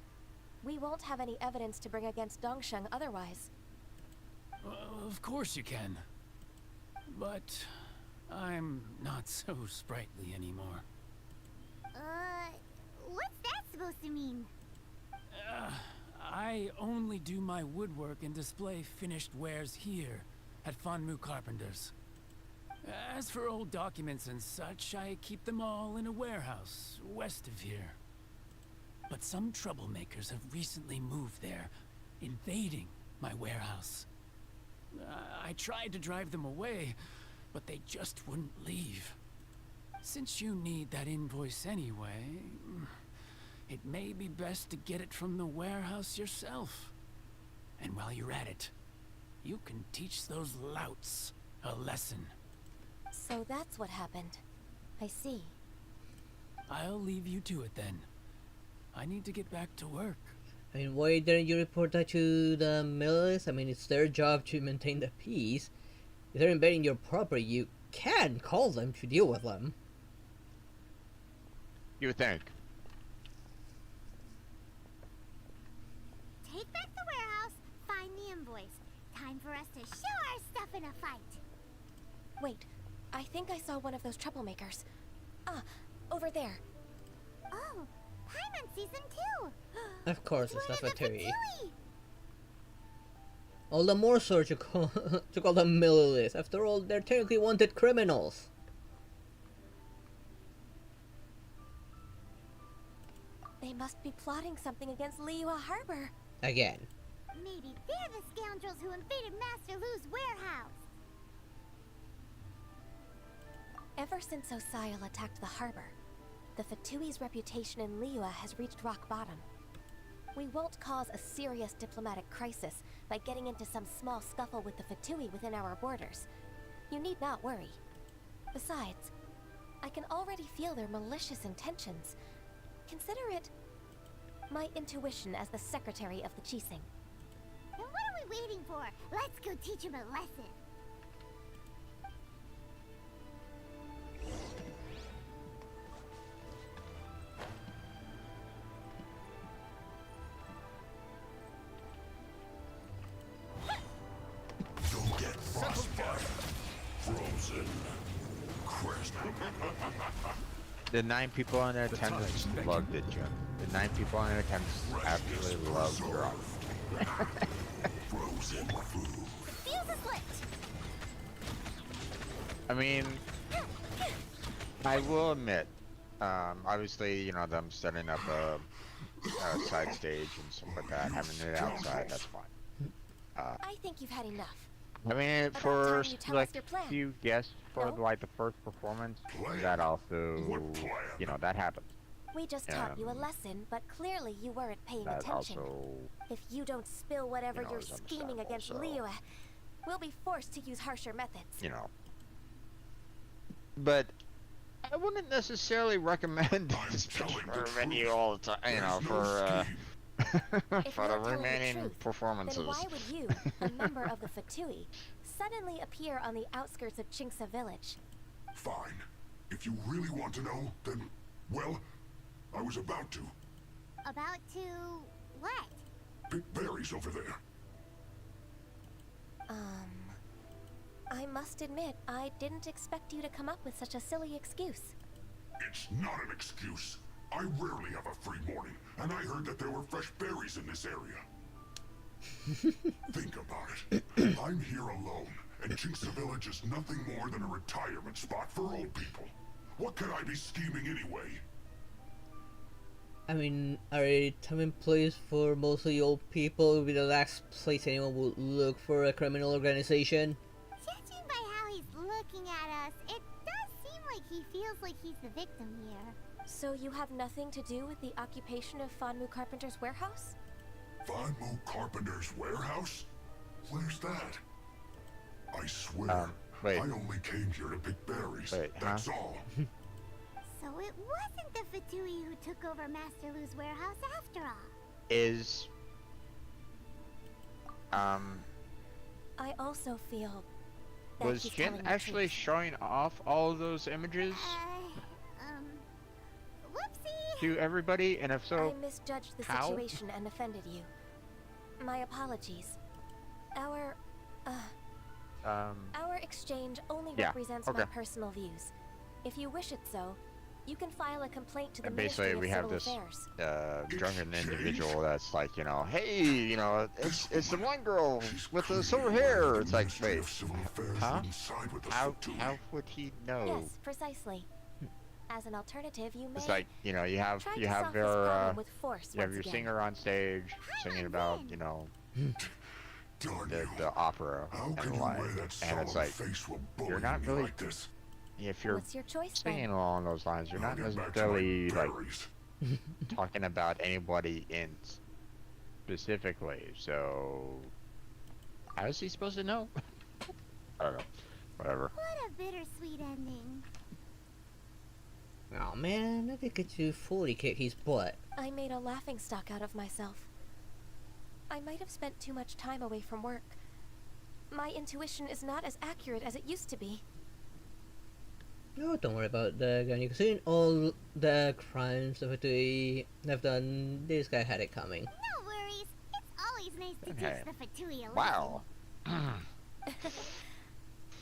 We won't have any evidence to bring against Dongshin otherwise. Of course you can. But I'm not so sprightly anymore. What's that supposed to mean? I only do my woodwork and display finished wares here at Fanmu Carpenter's. As for old documents and such, I keep them all in a warehouse west of here. But some troublemakers have recently moved there, invading my warehouse. I tried to drive them away, but they just wouldn't leave. Since you need that invoice anyway, it may be best to get it from the warehouse yourself. And while you're at it, you can teach those louts a lesson. So that's what happened. I see. I'll leave you to it then. I need to get back to work. I mean, why didn't you report that to the milice? I mean, it's their job to maintain the peace. If they're invading your property, you can call them to deal with them. You would think. Take back the warehouse, find the invoice. Time for us to show our stuff in a fight. Wait, I think I saw one of those troublemakers. Ah, over there. Oh, Paimon sees them too. Of course, it's not Fatui. Fatui. All the more so to call the milice. After all, they're technically wanted criminals. They must be plotting something against Liyue Harbor. Again. Maybe they're the scoundrels who invaded Master Lu's warehouse. Ever since Osial attacked the harbor, the Fatui's reputation in Liyue has reached rock bottom. We won't cause a serious diplomatic crisis by getting into some small scuffle with the Fatui within our borders. You need not worry. Besides, I can already feel their malicious intentions. Consider it my intuition as the secretary of the Qixing. Then what are we waiting for? Let's go teach him a lesson. Don't get frostbite. Frozen. Crest. The 9 people on their attendance loved it, Jim. The 9 people on their attendance absolutely loved your outfit. Frozen food. Fuse is lit. I mean, I will admit, obviously, you know, them setting up a side stage and stuff like that, having it outside, that's fine. I think you've had enough. I mean, for like few guests for like the first performance, that also, you know, that happened. We just taught you a lesson, but clearly you weren't paying That attention. also, If you don't spill whatever you know, you're is scheming against understandable, Liyue, we'll be forced to use harsher methods. you know. But I wouldn't necessarily recommend this for venue all the time, you know, for for the remaining performances. Then why would you, a member of the Fatui, suddenly appear on the outskirts of Chinksa village? Fine. If you really want to know, then, well, I was about to. About to what? Pick berries over there. I must admit, I didn't expect you to come up with such a silly excuse. It's not an excuse. I rarely have a free morning, and I heard that there were fresh berries in this area. Think about it. I'm here alone, and Chinksa Village is nothing more than a retirement spot for old people. What could I be scheming anyway? I mean, a retirement place for mostly old people would be the last place anyone would look for a criminal organization. Judging by how he's looking at us, it does seem like he feels like he's the victim here. So you have nothing to do with the occupation of Fanmu Carpenter's warehouse? Fanmu Carpenter's warehouse? Where's that? I swear, Wait. I only came here to pick berries. Wait, That's all. So it wasn't the Fatui who took over Master Lu's warehouse after all. Is I also feel that was he's Jin telling the actually truth. showing off all of those images Whoopsie! to everybody? And if so, I misjudged the how? situation and offended you. My apologies. Our exchange only yeah, represents okay. my personal views. If you wish it so, you can file a complaint to the And basically, Ministry we of have Civil this Affairs. drunken individual that's like, you know, hey, you know, it's the one girl with the silver hair. It's like, wait, huh? How would he know? Yes, precisely. As an alternative, you may It's like, you know, you have try to your solve this problem with force you have once your again. singer on stage singing about, you know, the opera and the like, and it's like, you're not really like this? if you're What's your choice, singing then? along those lines, you're not necessarily like talking about anybody in specifically. So how is he supposed to know? I don't know. Whatever. What a bittersweet ending. Oh man, I think it's you fully kick his butt. I made a laughingstock out of myself. I might have spent too much time away from work. My intuition is not as accurate as it used to be. No, don't worry about that, Gunny. Considering all the crimes that we have done, this guy had it coming. No worries. It's always nice to Okay. teach the Fatui a lesson. Wow.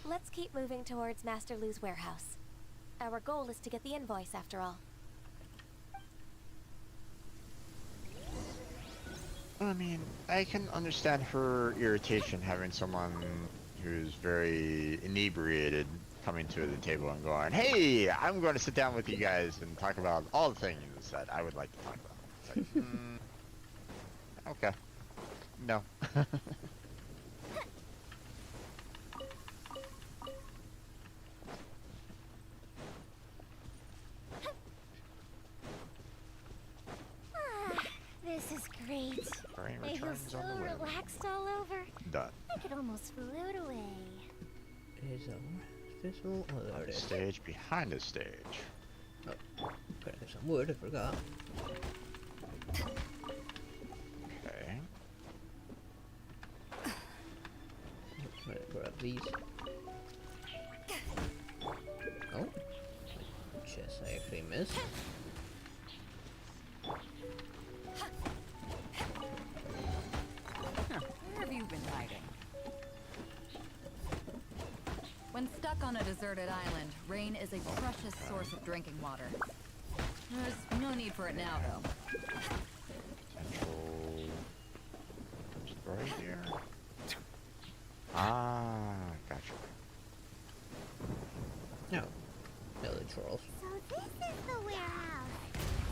Let's keep moving towards Master Lu's warehouse. Our goal is to get the invoice, after all. I mean, I can understand her irritation having someone who's very inebriated coming to the table and going, hey, I'm going to sit down with you guys and talk about all the things that I would like to talk about. It's like, okay. No. This is great. Brain I feel returns so on the wind. relaxed all over. Done. I could almost float away. Is visual? Oh, there it is. Stage behind the stage. Oh, okay, there's some wood, I forgot. Okay. Let's grab these. Oh. Chest I actually missed. Where have you been hiding? When stuck on a deserted island, rain is a precious source of drinking water. There's no need for it now, though. Potential. Right here. Ah, gotcha. No. Village rolls. So this is the warehouse.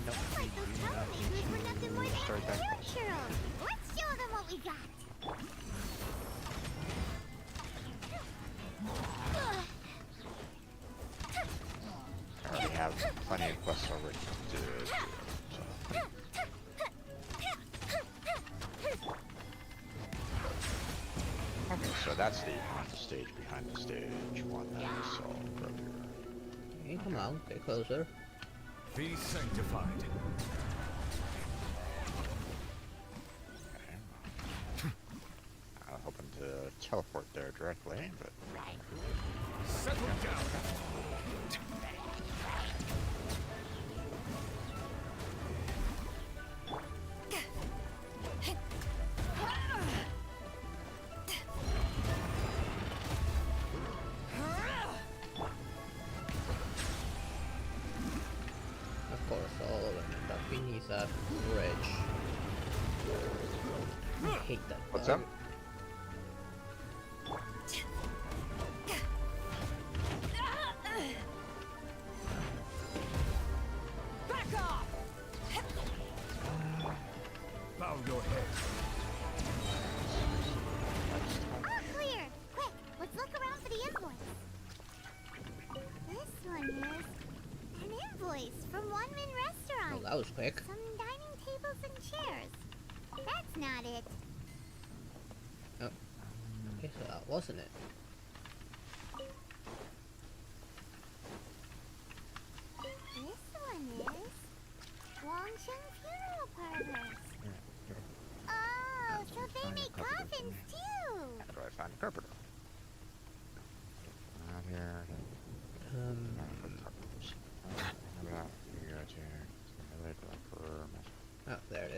Nope. Looks like those troublemakers were nothing more Start than that cute churros. Let's show them what we got. I already have plenty of quests already to do. So. Okay, so that's the stage behind the stage one that I saw earlier. Okay, come on, get closer. Be sanctified. Okay. I was hoping to teleport there directly, but... Settle down. Of course, all of them end up beneath that bridge. I hate that What's bug. up? Back off! Bow your head. All clear. Quick, let's look around for the invoice. This one is an invoice from One Min Oh, Restaurant. that was quick. Some dining tables and chairs. That's not it. Oh. Okay, so that wasn't it.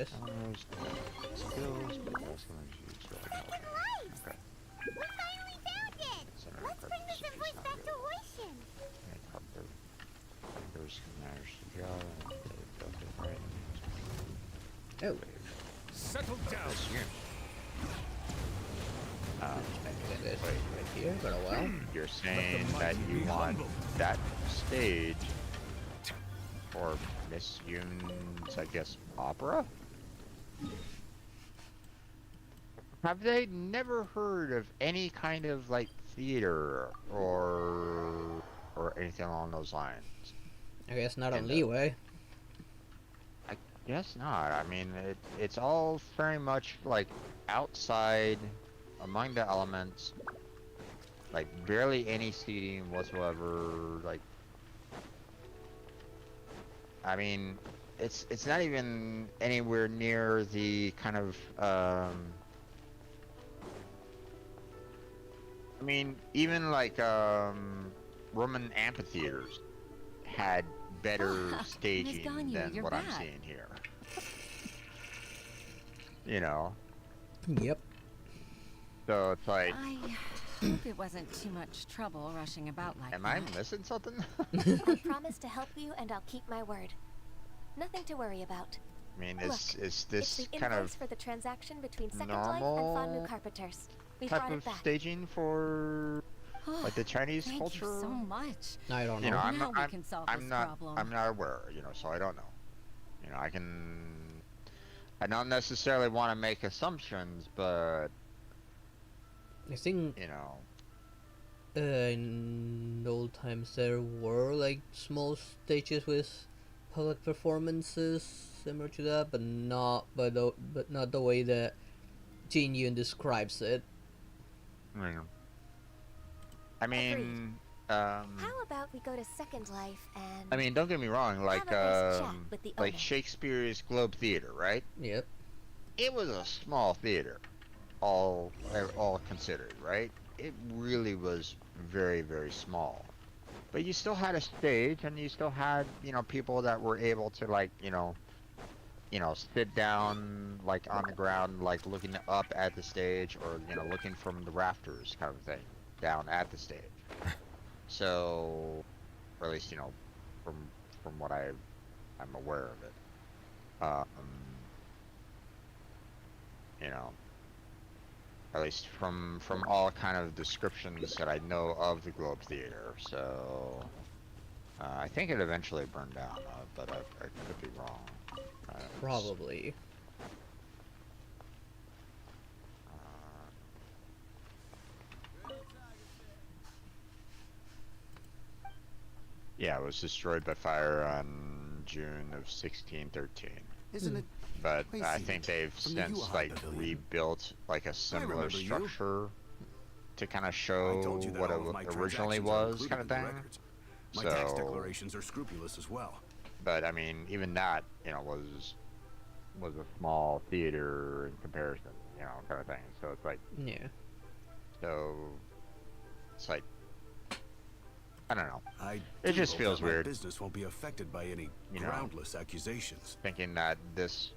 guess. Skills, but also okay. We finally found it! Let's bring this invoice back to Hoishin! There's managed to go and right. Oh. Settle down. This right here, but a while. You're saying that you want that stage for Miss Yoon's, I guess, opera? Have they never heard of any kind of like theater or anything along those lines? I guess not on Leeway. I guess not. I mean, it's all very much like outside, among the elements. Like barely any seating whatsoever. Like, I mean, it's not even anywhere near the kind of I mean, even like Roman amphitheaters had better staging than what I'm seeing here. You know. Yep. So it's like. I hope it wasn't too much trouble rushing about like Am I missing something? I promise to help you, and I'll keep my word. Nothing to worry about. I mean, Look, is it's this the kind invoice of for the transaction between Second Life and normal Fonmu Carpenters. We type brought of it back. staging for like the Chinese Thank culture? you so much. I don't know. You know, Now we can solve this problem. I'm not aware, you know, so I don't know. You know, I don't necessarily want to make assumptions, but I think you know, in old times there were like small stages with public performances similar to that, but not the way that Jin Yoon describes it. Yeah. I mean, How about we go to Second Life and... I mean, don't get me wrong, like have a nice chat with the like owner. Shakespeare's Globe Theater, right? Yep. It was a small theater, all considered, right? It really was very, very small. But you still had a stage, and you still had, you know, people that were able to, like, you know, sit down, like, on the ground, like, looking up at the stage, or, you know, looking from the rafters kind of thing, down at the stage. So, or at least, you know, from what I'm aware of it. You know, at least from all kind of descriptions that I know of the Globe Theater. So, I think it eventually burned down, but I could be wrong. Probably. Yeah, it was destroyed by fire on June of 1613. Isn't it? But crazy I think they've from the since Yuhai like Pavilion? rebuilt like a similar remember you. structure to kind of I show told you that what it all of my originally transactions are was, included kind of in the thing. records. My tax So, declarations are scrupulous as well. but I mean, even that, you know, was a small theater in comparison, you know, kind of thing. So it's like, yeah. So it's like, I don't know. I It do just hope feels that my weird. business won't be affected by any You know. groundless accusations. Thinking that this,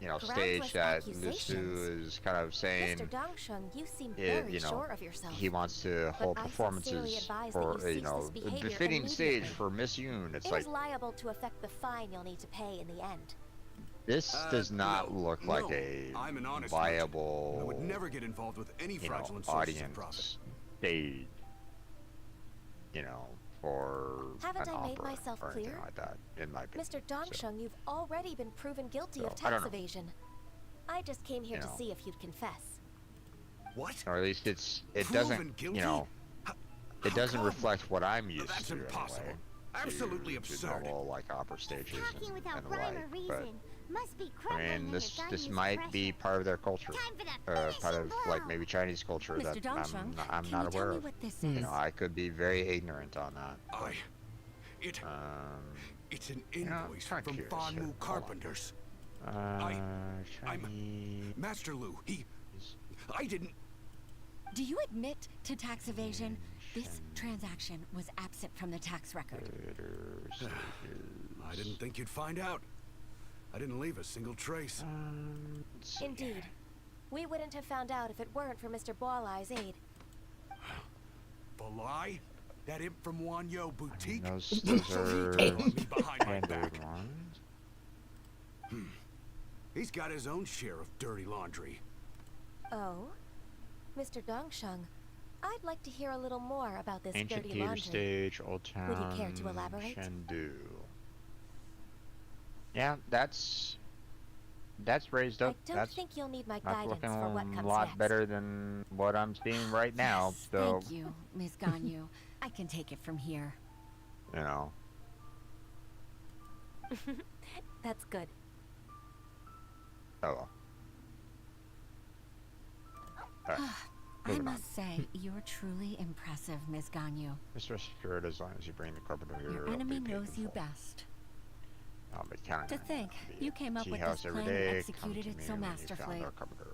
you know, Groundless stage that accusations? Misu is kind of saying, Mr. Dongsheng, you seem it, very you know, sure of yourself. he wants to But hold I performances sincerely advise that for, you you know, cease this a behavior befitting stage immediately. for Miss Yoon. It's It like, is liable to affect the fine you'll need to pay in the end. this does not look like no, a I'm an honest viable, I would never get involved with any you know, fraudulent sources of profit. audience stage, you know, for Haven't an I made opera myself or anything clear? like that, in my opinion. Mr. Dongsheng, you've already been proven guilty So, of I don't tax know. evasion. I just came here You to know. see if you'd confess. What? Or at least it Proven doesn't, guilty? you know, it doesn't reflect what I'm used That's to impossible. anyway. Absolutely to absurd. normal, like, opera stages Talking without and the rhyme or like, reason. Must be but, I crumbling mean, under this Ganyu's might be pressure. part of their culture, Time for the part of, finishing like, blow. maybe Chinese culture Mr. that Dongsheng, I'm can not you tell aware me of. what this You is? know, I could be very ignorant on that. It's an you know, invoice I'm from curious here. Fonmu Hold on. Carpenters. Chinese. I'm Master Lu. I didn't. Do you admit to tax evasion? This transaction was absent from the tax record. I didn't think you'd find out. I didn't leave a single trace. Indeed. We wouldn't have found out if it weren't for Mr. Ball-Eye's aid. Balai? That imp from Wanyo Boutique? Those are me behind my standard back. ones. He's got his own share of dirty laundry. Oh? Mr. Dongsheng, I'd like to hear a little more about this Ancient dirty Theater laundry. Stage, Old Town, Would you care to elaborate? Chengdu. Yeah, that's raised up. I don't think you'll need my guidance looking for what a comes lot next. better than what I'm seeing right now. So, Thank you, Ms. Ganyu. I can take it from here. you know, That's good. oh well. Alright, I moving on. must say, you're truly impressive, Ms. Ganyu. Just rest assured, as long as you bring the carpenter here, Your it'll enemy be paid knows in you full. best. I'll be counting To on think, the you came up tea with house this every plan and day, come executed to it me so when you masterfully. found our carpenter.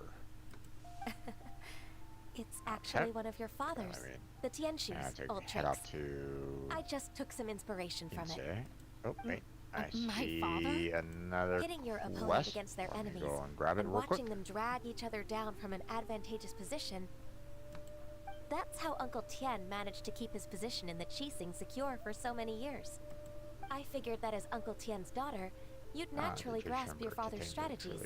It's actually one of your father's, I mean, the Tianshu's I have to old head tricks. off to I just took some inspiration from it. Insay. Oh wait, I My see father? another Hitting your opponent quest. against their Let me enemies go and grab it and real watching quick. them drag each other down from an advantageous position. That's how Uncle Tian managed to keep his position in the Qixing secure for so many years. I figured that as Uncle Tian's daughter, you'd naturally grasp your father's strategies.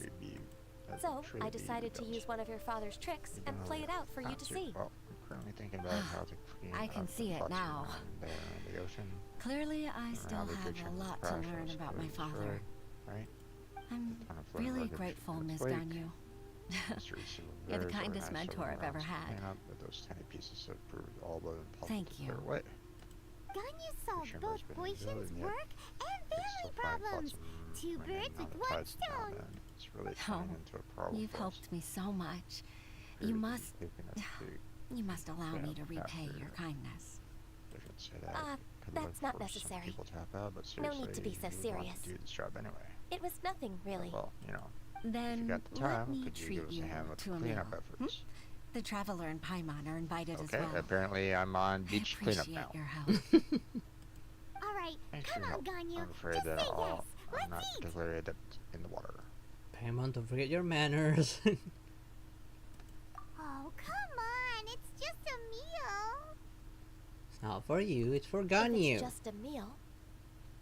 So, I decided to use one of your father's tricks and play it out for you to see. Well, I'm currently thinking about how to clean I can up see the it pots now. around there in the ocean. Clearly, I still Around the have kitchen a lot to crash learn was about my clearly father. destroyed, Right? I'm Ton of floating really wreckage grateful, from Ms. its wake. Ganyu. Mysteries of You're the very kindest nice mentor I've ever around to had. clean up, but those tiny pieces have proved all but impossible Thank to you. clear away. Ganyu solved Chamber's both been Huishin's building yet. work and It's family still finding problems. pots Two remaining birds on with the one tides now and stone. then. It's really Oh, turning into a problem you've for us. helped me so much. Appear You to be must... taking us to You must allow me to fail repay after- your kindness. I should say that. Could that's look not for some necessary. people tap out, but No need to seriously, be so you would serious. want to do this job anyway. It was nothing, really. Well, you know, if you Then got the let time, me could you treat give us you a hand with to the a cleanup meal. efforts? The Traveler and Paimon are invited Okay, as well. apparently I'm on beach cleanup Appreciate now. your help. Alright, Thanks come for your on, help. Ganyu. I'm afraid Just that say yes. I'm Let's not eat. particularly adept in the water. Paimon, don't forget your manners. Oh, come on. It's just a meal. It's not for you, it's for If Ganyu. it's just a meal,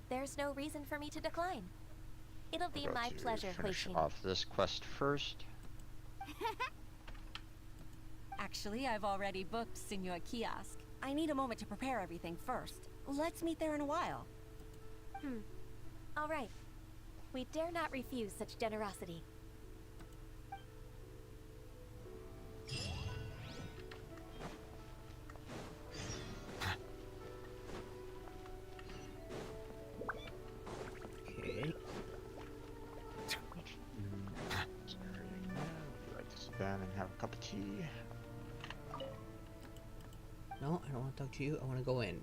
there's no reason for me to decline. It'll be I'll my go to pleasure, finish Huishin. off this quest first. Actually, I've already booked Senor Kiosk. I need a moment to prepare everything first. Let's meet there in a while. All right. We dare not refuse such generosity. Okay. Like to sit down and have a cup of tea. No, I don't want to talk to you. I want to go in.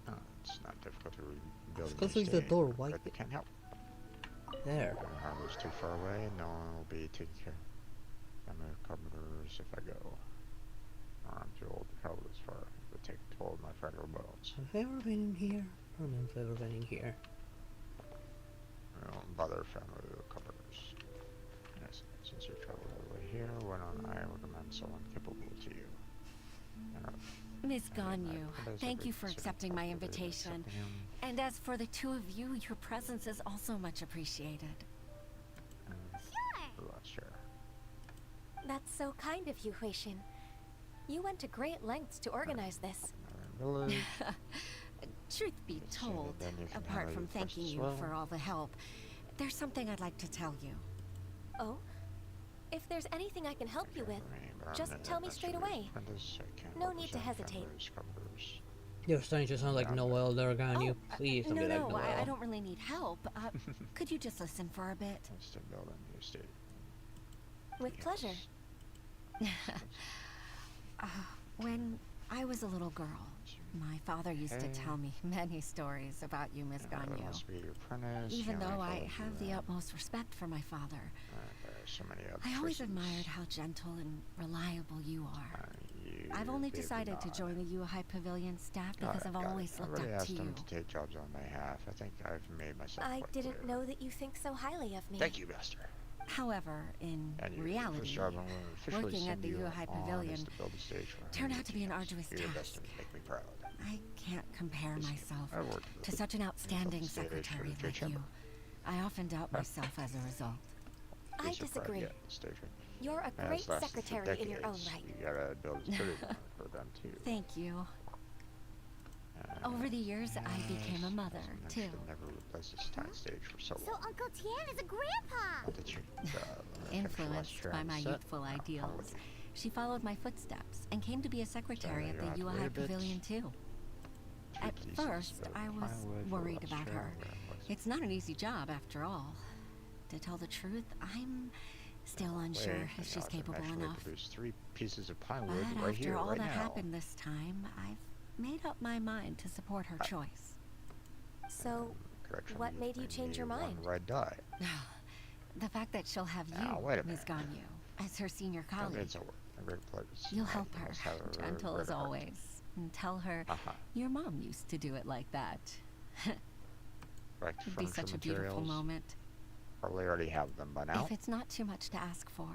Oh, it's not difficult to rebuild. Go through the door. Why? But they can't help. There. Harbor's too far away. No one will be taking care. I'm a carpenters if I go. I'm too old to travel this far. It would take a toll of my fragile bones. Have I ever been in here? I don't remember if I've ever been in here. I don't bother family with carpenters. Yes, since you traveled all the way here, why don't I recommend someone capable to you? Miss Ganyu, thank you for accepting my invitation. And as for the two of you, your presence is also much appreciated. Sure. That's so kind of you, Huishin. You went to great lengths to organize this. Truth be told, apart from thanking you for all the help, there's something I'd like to tell you. Oh? If there's anything I can help you with, just tell me straight away. No need to hesitate. You're starting to sound like Noel there, Ganyu. Please don't No, be like no, Noel. I don't really need help. Could you just listen for a bit? With pleasure. When I was a little girl, my father used to tell me many stories about you, Miss Ganyu. Even though I have the utmost respect for my father, So many other I always choices. admired how gentle and reliable you are. I've only decided to join the Yuhai Pavilion staff because I've always looked already up asked to you. him to take jobs on my behalf. I think I've made myself I quite didn't clear. know that you think so highly of me. Thank you, Master. However, in And your reality, first job, I'm going to officially working send at the you Yuhai on Pavilion is to build a stage for turned Henry out to be an Timmons. arduous You're the best task. and make me proud. I can't compare myself I worked with to such an outstanding state age for secretary the like chamber. you. I often doubt myself as a result. I Piece of pride, disagree. yeah, stage right. You're a Yeah, great it's lasted for secretary in your own decades. right. You gotta build a sturdy one for them too. Thank you. Over the years, I became a mother, too. Should never replace this tiny stage for so So long. Uncle Tian is a grandpa! Not that you, Influenced by my youthful ideals, she followed my footsteps and came to be a secretary at the Yuhai Pavilion too. At first, I was worried about her. It's not an easy job, after all. To tell the truth, I'm still unsure if she's capable enough. There's 3 pieces of pine But wood right after here, all right that now. happened this time, I've made up my mind to support her choice. So, Correct from what made you change your mind? One red die. The fact that she'll have you, Now, wait a Ms. minute. Ganyu, as her senior colleague. It's a great pleasure. You'll help her, Must have a gentle great as heart. always, and tell her Uh-huh. your mom used to do it like that. Correct It'd be furniture such a beautiful materials. moment. Probably already have them by now. If it's not too much to ask for,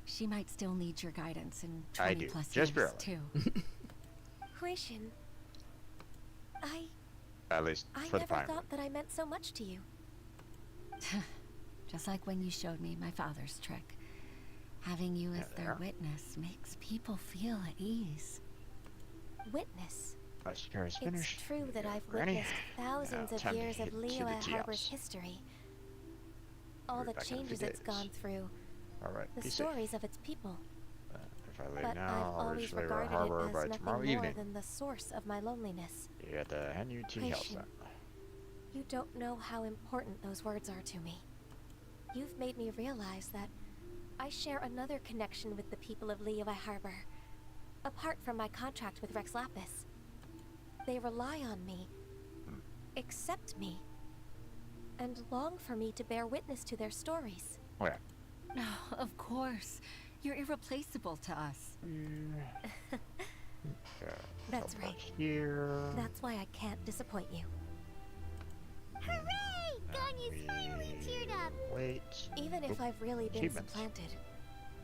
she might still need your guidance in I 20 do, plus just years, barely. too. Huishin, At least I for the never pine thought that I meant so much to you. Just like when you showed me my father's trick. Having you as their there. witness makes people feel at ease. Witness. My secure is It's finished. true that I've Granny? witnessed thousands Now, of time to years of hit to Liyue the tea Harbor's house. history. All We're the back in a few changes it's days. gone through. Alright, The be safe. stories of its people. If I leave But now, I've I'll always reach Liyue regarded Harbor it by as nothing tomorrow more evening. than the source of my loneliness. You at the Henry Tea House Huishin, then. you don't know how important those words are to me. You've made me realize that I share another connection with the people of Liyue Harbor. Apart from my contract with Rex Lapis. They rely on me, accept me, and long for me to bear witness to their stories. Oh yeah. No, of course. You're irreplaceable to us. That's right. Here. That's why I can't disappoint you. Hooray! Ganyu's finally cheered up! Wait. Even if I've really been Achievements. supplanted,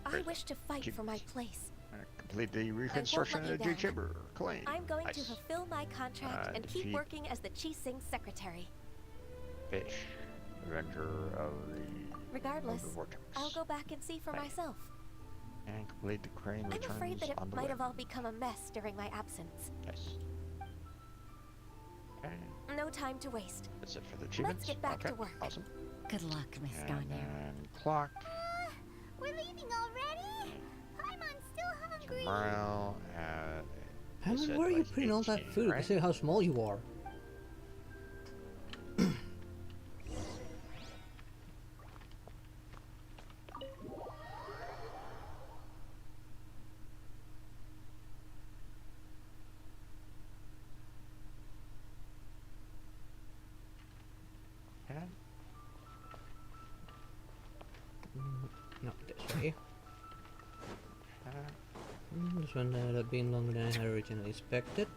I Great. wish to fight for my place. Complete the reconstruction you of the down. chamber. Claim. I'm going to Nice. fulfill my contract and keep defeat working as the Qixing secretary. Fish. Avenger of Regardless, the vortex. I'll go back and see for myself. And complete the crane I'm returns afraid that it on the might way. have all become a mess during my absence. Yes. Okay. No time to waste. That's it for the achievements. Let's get back okay. to work. Awesome. Good luck, Miss And Ganyu. then clock. We're leaving already? I'm still hungry. Tomorrow at. Hammond, where are you putting all that 18, food? right? Consider how small you are. Okay. No, this way. Okay. This one ended up being longer than I had originally expected.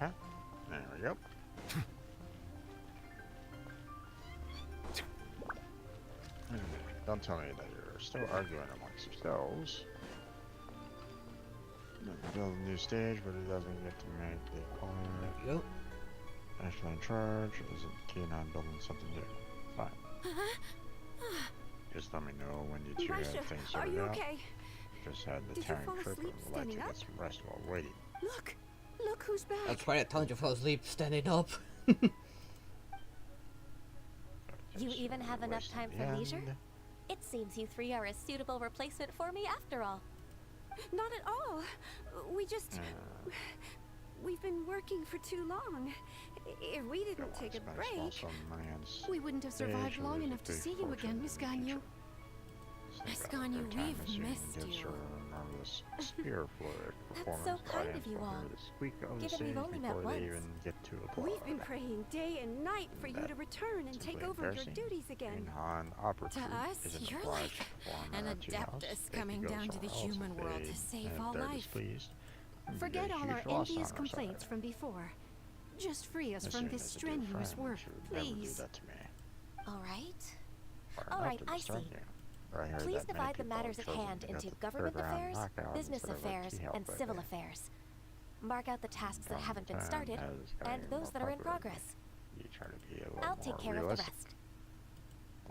Huh? There we go. Don't tell me that you're still arguing amongst yourselves. You build a new stage, but it doesn't get to make the opponent There we go. actually in charge. Or is it keen on building something new? Fine. Just let me know when you two have Baisha, things are sorted you out. okay? Just had the Did you tiring fall trip and asleep would like to standing get up? some rest while waiting. Look who's back. That's right, I told you to fall asleep standing up. You even have enough Rest time in for the leisure? end. It seems you three are a suitable replacement for me after all. Not at all. We just... We've been working for too long. If we didn't take a break, we wouldn't have survived long enough to see you again, Miss Ganyu. Miss Ganyu, we've missed you. That's so kind of you all. Given we've only met once. We've been praying day and night for you to return and take over your duties again. To us, you're like an adeptus coming down to the human world to save all life. Forget all our envious complaints from before. Just free us from this strenuous work, please. All right. All right, I see. Please divide the matters at hand into government affairs, business affairs, and civil affairs. Mark out the tasks that haven't been started, and those that are in progress. I'll take care of the rest.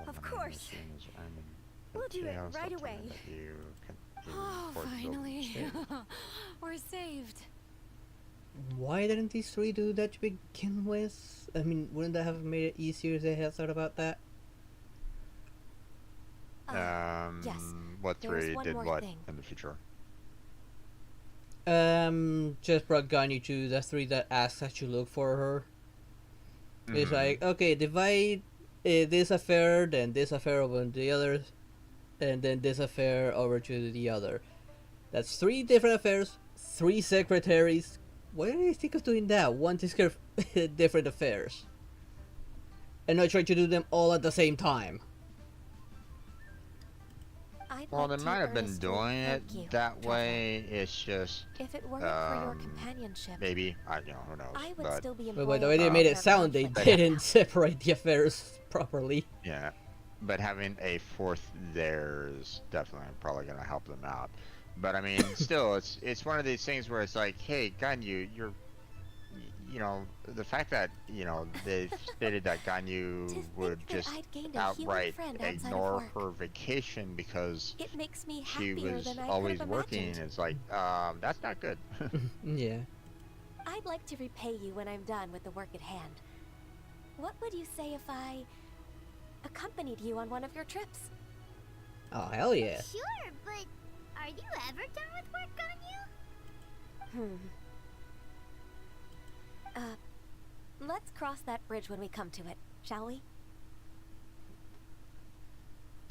Of course. We'll do it right away. Oh, finally. We're saved. Why didn't these three do that to begin with? I mean, wouldn't that have made it easier if they had thought about that? Yes. What three did what thing. in the future? Just brought Ganyu to the three that asked that you look for her. It's like, okay, divide this affair, then this affair over to the other, and then this affair over to the other. That's 3 different affairs, 3 secretaries. Why did I think of doing that? One takes care of different affairs. And not try to do them all at the same time. Well, they might have been doing it that way. It's just if it weren't for your companionship, maybe I don't know. Who knows? I would still be employed. But the way they made it sound, they didn't separate the affairs properly. Yeah, but having a 4th there is definitely probably going to help them out. But I mean, still, it's one of these things where it's like, hey, Ganyu, you know, the fact that, you know, they stated that Ganyu would just outright ignore her vacation because it makes me she was always working, it's like, that's not good. Yeah. I'd like to repay you when I'm done with the work at hand. What would you say if I accompanied you on one of your trips? Oh, hell yeah. Sure, but are you ever done with work, Ganyu? Let's cross that bridge when we come to it, shall we?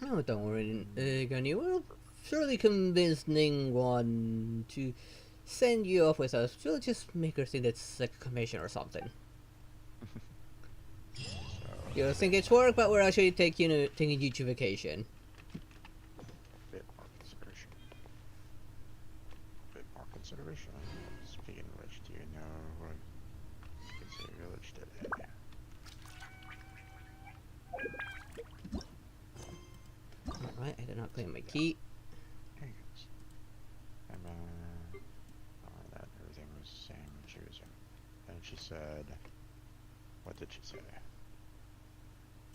No, don't worry, Ganyu. We'll surely convince Ningguang to send you off with us. We'll just make her think it's like a commission or something. You think it's work, but we're actually taking you to vacation. Bit more consideration. Bit more consideration. Speaking of which, do you know what Genshin Village did? Alright, I did not claim my key. There you go. That everything was the same when she was in. And she said, what did she say?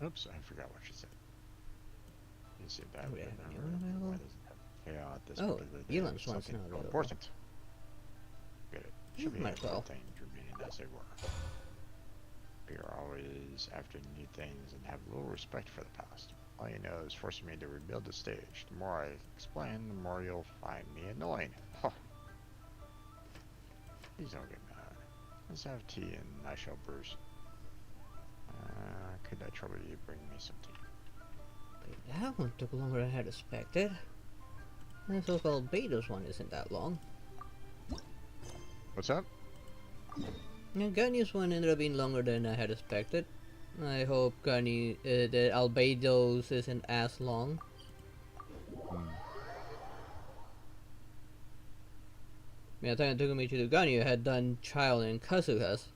Oops, I forgot what she said. You see that? Why doesn't have at this particular day? Elan's one's Something not available. important. Good. Should be Might as well. things remaining as they were. We are always after new things and have little respect for the past. All you know is forcing me to rebuild the stage. The more I explain, the more you'll find me annoying. Huh. Please don't get mad. Let's have tea and I shall bruise. Could I trouble you bring me some tea? That one took longer than I had expected. The so-called Beta's one isn't that long. What's up? Ganyu's one ended up being longer than I had expected. I hope Ganyu, the Albedo's isn't as long. By the time it took me to the Ganyu, I had done Child and Kazuha's.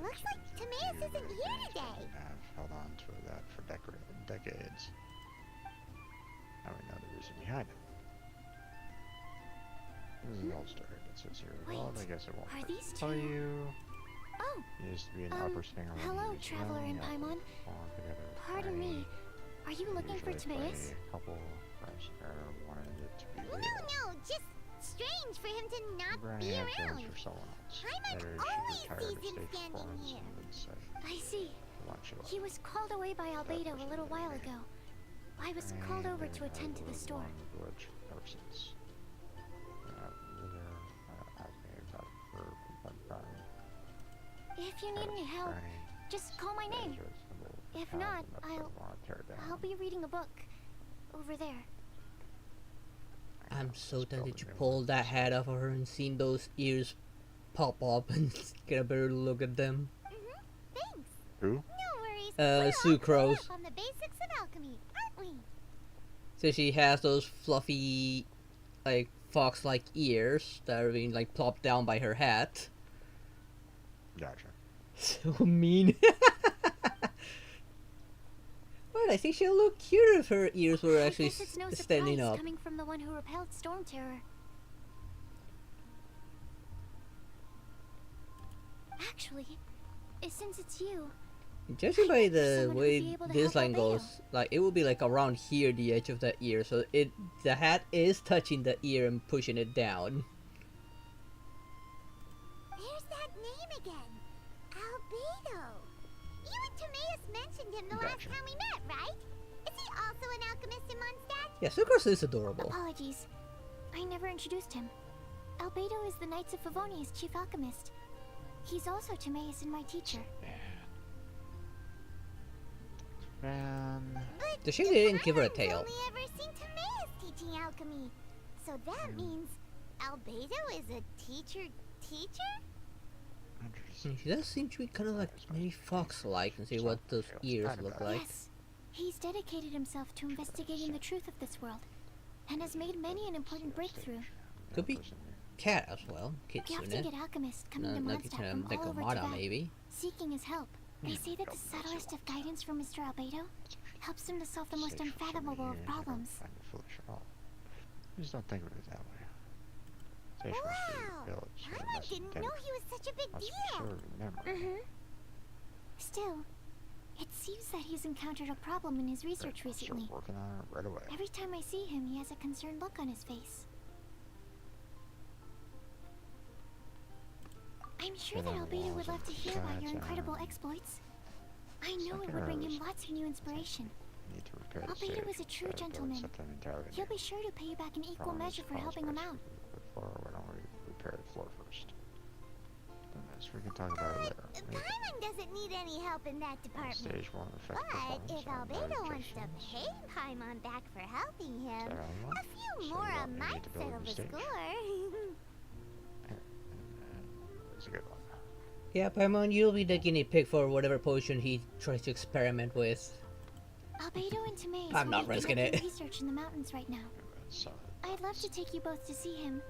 Looks like Timaeus isn't here today. I've held on to that for decades. Now we know the reason behind it. This is an old story, but since you're involved, I guess it won't hurt to tell you. Oh. He used to be an opera singer. Hello, Traveler in Paimon. Pardon me. Are you looking for Timaeus? A couple friends there wanted it to be real. No, just strange for him to not Granny be had around. feelings for someone else. Paimon Later, always she retired sees to him stage standing performance here. and would say, I see. "Lunch you He was called away by Albedo a little while ago. I was called over to attend to the store. Village ever since. If you need any help, just call my name. If not, I'll be reading a book over there. I'm so tempted to pull that hat off of her and seeing those ears pop up and get a better look at them. Thanks. Who? No worries. Sucrose. On the basics of alchemy, aren't we? So she has those fluffy, like, fox-like ears that are being, like, plopped down by her hat. Gotcha. So mean. But I think she'll look cute if her ears were actually It's no standing surprise up. coming from the one who repelled Storm Terror. Actually, since it's you, Judging by the someone who'd way be able to this help line Albedo. goes, like it will be like around here, the edge of the ear, so the hat is touching the ear and pushing it down. There's that name again. Albedo. You and Timaeus mentioned him the last time we met, right? Is he also an alchemist in Mondstadt? Yeah, Sucrose is adorable. Apologies. I never introduced him. Albedo is the Knights of Favonia's chief alchemist. He's also Timaeus and my teacher. Man. The shame they didn't give her a tail. I've only ever seen Timaeus teaching alchemy. So that means Albedo is a teacher? She does seem to be kind of like maybe fox-like, and see what those ears look like. Yes. He's dedicated himself to investigating the truth of this world, and has made many an important breakthrough. Could be cat as well. We often Kitsune. get alchemists coming to Not Mondstadt from like all a over Mara, Tibet, maybe. seeking his help. They say that the subtlest of guidance from Mr. Albedo helps him to solve the most unfathomable of problems. Foolish at all. Just don't think of it that way. Wow! Paimon didn't know he was such a big deal. Still, it seems that he's encountered a problem in his research recently. Working on it right away. Every time I see him, he has a concerned look on his face. I'm sure that Albedo would love to hear about your incredible exploits. I know it would bring him lots of new inspiration. Need to repair the Albedo stage. is a true Gotta build gentleman. something entirely He'll new. be sure to pay you back in equal Problem is, measure for floor's helping him basic. out. Before, why don't we repair the floor first? Then we can talk about it later. Maybe. Paimon doesn't need any help in that department. Stage won't affect But performance if or Albedo wants to evaluations. pay Paimon back for helping him, that all you want? a few So more you want me might to build a settle new the stage? score. It's a good one. Yeah, Paimon, you'll be the guinea pig for whatever potion he tries to experiment with. Albedo and Timaeus I'm not will be risking conducting it. research in the mountains right now. I'd love to take you both to see him,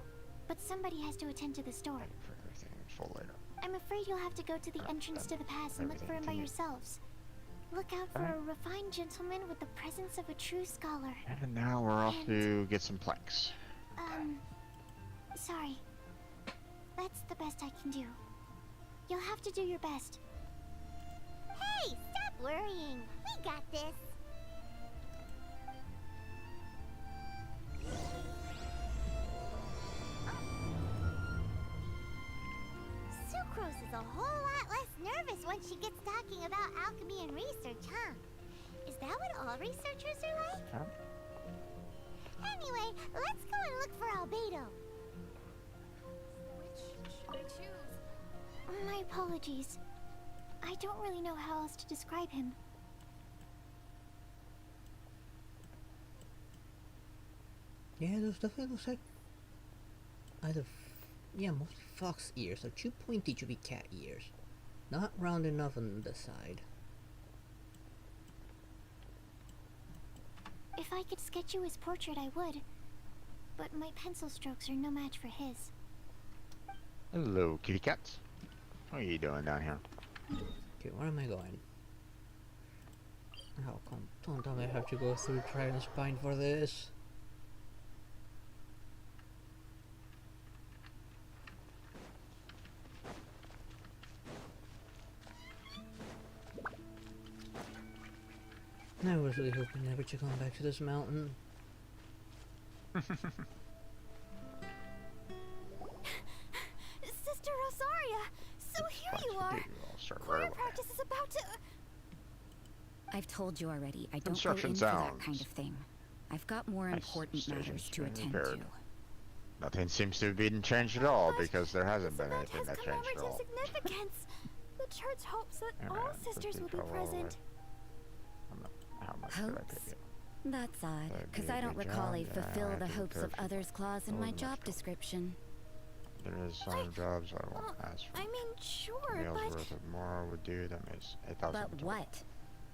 but somebody has to attend to the store. Everything in full later. I'm afraid you'll have to go to the entrance to the pass and look for him by yourselves. Look out for a refined gentleman with the presence of a true scholar. And now we're off to get some planks. Sorry. That's the best I can do. You'll have to do your best. Hey, stop worrying. We got this. Sucrose is a whole lot less nervous when she gets talking about alchemy and research, huh? Is that what all researchers are like? Anyway, let's go and look for Albedo. Which should I choose? My apologies. I don't really know how else to describe him. Yeah, those definitely looks like either, yeah, mostly fox ears, or too pointy to be cat ears. Not round enough on the side. If I could sketch you his portrait, I would. But my pencil strokes are no match for his. Hello, kitty cat. What are you doing down here? Okay, where am I going? Oh, come, don't tell me I have to go through Dragon Spine for this. I was really hoping never to come back to this mountain. I've told you already, I don't go Construction in for that sounds. kind of thing. I've got more Nice. important Station's matters to been attend repaired. to. Nothing seems to have been changed at all because there hasn't been anything that changed at all. significance. The church hopes that Yeah, all man, sisters will be 50 present. How much did I Hopes? pay you? That's odd, That'd because be a I don't good recall job. a Yeah, fulfill I the do hopes of perfect. others clause in That my was job much description. There is some jobs I won't ask for. I mean, sure, Meals but worth of more would do. That makes 8,000. But what?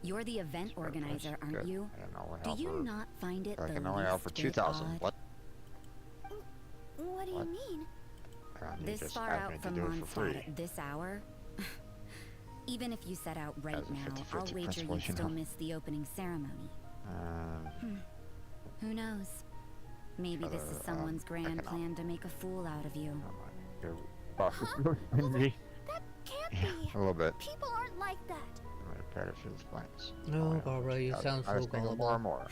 You're the event organizer, aren't Good. you? I can only Do you offer- not find it I the can only least offer bit 2,000. odd? What? what do you mean? You This just far asked out me to from do it for Mondstadt free. at this hour? Even if you set out right As a now, 50-50 I'll wager principle, you'd you still know. miss the opening ceremony. Who knows? Maybe this is someone's grand plan to make a fool out of you. Your boss is stingy. That can't Yeah, be. a little bit. People aren't like that. I'm gonna repair a few blanks. No, Barbara, you sound so More and gullible. more.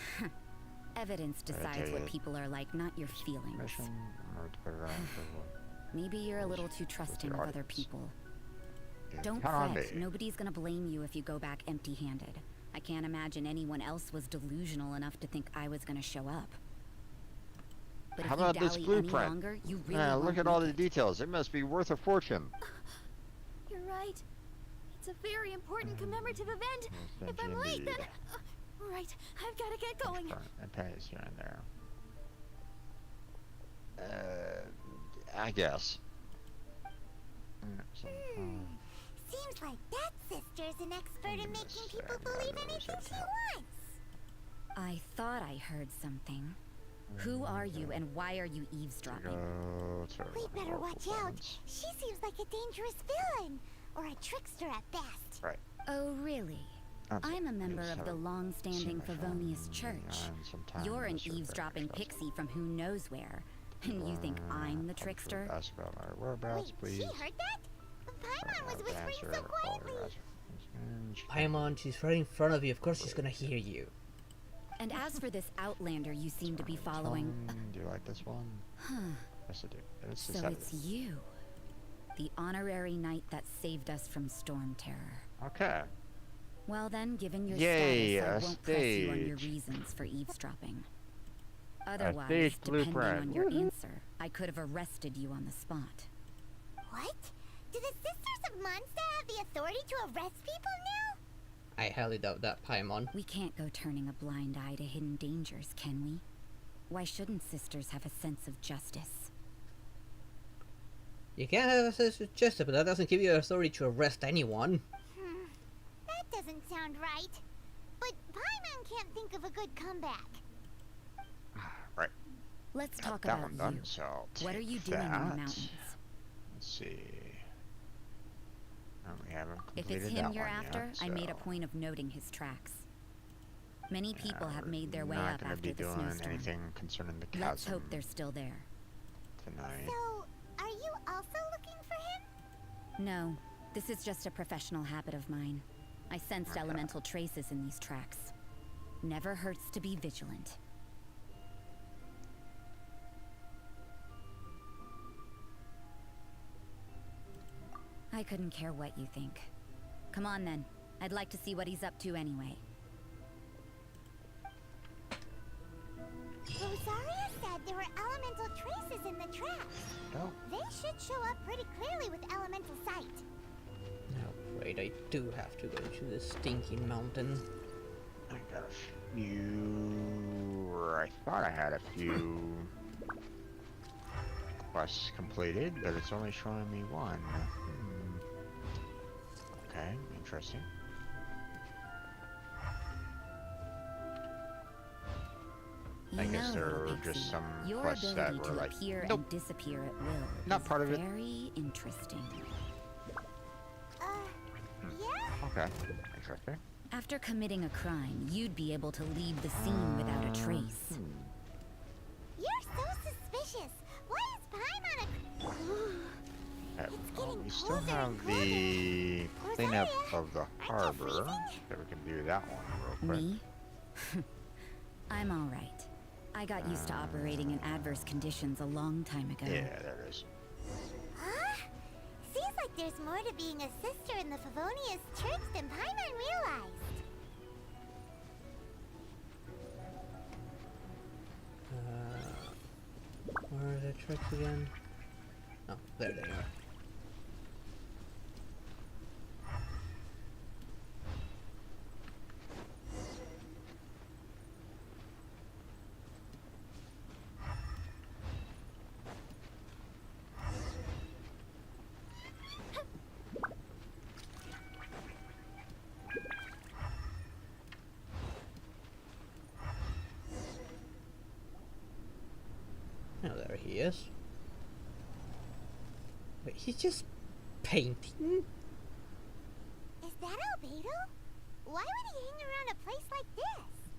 Evidence decides what people are like, not your feelings. Mission. I'm gonna put it around for Maybe you're a little too trusting of other people. Yeah, Don't count on fret, me. nobody's gonna blame you if you go back empty-handed. I can't imagine anyone else was delusional enough to think I was gonna show up. But How if you about this dally blueprint? any longer, you really Yeah, won't look at all make the details. It must be worth a fortune. You're right. It's a very important commemorative event. Yes, If I'm thank you late, then... indeed. right, I've got to get going. And pennies here and there. I guess. Seems like that sister's an expert in making people believe anything she wants. I thought I heard something. Who are you and why are you eavesdropping? We better watch out. She seems like a dangerous villain. Or a trickster at best. Right. Oh, really? I'm a member of the long-standing Favonius Church. You're an eavesdropping pixie from who knows where. And you think I'm the trickster? Ask about my whereabouts, please. She heard that? Paimon was whispering so quietly. Paimon, she's right in front of you. Of course she's gonna hear you. And as for this outlander you seem to be following... Do you like this one? Huh. Yes, I do. It's So it's you. The honorary knight that saved us from storm terror. Okay. Well then, given your Yay, status, I a won't press you on your stage. reasons for eavesdropping. Otherwise, stage depending blueprint. on your Woohoo. answer, I could have arrested you on the spot. What? Do the Sisters of Mondstadt have the authority to arrest people now? I highly doubt that, Paimon. We can't go turning a blind eye to hidden dangers, can we? Why shouldn't sisters have a sense of justice? You can't have a sense of justice, but that doesn't give you authority to arrest anyone. That doesn't sound right. But Paimon can't think of a good comeback. Right. Let's Got talk that about one done, you. so I'll What are take you doing in the that. mountains? Let's see. Oh, we haven't If completed it's him that you're one after, yet, I made a so point of noting his tracks. Many people have made their way not up gonna after be the doing snowstorm. anything concerning the chasm Let's hope they're still there. tonight. So, are you also looking for him? No, this is just a professional habit of mine. I sensed elemental traces in these tracks. Never hurts to be vigilant. I couldn't care what you think. Come on then. I'd like to see what he's up to anyway. Rosaria said there were elemental traces in the tracks. Oh. They should show up pretty clearly with elemental sight. Now, wait, I do have to go to this stinking mountain. I got a few. I thought I had a few quests completed, but it's only showing me one. Okay, interesting. I guess there were just some Your quests that ability were to like, appear nope, and disappear at will not is part of it. very interesting. Yeah? Okay, interesting. After committing a crime, you'd be able to leave the scene without a trace. You're so suspicious. Why is Paimon We still have the cleanup of the harbor. So we can do that one real quick. Me? I'm alright. I got used to operating in adverse conditions a long time ago. Yeah, there it is. Huh? Seems like there's more to being a sister in the Favonius Church than Paimon realized. the tracks again? Oh, there they are. Oh, there he is. Wait, he's just painting? Is that Albedo? Why would he hang around a place like this?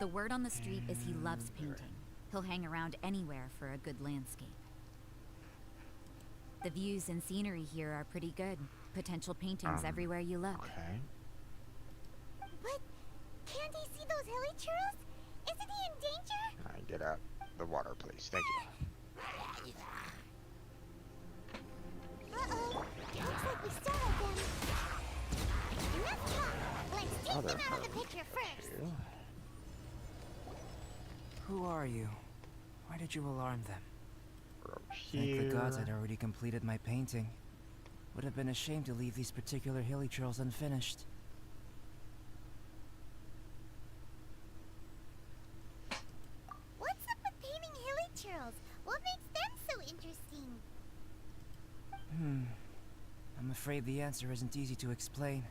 The word on the street is he loves painting. He'll hang around anywhere for a good landscape. The views and scenery here are pretty good. Potential paintings everywhere you look. Okay. But can't he see those hilly churros? Isn't he in danger? Can I get out the water, please? Thank you. Uh-oh. Looks like we startled them. Enough talk. Let's take them out of the picture first. Who are you? Why did you alarm them? Thank the gods I'd already completed my painting. Would have been a shame to leave these particular hilly trails unfinished. What's up with painting hilly churros? What makes them so interesting? I'm afraid the answer isn't easy to explain.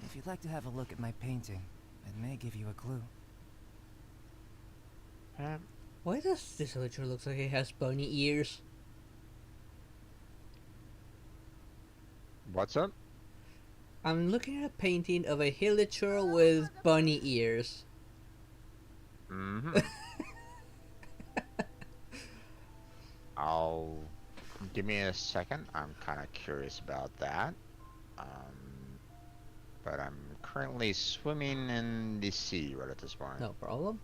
If you'd like to have a look at my painting, it may give you a clue. Why does this villager look like he has bunny ears? What's up? I'm looking at a painting of a villager with bunny ears. Mm-hmm. Give me a second. I'm kind of curious about that. But I'm currently swimming in the sea right at this point. No problem.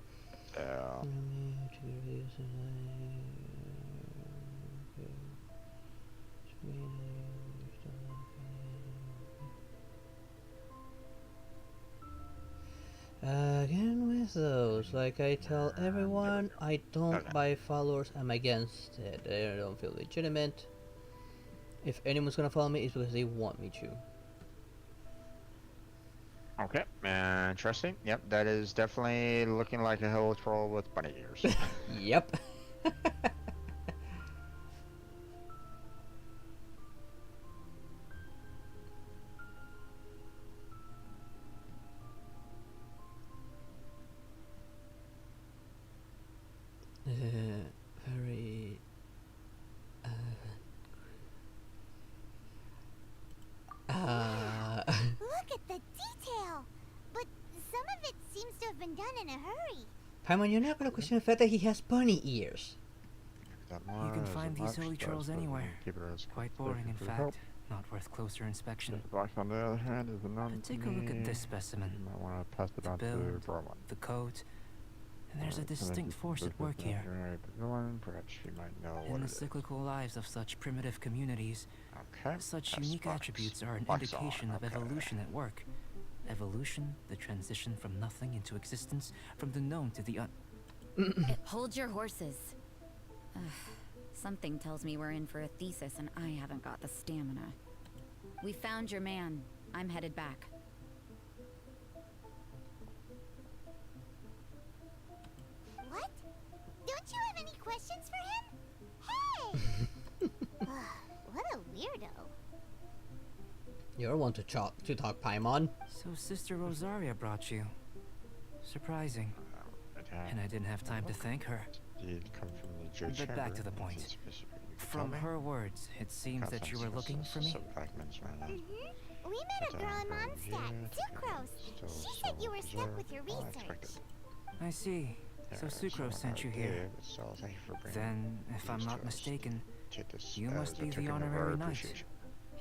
Again with those, like I tell everyone, I don't buy followers, I'm against it. I don't feel legitimate. If anyone's gonna follow me, it's because they want me to. Okay, interesting. Yep, that is definitely looking like a hill troll with bunny ears. Yep. Very Look at the detail! But some of it seems to have been done in a hurry. Paimon, you're not gonna question the fact that he has bunny ears. You can find these hilly trails anywhere. Quite boring, in fact. Not worth closer inspection. The box on the other hand is a But take a look at this specimen. You might want to pass it on to build, Bromon. the coat, and there's a distinct force at work here. Perhaps she might know In the cyclical lives of such primitive communities, such unique attributes are an indication of evolution at work. Evolution, the transition from nothing into existence, from the known to the Hold your horses. Something tells me we're in for a thesis and I haven't got the stamina. We found your man. I'm headed back. What? Don't you have any questions for him? Hey! What a weirdo. You're one to talk, Paimon. So Sister Rosaria brought you. Surprising. And I didn't have time to thank her. But back to the point. From her words, it seems that you were looking for me. We met a girl in Mondstadt, Sucrose. She said you were stuck with your research. I see. So Sucrose sent you here. Then, if I'm not mistaken, you must be the honorary knight.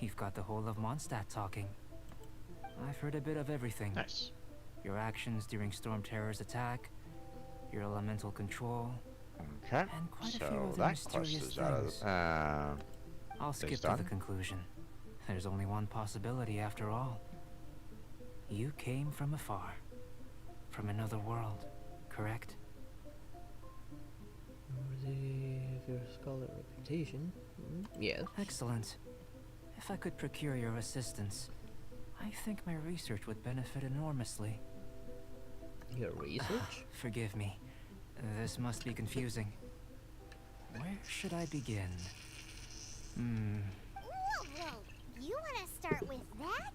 You've got the whole of Mondstadt talking. I've heard a bit of everything. Nice. Your actions during Storm Terror's attack, your elemental control, and quite a few other mysterious things. I'll skip to the conclusion. There's only one possibility after all. You came from afar. From another world, correct? Worthy of your scholar reputation. Yes. Excellent. If I could procure your assistance, I think my research would benefit enormously. Your research? Forgive me. This must be confusing. Where should I begin? Whoa, you want to start with that?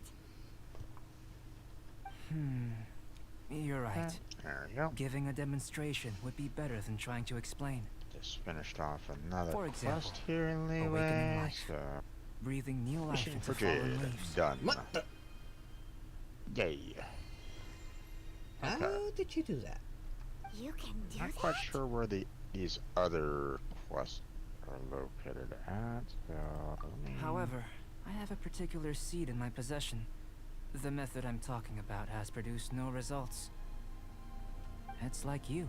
You're right. There we go. Giving a demonstration would be better than trying to explain. Just finished off another For example, quest here in awakening Leeway. life. So, Breathing new life mission into for Jade. fallen leaves. Done. What the? Yay. How did you do that? You can do Not that? quite sure where these other quests are located at. So, let me... However, I have a particular seed in my possession. The method I'm talking about has produced no results. It's like you,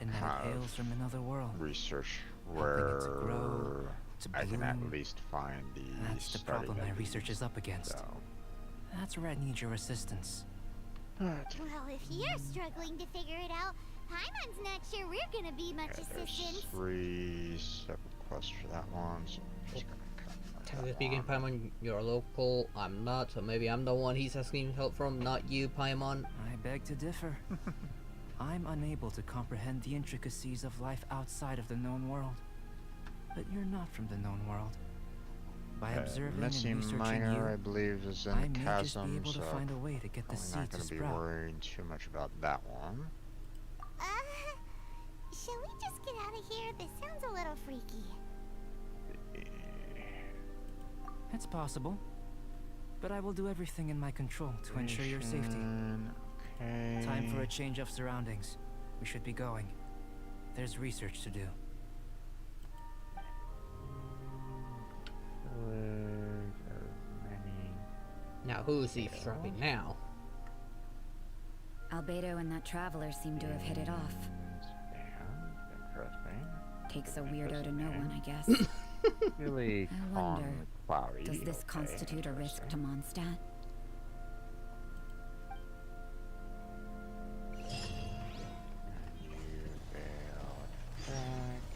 in that it hails from another world. Research Helping it to where grow, to I can at bloom. least find the That's the starting problem my of research these, is up against. so. That's where I need your assistance. Well, if you're struggling to figure it out, Paimon's not sure we're gonna be much assistance. There's 3 separate quests for that one, so I'm just gonna cut Technically speaking, Paimon, you're local. I'm not, so maybe I'm the one he's asking help from, not you, Paimon. I beg to differ. I'm unable to comprehend the intricacies of life outside of the known world. But you're not from the known world. By observing and researching Minor, you, I believe, is in I the may just be chasm, able to so find a way to get the probably seed not to gonna be sprout. worrying too much about that one. Shall we just get out of here? This sounds a little freaky. It's possible. But I will do everything in my control to ensure your safety. Okay. Time for a change of surroundings. We should be going. There's research to do. Now who's eavesdropping now? Albedo and that traveler seem to have hit it off. Takes a weirdo to know one, I guess. Really I wonder, cloudy. does this constitute a risk to Mondstadt?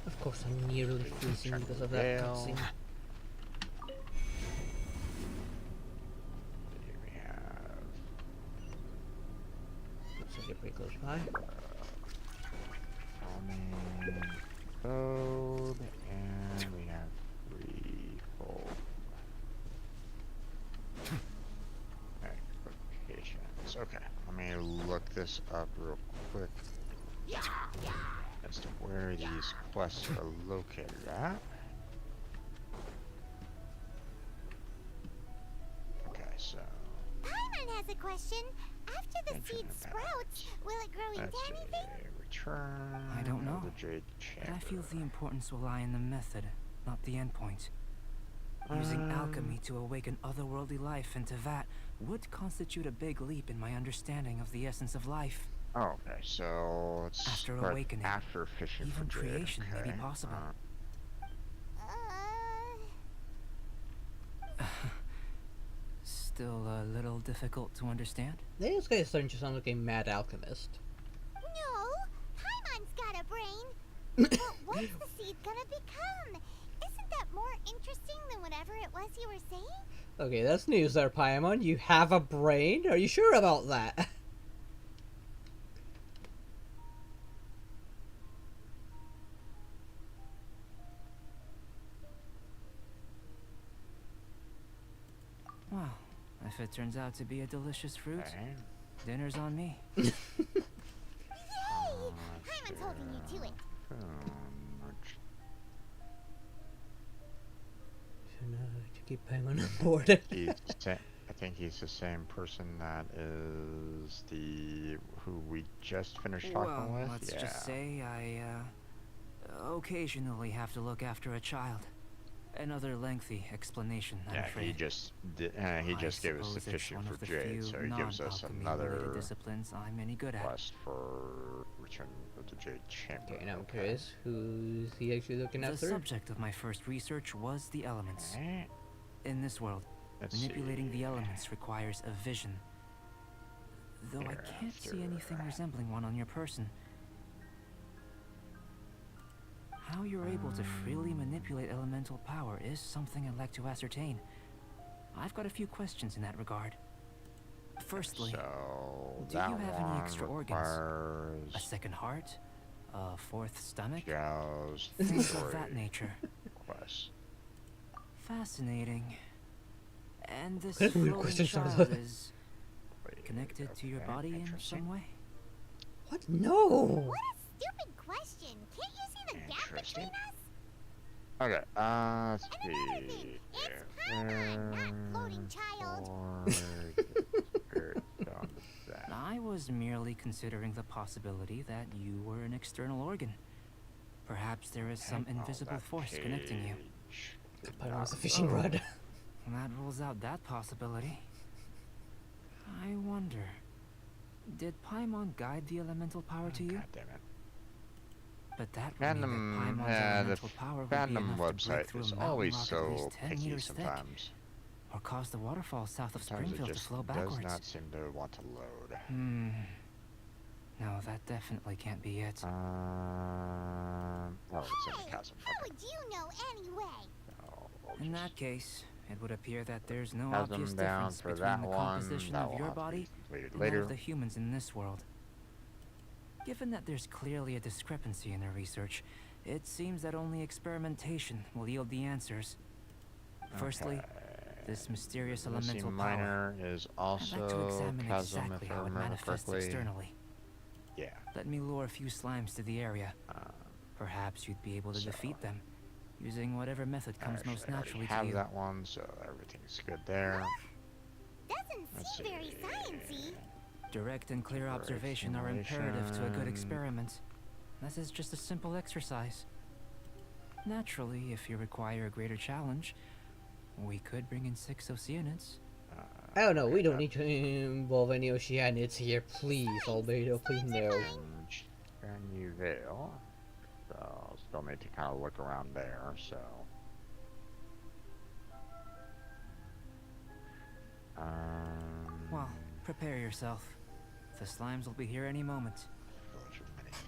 Of course, I'm nearly freezing because of that cutscene. Looks like you're pretty close by. Code, and we have 3 full locations. Okay, let me look this up real quick as to where these quests are located at. Okay, so Paimon has a question. After the seed sprouts, will it grow into anything? Return. I don't know. The Jade But I Chamber. feel the importance will lie in the method, not the endpoint. Using alchemy to awaken otherworldly life into that would constitute a big leap in my understanding of the essence of life. Oh, okay, so let's After start awakening, after fishing even for Jade. creation may be Okay, possible. Still a little difficult to understand? This guy is starting to sound like a mad alchemist. No, Paimon's got a brain. But what's the seed gonna become? Isn't that more interesting than whatever it was you were saying? Okay, that's news there, Paimon. You have a brain? Are you sure about that? Well, if it turns out to be a delicious fruit, dinner's on me. Yay! Paimon's holding you to it. To keep Paimon on board. I think he's the same person that is who we just finished talking with. Let's just say I occasionally have to look after a child. Another lengthy explanation, I'm afraid. he just gave us the fishing for Jade, so he gives us another disciplines I'm any good at. quest for Return of the Jade Chamber. Okay, now I'm curious, who's he actually looking after? The subject of my first research was the elements. In this world, Let's manipulating the elements requires a vision. Though I can't see anything resembling one on your person. How you're able to freely manipulate elemental power is something I'd like to ascertain. I've got a few questions in that regard. Firstly, so do you have any extra organs? A second heart? A fourth stomach? Things of that nature. Fascinating. And this floating child is connected to your body in some way? What? No! What a stupid question. Can't you see the gap between us? Okay, let's see. It's her, not floating child. I was merely considering the possibility that you were an external organ. Perhaps there is some invisible force connecting you. Paimon's a fishing rod. That rules out that possibility. I wonder, did Paimon guide the elemental power to you? God damn it. But that would mean that Paimon's elemental power would be enough to break through a mountain rock at least 10 meters thick, or cause the waterfall south of Springfield to flow backwards. Does not seem to want to load. No, that definitely can't be it. Oh, it's in the chasm. How would you know anyway? In that case, it would appear that there's no Chasm obvious down difference for between that the one. composition That of will your have to be body completed and later. all of the humans in this world. Given that there's clearly a discrepancy in their research, it seems that only experimentation will yield the answers. Firstly, this mysterious elemental minor power. is I'd like to also examine chasm, exactly if I how it remember manifests correctly. externally. Yeah. Let me lure a few slimes to the area. Perhaps you'd be able to defeat them, using whatever method comes most naturally to you. Have that one, so everything's good there. Doesn't seem very sciencey. Direct and clear observation are imperative to a good experiment. This is just a simple exercise. Naturally, if you require a greater challenge, we could bring in 6 Oceanids. I don't know, we don't need to involve any Oceanids here, please, Albedo, please no. New Veil. So, still need to kind of look around there, so. Well, prepare yourself. The slimes will be here any moment.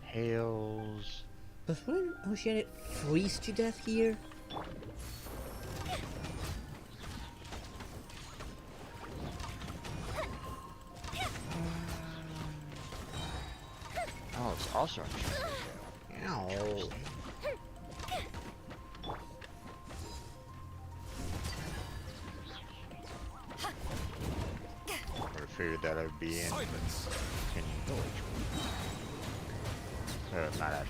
Hails. Does one Oceanid freeze to death here? Oh, it's also a Ow. I would have figured that I'd be in village. Not actually.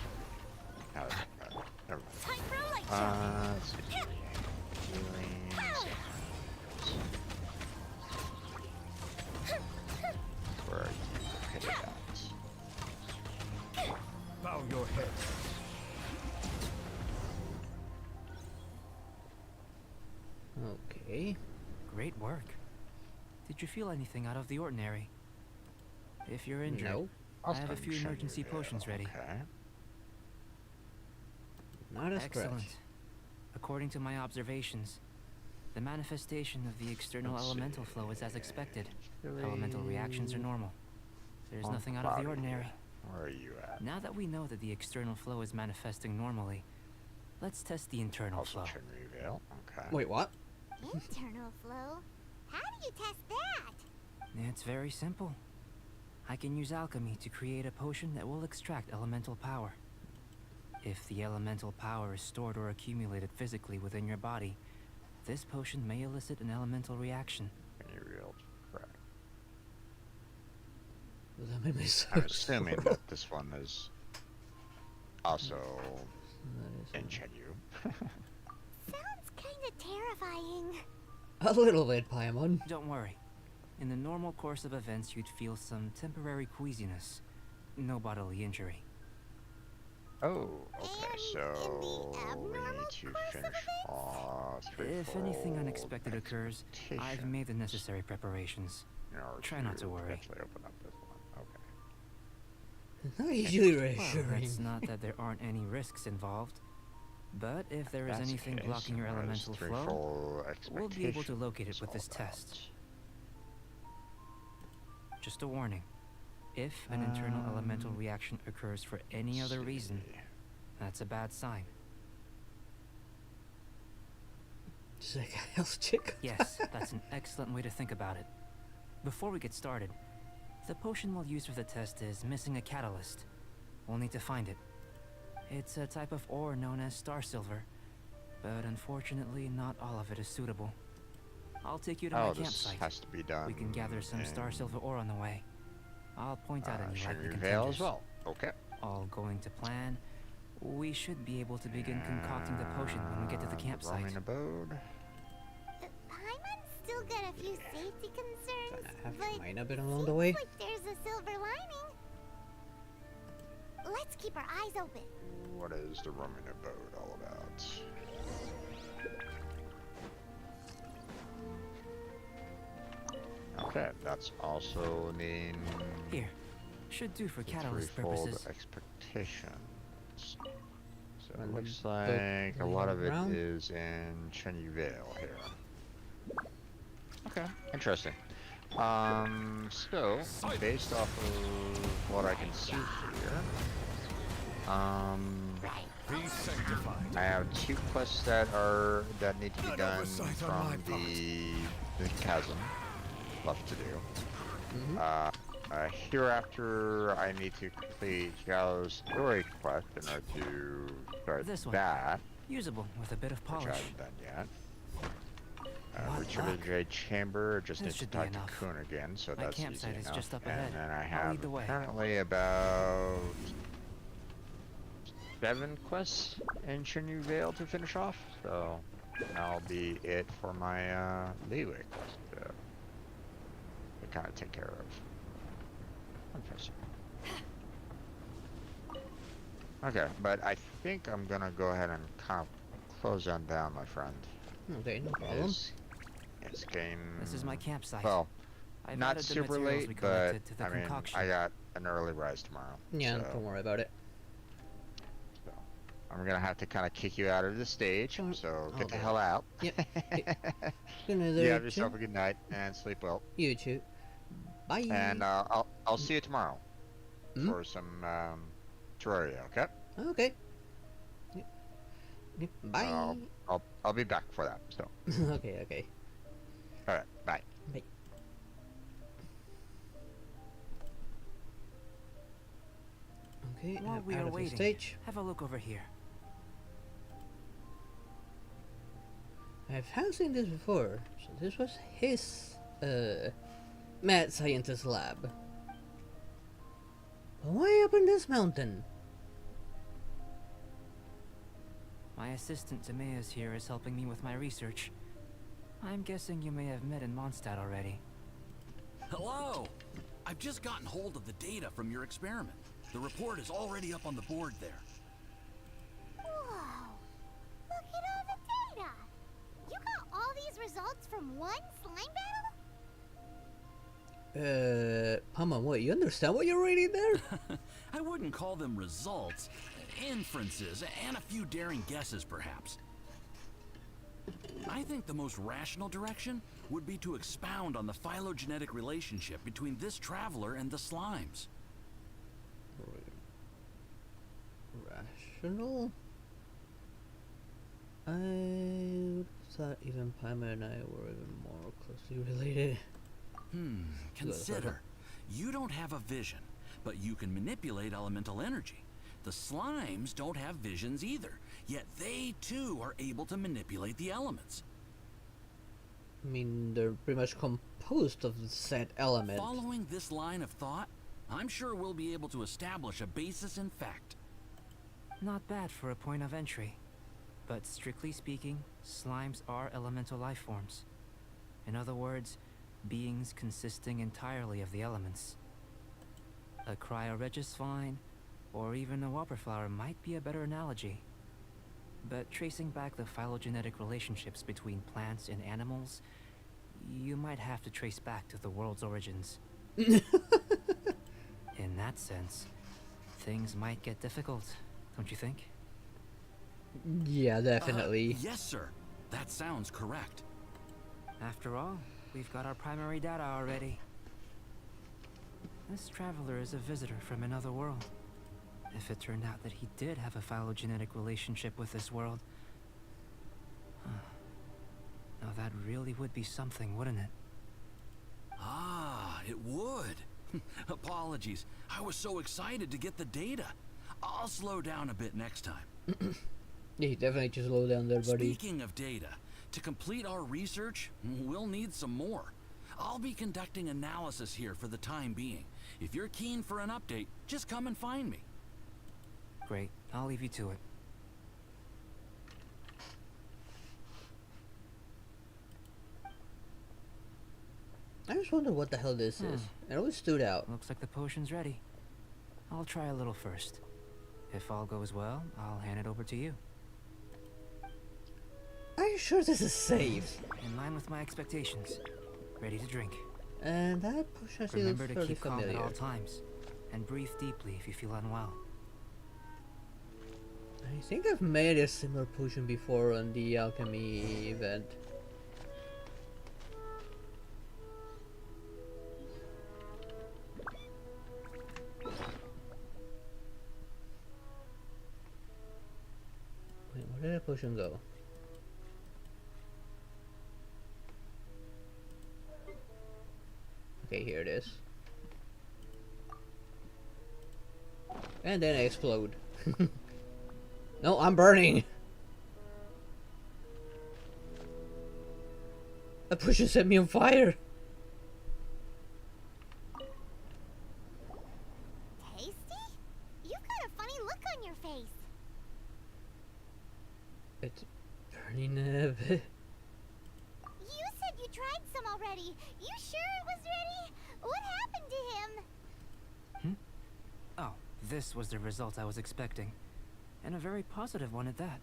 Never mind. Let's see. Healings. Where are you? Hit it. Bow your head. Okay. Great work. Did you feel anything out of the ordinary? If you're injured, No. I have a few emergency potions ready. Okay. Not a scratch. Excellent. According to my observations, the manifestation of the external elemental flow is as expected. Elemental reactions are normal. There's nothing out of the ordinary. Where are you at? Now that we know that the external flow is manifesting normally, let's test the internal flow. Reveal. Okay. Wait, what? Internal flow? How do you test that? It's very simple. I can use alchemy to create a potion that will extract elemental power. If the elemental power is stored or accumulated physically within your body, this potion may elicit an elemental reaction. Correct. That made me so I'm assuming that this one is also Genshin. Sounds kinda terrifying. A little bit, Paimon. Don't worry. In the normal course of events, you'd feel some temporary queasiness. No bodily injury. Oh, okay, so we need to finish off. If anything unexpected occurs, I've made the necessary preparations. Try not to worry. Open up this one. Okay. Not usually Well, reassuring. it's not that there aren't any risks involved. But if there is anything blocking your elemental flow, we'll be able to locate it with this test. Just a warning. If an internal elemental reaction occurs for any other reason, that's a bad sign. Just like a health check. Yes, that's an excellent way to think about it. Before we get started, the potion we'll use for the test is missing a catalyst. We'll need to find it. It's a type of ore known as star silver, but unfortunately not all of it is suitable. I'll take you to my campsite. Has to be done. We can gather some star silver ore on the way. I'll point out any likely Veil contenders. as well. Okay. All going to plan. We should be able to begin concocting the potion when we get to the campsite. Roaming abode. Paimon's still got a few safety concerns, but might have been along the way. like there's a silver lining. Let's keep our eyes open. What is the roaming abode all about? Okay, that's also mean. Here, should do for catalyst threefold purposes. Expectations. So it looks like a lot of it is in Cheney Vale here. Okay, interesting. So based off of what I can see here, I have 2 quests that need to be done from the chasm left to do. Hereafter, I need to complete Gallo's story quest in order to start This one. that, Usable with a bit of polish. which I haven't done yet. Return to the Jade Chamber, just need to talk to Kun again, so My that's easy campsite is enough. just up And ahead. then I I'll have lead the way. apparently about 7 quests in Cheney Vale to finish off, so that'll be it for my leeway quest to kind of take care of. Interesting. Okay, but I think I'm gonna go ahead and kind of close on down, my friend. Okay, no problem. This game. This is my campsite. Well, I've not added the super materials late, we but collected to the I mean, concoction. I got an early rise tomorrow. Yeah, so don't worry about it. I'm gonna have to kind of kick you out of the stage, so get the Okay. hell out. Yep. Good night You there, have yourself Jim. a good night and sleep well. You too. Bye. And I'll see you tomorrow for some Terraria. Okay. Okay. Yep. Bye. I'll be back for that. So. Okay. All right. Bye. Bye. Okay. While we out are of the waiting, stage. have a look over here. I've seen this before. So this was his mad scientist lab. But why up in this mountain? My assistant Timaeus here is helping me with my research. I'm guessing you may have met in Mondstadt already. Hello! I've just gotten hold of the data from your experiment. The report is already up on the board there. Whoa! Look at all the data! You got all these results from one slime battle? Pama, what? You understand what you're reading there? I wouldn't call them results. Inferences, and a few daring guesses, perhaps. I think the most rational direction would be to expound on the phylogenetic relationship between this traveler and the slimes. Rational? I thought even Pama and I were even more closely related. Consider. You don't have a vision, but you can manipulate elemental energy. The slimes don't have visions either, yet they too are able to manipulate the elements. I mean, they're pretty much composed of said element. Following this line of thought, I'm sure we'll be able to establish a basis in fact. Not bad for a point of entry. But strictly speaking, slimes are elemental life forms. In other words, beings consisting entirely of the elements. A cryoregis vine, or even a whopperflower might be a better analogy. But tracing back the phylogenetic relationships between plants and animals, you might have to trace back to the world's origins. In that sense, things might get difficult, don't you think? Yeah, definitely. Yes, sir. That sounds correct. After all, we've got our primary data already. This traveler is a visitor from another world. If it turned out that he did have a phylogenetic relationship with this world, really would be something, wouldn't it? Ah, it would. Apologies. I was so excited to get the data. I'll slow down a bit next time. Yeah, you definitely just slow down there, buddy. Speaking of data, to complete our research, we'll need some more. I'll be conducting analysis here for the time being. If you're keen for an update, just come and find me. Great. I'll leave you to it. I just wonder what the hell this is. It always stood out. Looks like the potion's ready. I'll try a little first. If all goes well, I'll hand it over to you. Are you sure this is safe? In line with my expectations. Ready to drink. And that potion actually looks Remember to fairly keep calm familiar. at all times. And breathe deeply if you feel unwell. I think I've made a similar potion before on the alchemy event. Wait, where did that potion go? Okay, here it is. And then I explode. No, I'm burning! That potion set me on fire! Tasty? You've got a funny look on your face. It's burning a bit. You said you tried some already. You sure it was ready? What happened to him? Oh, this was the result I was expecting. And a very positive one at that.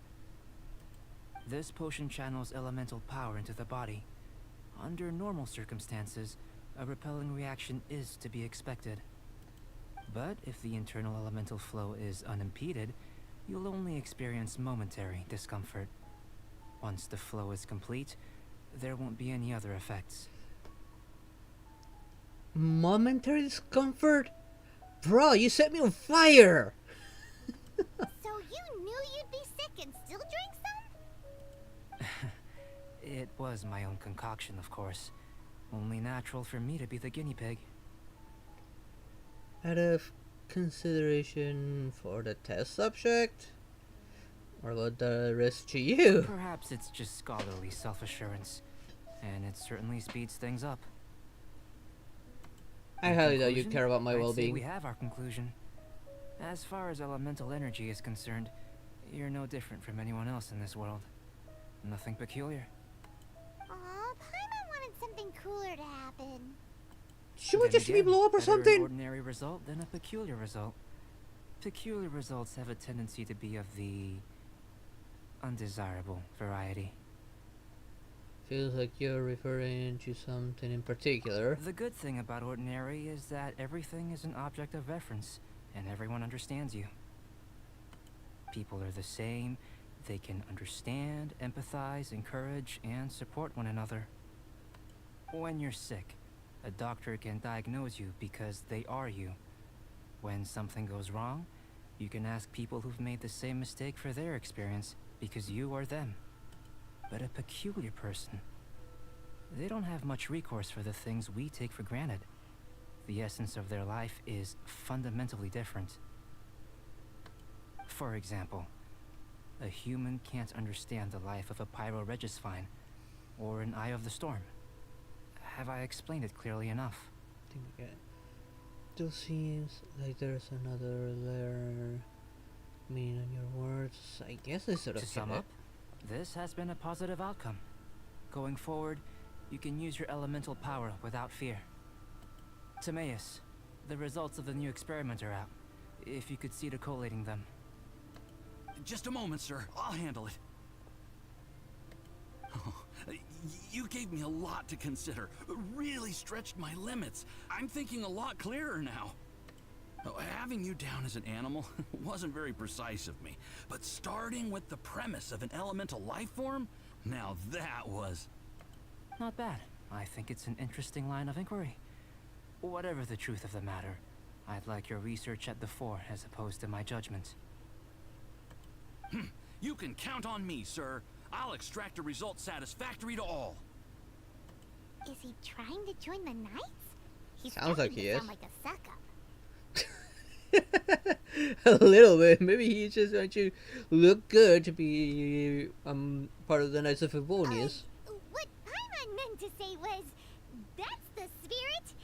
This potion channels elemental power into the body. Under normal circumstances, a repelling reaction is to be expected. But if the internal elemental flow is unimpeded, you'll only experience momentary discomfort. Once the flow is complete, there won't be any other effects. Momentary discomfort? Bro, you set me on fire! So you knew you'd be sick and still drank some? It was my own concoction, of course. Only natural for me to be the guinea pig. Out of consideration for the test subject? Or about the risk to you? Perhaps it's just scholarly self-assurance, and it certainly speeds things up. I highly doubt you care about my I'd say well-being. we have our conclusion. As far as elemental energy is concerned, you're no different from anyone else in this world. Nothing peculiar. Aw, Paimon wanted something cooler to happen. Should we just see me blow up or better an something? ordinary result than a peculiar result. Peculiar results have a tendency to be of the undesirable variety. Feels like you're referring to something in particular. The good thing about ordinary is that everything is an object of reference, and everyone understands you. People are the same. They can understand, empathize, encourage, and support one another. When you're sick, a doctor can diagnose you because they are you. When something goes wrong, you can ask people who've made the same mistake for their experience because you are them. But a peculiar person, they don't have much recourse for the things we take for granted. The essence of their life is fundamentally different. For example, a human can't understand the life of a pyroregisvine or an eye of the storm. Have I explained it clearly enough? I think I get it. Still seems like there's another layer. Meaning on your words. I guess I sort of To sum get it. up, this has been a positive outcome. Going forward, you can use your elemental power without fear. Timaeus, the results of the new experiment are out. If you could see to collating them. Just a moment, sir. I'll handle it. Oh, you gave me a lot to consider. Really stretched my limits. I'm thinking a lot clearer now. Oh, having you down as an animal wasn't very precise of me, but starting with the premise of an elemental life form, now that was... Not bad. I think it's an interesting line of inquiry. Whatever the truth of the matter, I'd like your research at the fore as opposed to my judgment. You can count on me, sir. I'll extract a result satisfactory to all. Is he trying to join the Knights? He's Sounds like he is. sound like a suck up. A little bit. Maybe he just wants to look good to be part of the Knights of Favonius. What Paimon meant to say was, that's the spirit.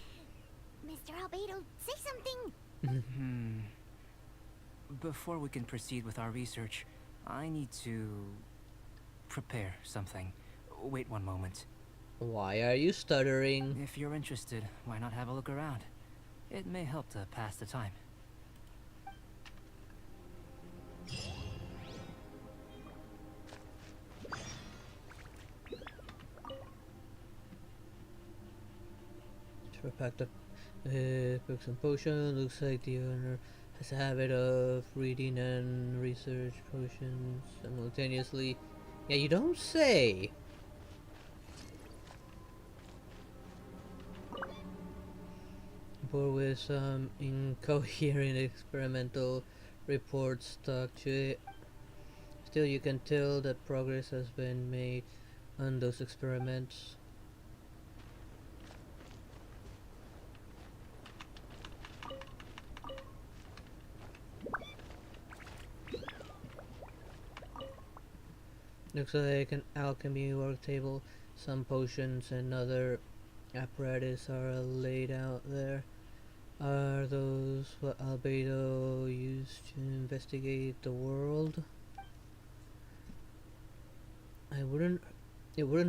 Mr. Albedo, say something. Before we can proceed with our research, I need to prepare something. Wait one moment. Why are you stuttering? If you're interested, why not have a look around? It may help to pass the time. Packed up books and potions. Looks like the owner has a habit of reading and research potions simultaneously. Yeah, you don't say. Bored with some incoherent experimental reports stuck to it. Still, you can tell that progress has been made on those experiments. Looks like an alchemy work table. Some potions and other apparatus are laid out there. Are those what Albedo used to investigate the world? It wouldn't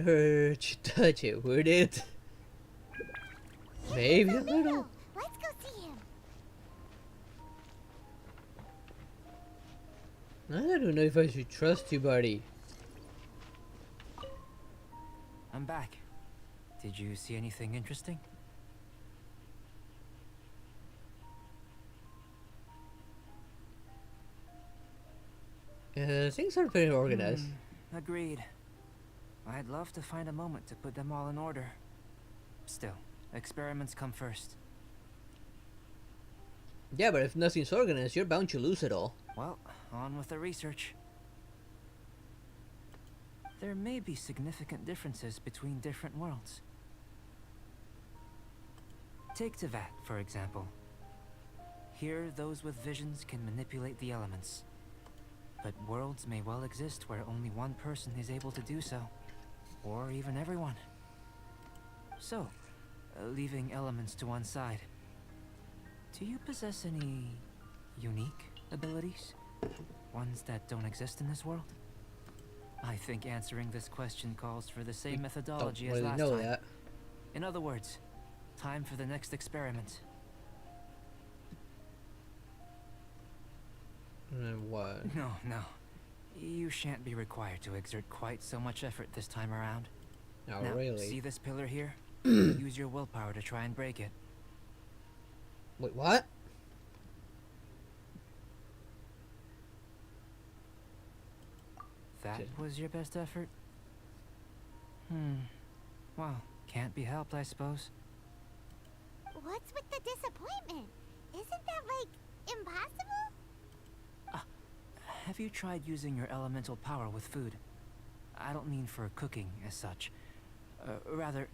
hurt to touch it, would it? Maybe a little. Let's go see him. I don't know if I should trust you, buddy. I'm back. Did you see anything interesting? Things are very organized. Agreed. I'd love to find a moment to put them all in order. Still, experiments come first. Yeah, but if nothing's organized, you're bound to lose it all. Well, on with the research. There may be significant differences between different worlds. Take Tevat, for example. Here, those with visions can manipulate the elements. But worlds may well exist where only one person is able to do so. Or even everyone. So, leaving elements to one side. Do you possess any unique abilities? Ones that don't exist in this world? I think answering this question calls for the same methodology as last time. That. In other words, time for the next experiment. What? No. You shan't be required to exert quite so much effort this time around. Oh, now, really? See this pillar here? Use your willpower to try and break it. Wait, what? That was your best effort? Well, can't be helped, I suppose. What's with the disappointment? Isn't that, like, impossible? Have you tried using your elemental power with food? I don't mean for cooking as such. Rather,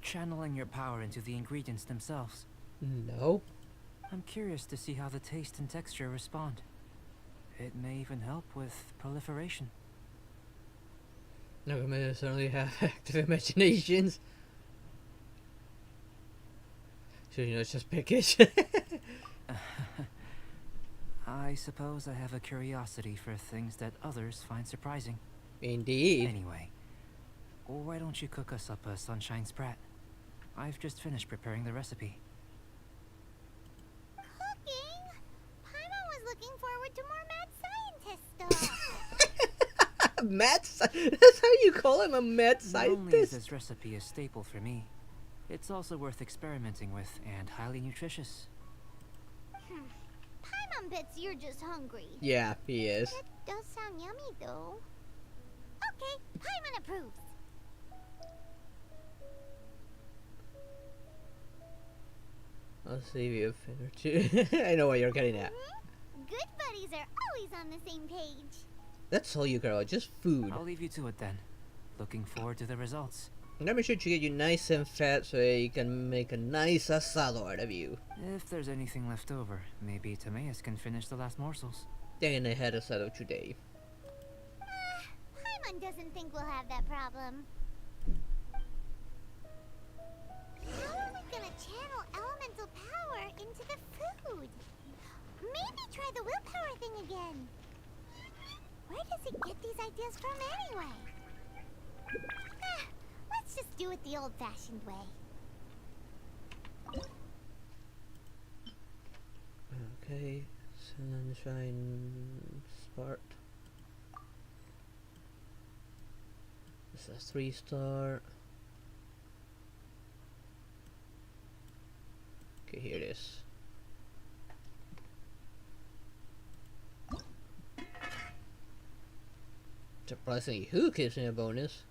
channeling your power into the ingredients themselves. No. I'm curious to see how the taste and texture respond. It may even help with proliferation. No, men certainly have active imaginations. So you know, it's just pickish. I suppose I have a curiosity for things that others find surprising. Indeed. Anyway, why don't you cook us up a sunshine sprat? I've just finished preparing the recipe. Cooking? Paimon was looking forward to more mad scientist stuff. Mad scientist? That's how you call him, a mad scientist? Not only is this recipe a staple for me, it's also worth experimenting with and highly nutritious. Paimon bets you're just hungry. Yeah, he is. That does sound yummy, though. Okay, Paimon approves. I'll save you a fin or two. I know what you're getting at. Good buddies are always on the same page. That's all you care about, just food. I'll leave you to it then. Looking forward to the results. Let me sure to get you nice and fat so you can make a nice asado out of you. If there's anything left over, maybe Timaeus can finish the last morsels. Then I had asado today. Paimon doesn't think we'll have that problem. How are we gonna channel elemental power into the food? Maybe try the willpower thing again. Where does he get these ideas from anyway? Let's just do it the old-fashioned way. Okay, Sunshine Spark. This is a 3-star. Okay, here it is. Surprisingly, who gives me a bonus?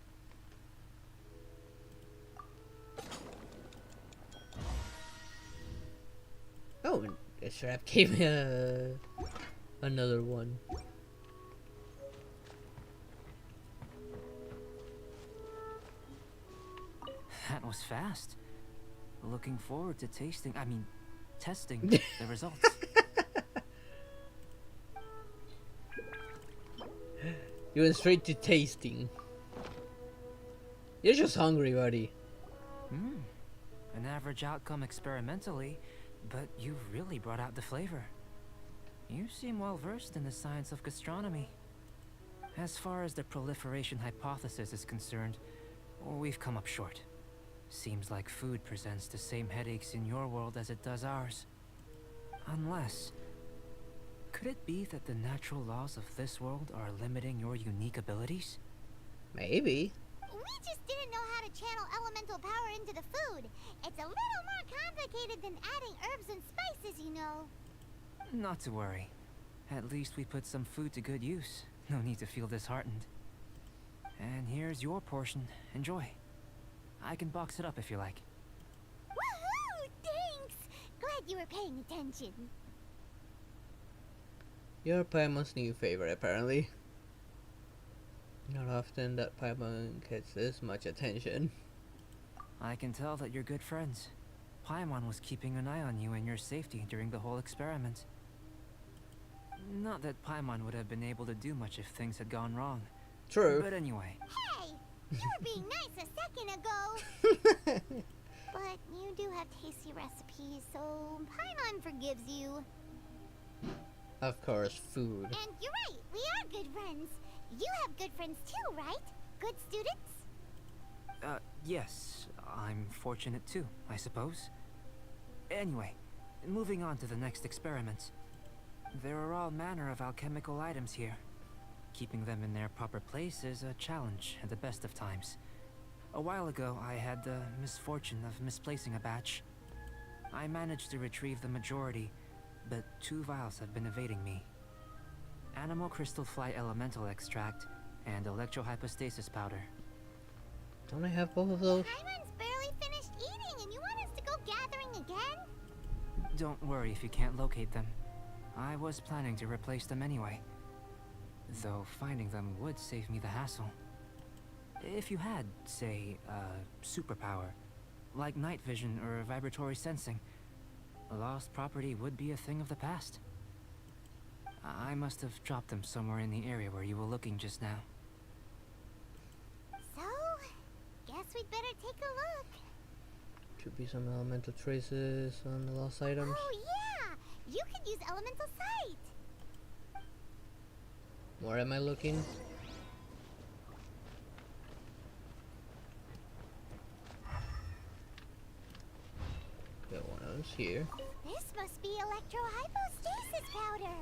Oh, a strap gave me another one. That was fast. Looking forward to testing the results. You went straight to tasting. You're just hungry, buddy. An average outcome experimentally, but you've really brought out the flavor. You seem well versed in the science of gastronomy. As far as the proliferation hypothesis is concerned, we've come up short. Seems like food presents the same headaches in your world as it does ours. Unless... could it be that the natural laws of this world are limiting your unique abilities? Maybe. We just didn't know how to channel elemental power into the food. It's a little more complicated than adding herbs and spices, you know. Not to worry. At least we put some food to good use. No need to feel disheartened. And here's your portion. Enjoy. I can box it up if you like. Woohoo! Thanks! Glad you were paying attention. You're Paimon's new favorite, apparently. Not often that Paimon gets this much attention. I can tell that you're good friends. Paimon was keeping an eye on you and your safety during the whole experiment. Not that Paimon would have been able to do much if things had gone wrong. True. But anyway. Hey! You were being nice a second ago! But you do have tasty recipes, so Paimon forgives you. Of course, food. And you're right, we are good friends. You have good friends too, right? Good students? Yes. I'm fortunate too, I suppose. Anyway, moving on to the next experiment. There are all manner of alchemical items here. Keeping them in their proper place is a challenge at the best of times. A while ago, I had the misfortune of misplacing a batch. I managed to retrieve the majority, but 2 vials have been evading me. Animal crystal fly elemental extract and electrohypostasis powder. Don't I have both of those? Paimon's barely finished eating and you want us to go gathering again? Don't worry if you can't locate them. I was planning to replace them anyway. Though finding them would save me the hassle. If you had, say, a superpower, like night vision or vibratory sensing, lost property would be a thing of the past. I must have dropped them somewhere in the area where you were looking just now. So, guess we'd better take a look. Should be some elemental traces on the lost items. Oh yeah! You could use elemental sight! Where am I looking? Got one of those here. This must be electrohypostasis powder!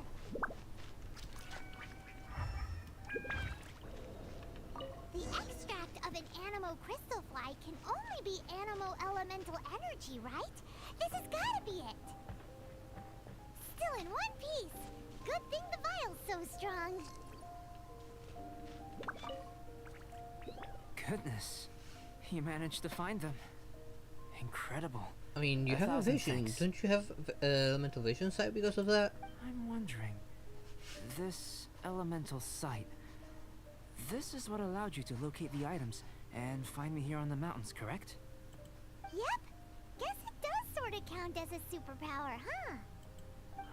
The extract of an animo crystal fly can only be animo elemental energy, right? This has gotta be it! Still in one piece! Good thing the vial's so strong! Goodness, you managed to find them. Incredible. I mean, you have a vision. Thanks. Don't you have elemental vision sight because of that? I'm wondering, this elemental sight, this is what allowed you to locate the items and find me here on the mountains, correct? Yep. Guess it does sort of count as a superpower, huh?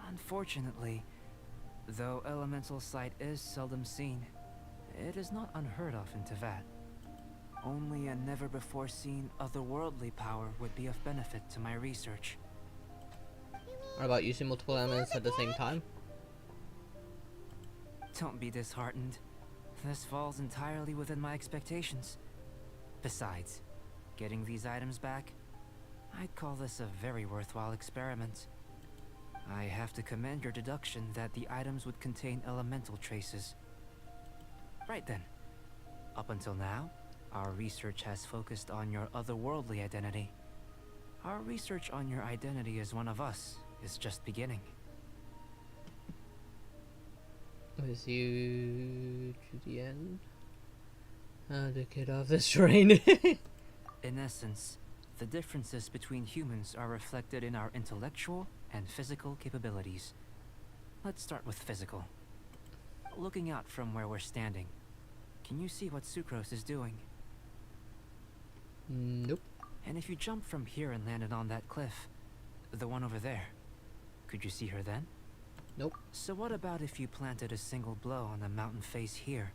Unfortunately, though elemental sight is seldom seen, it is not unheard of in Teyvat. Only a never-before-seen otherworldly power would be of benefit to my research. What about using multiple elements at the same time? Don't be disheartened. This falls entirely within my expectations. Besides, getting these items back, I'd call this a very worthwhile experiment. I have to commend your deduction that the items would contain elemental traces. Right then. Up until now, our research has focused on your otherworldly identity. Our research on your identity as one of us is just beginning. With you to the end? How to get off this train? In essence, the differences between humans are reflected in our intellectual and physical capabilities. Let's start with physical. Looking out from where we're standing, can you see what Sucrose is doing? Nope. And if you jumped from here and landed on that cliff, the one over there, could you see her then? Nope. So what about if you planted a single blow on the mountain face here,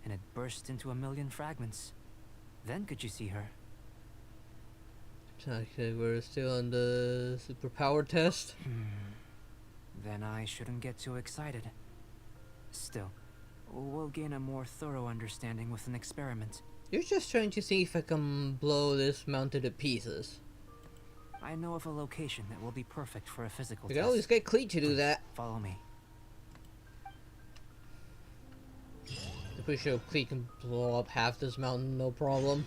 and it burst into a million fragments? Then could you see her? Okay, we're still on the superpower test. Then I shouldn't get too excited. Still, we'll gain a more thorough understanding with an experiment. You're just trying to see if I can blow this mountain to pieces. I know of a location that will be perfect for a physical You test. can always get Cleet to do that. Follow me. I'm pretty sure Cleet can blow up half this mountain, no problem.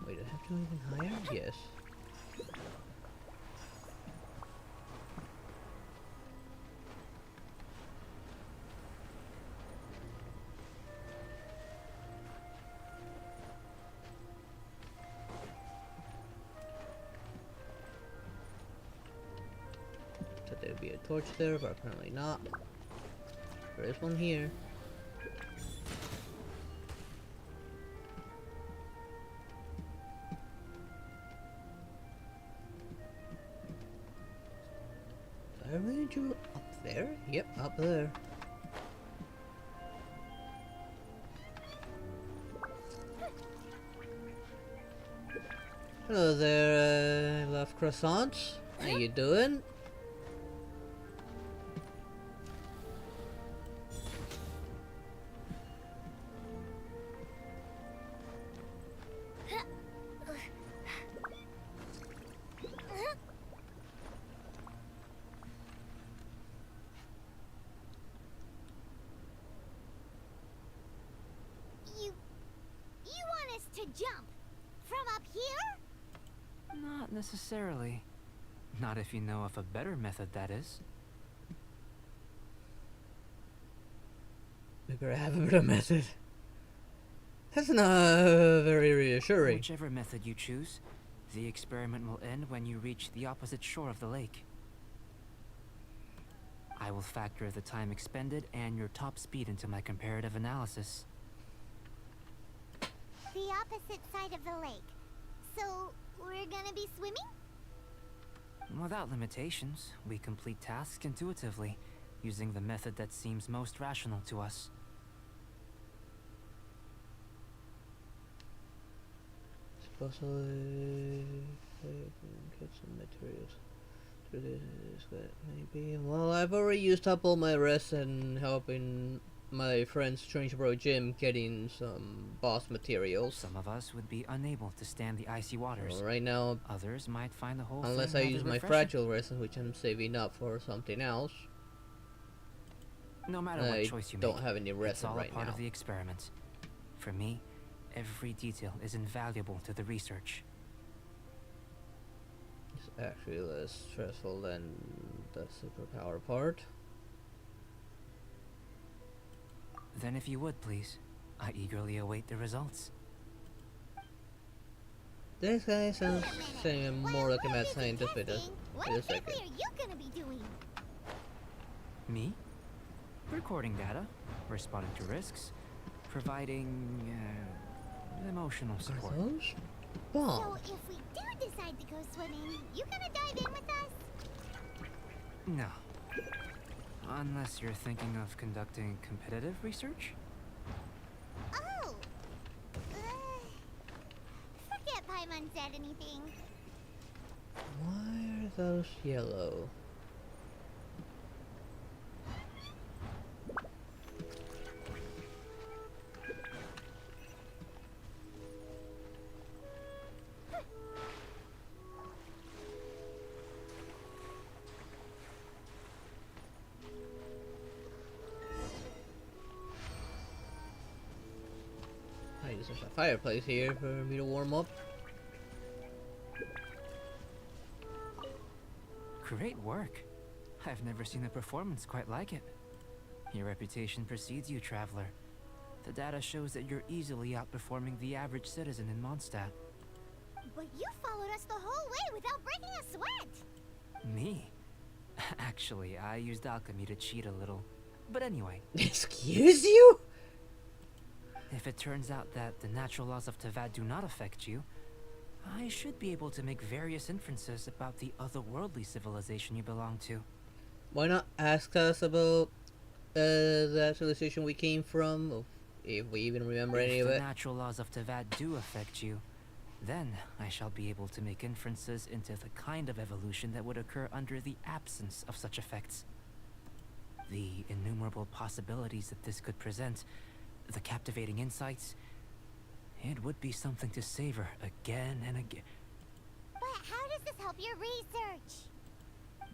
Wait, I have to go even higher? Yes. So there'd be a torch there, but apparently not. There is one here. I really drew up there? Yep, up there. Hello there, love croissants. How you doing? You want us to jump from up here? Not necessarily. Not if you know of a better method, that is. Maybe I have a better method. That's not very reassuring. Whichever method you choose, the experiment will end when you reach the opposite shore of the lake. I will factor the time expended and your top speed into my comparative analysis. The opposite side of the lake. So, we're gonna be swimming? Without limitations, we complete tasks intuitively, using the method that seems most rational to us. Supposedly, get some materials. To this, maybe. Well, I've already used up all my rest and helping my friend Strange Bro Jim getting some boss materials. Some of us would be unable to stand the icy waters. Well, right now, others might find the whole unless thing I rather use my refreshing. fragile rest, which I'm saving up for something else. No matter what choice you make, don't have any rest it's all right a part now. of the experiment. For me, every detail is invaluable to the research. It's actually less stressful than the superpower part. Then if you would, please, I eagerly await the results. This guy sounds more like a mad scientist with a What second. exactly are you gonna be doing? Me? Recording data, responding to risks, providing emotional support. So if we do decide to go swimming, you gonna dive in with us? No. Unless you're thinking of conducting competitive research? Oh! Forget Paimon said anything. Why are those yellow? There's a fireplace here for me to warm up. Great work. I've never seen a performance quite like it. Your reputation precedes you, traveler. The data shows that you're easily outperforming the average citizen in Mondstadt. But you followed us the whole way without breaking a sweat! Me? Actually, I used alchemy to cheat a little. But anyway. Excuse you? If it turns out that the natural laws of Teyvat do not affect you, I should be able to make various inferences about the otherworldly civilization you belong to. Why not ask us about that civilization we came from, or if we even remember any of If it? the natural laws of Teyvat do affect you, then I shall be able to make inferences into the kind of evolution that would occur under the absence of such effects. The innumerable possibilities that this could present, the captivating insights, it would be something to savor again and again. But how does this help your research?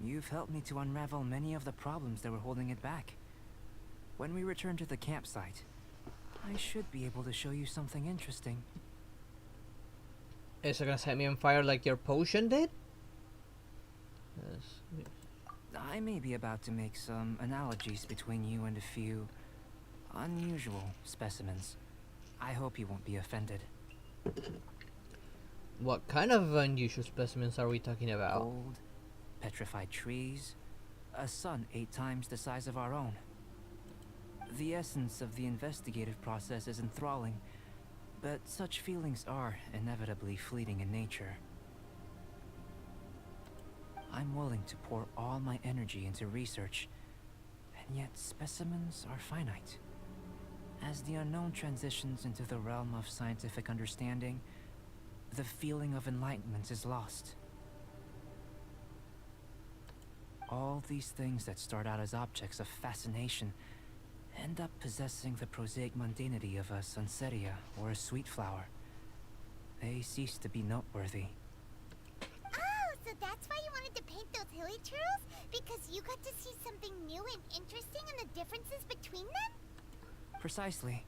You've helped me to unravel many of the problems that were holding it back. When we return to the campsite, I should be able to show you something interesting. Is it gonna set me on fire like your potion did? Yes. I may be about to make some analogies between you and a few unusual specimens. I hope you won't be offended. What kind of unusual specimens are we talking about? Gold, petrified trees, a sun 8 times the size of our own. The essence of the investigative process is enthralling, but such feelings are inevitably fleeting in nature. I'm willing to pour all my energy into research, and yet specimens are finite. As the unknown transitions into the realm of scientific understanding, the feeling of enlightenment is lost. All these things that start out as objects of fascination end up possessing the prosaic mundanity of a sunsetia or a sweet flower. They cease to be noteworthy. Oh, so that's why you wanted to paint those hilichurls? Because you got to see something new and interesting in the differences between them? Precisely.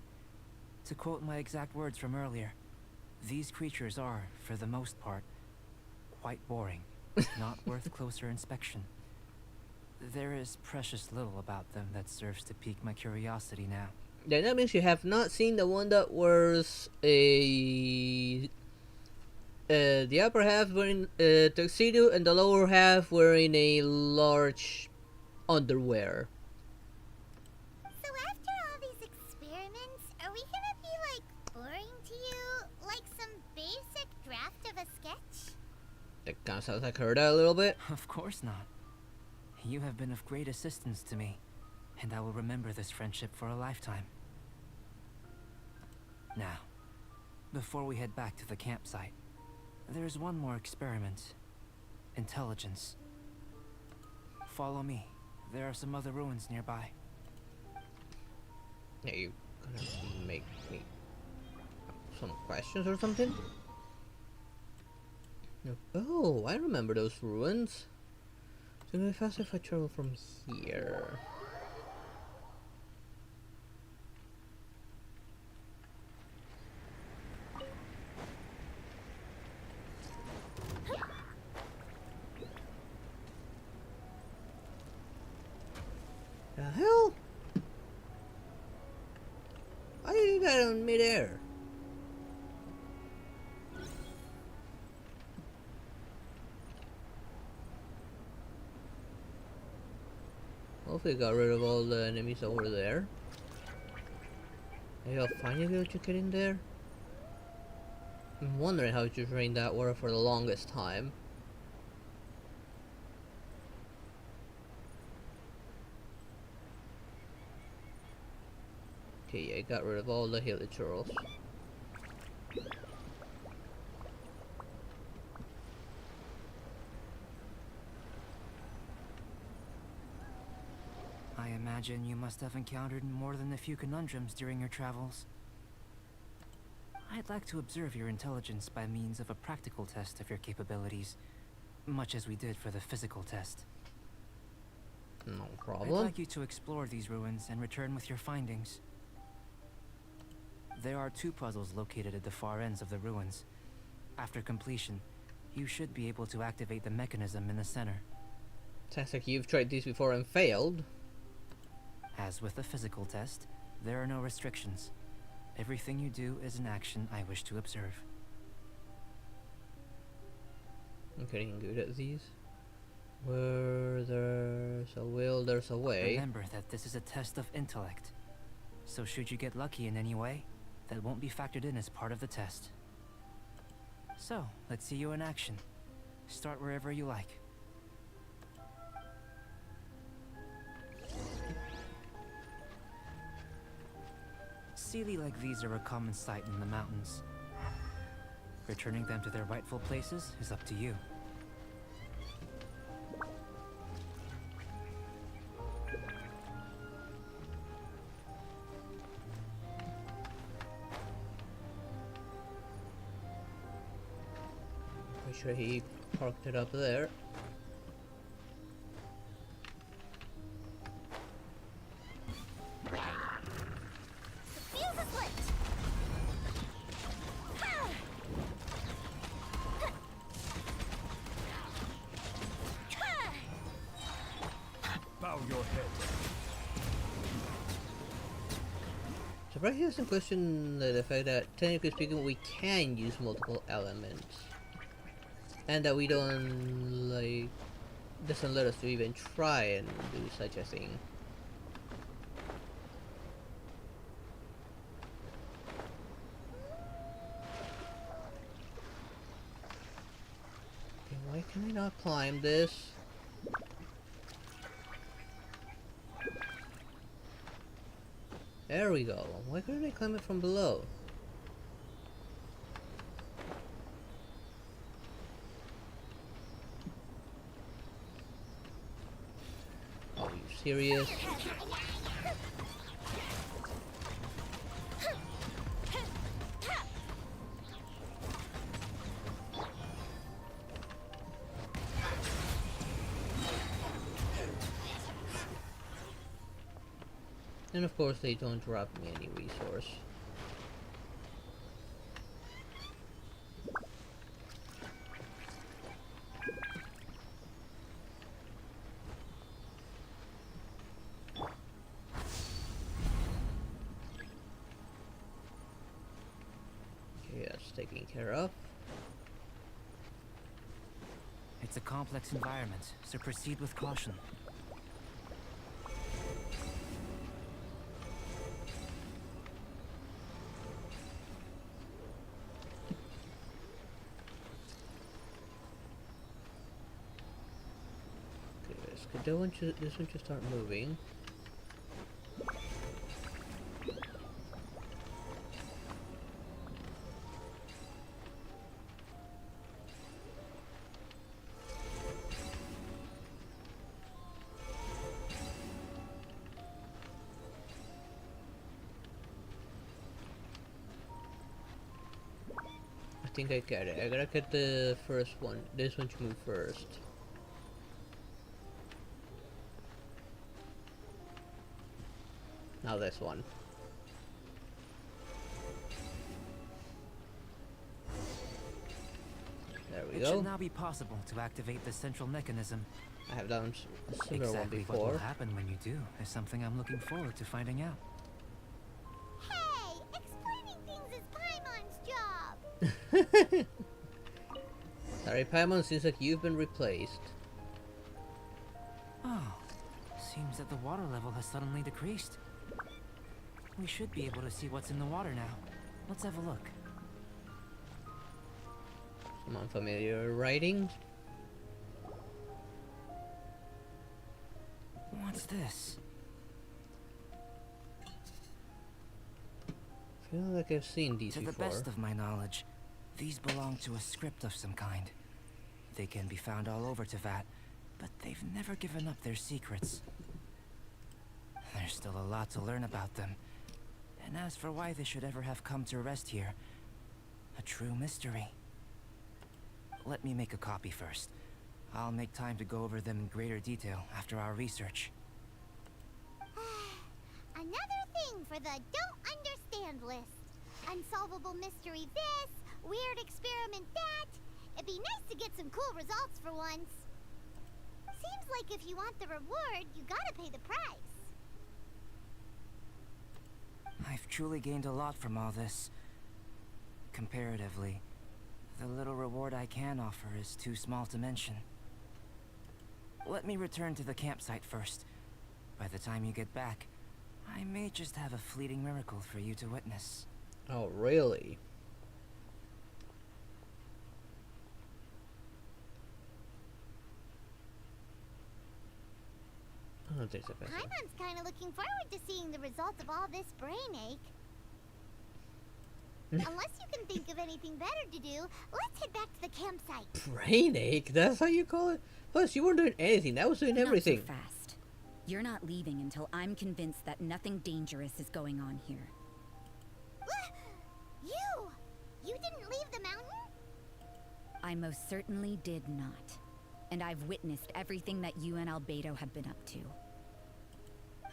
To quote my exact words from earlier, these creatures are, for the most part, quite boring, not worth closer inspection. There is precious little about them that serves to pique my curiosity now. Then that means you have not seen the one that wears a the upper half wearing a tuxedo and the lower half wearing a large underwear. So after all these experiments, are we gonna be, like, boring to you? Like some basic draft of a sketch? That kind of sounds like her a little bit. Of course not. You have been of great assistance to me, and I will remember this friendship for a lifetime. Now, before we head back to the campsite, there's one more experiment. Intelligence. Follow me. There are some other ruins nearby. Yeah, you gonna make me some questions or something? Oh, I remember those ruins. It's gonna be faster if I travel from here. The hell? got on midair. Hopefully got rid of all the enemies over there. Maybe I'll finally be able to get in there. I'm wondering how to drain that water for the longest time. Okay, yeah, I got rid of all the hilichurls. I imagine you must have encountered more than a few conundrums during your travels. I'd like to observe your intelligence by means of a practical test of your capabilities, much as we did for the physical test. No problem. I'd like you to explore these ruins and return with your findings. There are 2 puzzles located at the far ends of the ruins. After completion, you should be able to activate the mechanism in the center. Sounds like you've tried these before and failed. As with the physical test, there are no restrictions. Everything you do is an action I wish to observe. I'm getting good at these. Where there's a will, there's a way. Remember that this is a test of intellect. So should you get lucky in any way, that won't be factored in as part of the test. So, let's see you in action. Start wherever you like. Sealy like these are a common sight in the mountains. Returning them to their rightful places is up to you. Pretty sure he parked it up there. Surprised he doesn't question the fact that, technically speaking, we can use multiple elements. And that we don't, like, doesn't let us to even try and do such a thing. Okay, why can I not climb this? There we go. Why couldn't I climb it from below? Are you serious? And of course they don't drop me any resource. Okay, that's taken care of. It's a complex environment, so proceed with caution. This one should start moving. I think I get it. I gotta get the first one. This one to move first. Now this one. There we go. It should now be possible to activate the central mechanism. I have done a similar one before. What will happen when you do is something I'm looking forward to finding out. Hey, Sorry, Paimon, seems like you've been replaced. Oh, seems that the water level has suddenly decreased. We should be able to see what's in the water now. Let's have a look. Some unfamiliar writing. What's this? I feel like I've seen these before. To the best of my knowledge, these belong to a script of some kind. They can be found all over Teyvat, but they've never given up their secrets. There's still a lot to learn about them. And as for why they should ever have come to rest here, a true mystery. Let me make a copy first. I'll make time to go over them in greater detail after our research. Another thing for the don't understand list. Unsolvable mystery this, weird experiment that. It'd be nice to get some cool results for once. Seems like if you want the reward, you gotta pay the price. I've truly gained a lot from all this. Comparatively, the little reward I can offer is too small to mention. Let me return to the campsite first. By the time you get back, I may just have a fleeting miracle for you to witness. Oh, really? Oh, there's a vessel. Paimon's kind of looking forward to seeing the result of all this brain ache. Unless you can think of anything better to do, let's head back to the campsite. Brain ache? That's how you call it? Plus, you weren't doing anything. That was doing everything. Not so fast. You're not leaving until I'm convinced that nothing dangerous is going on here. You! You didn't leave the mountain? I most certainly did not. And I've witnessed everything that you and Albedo have been up to.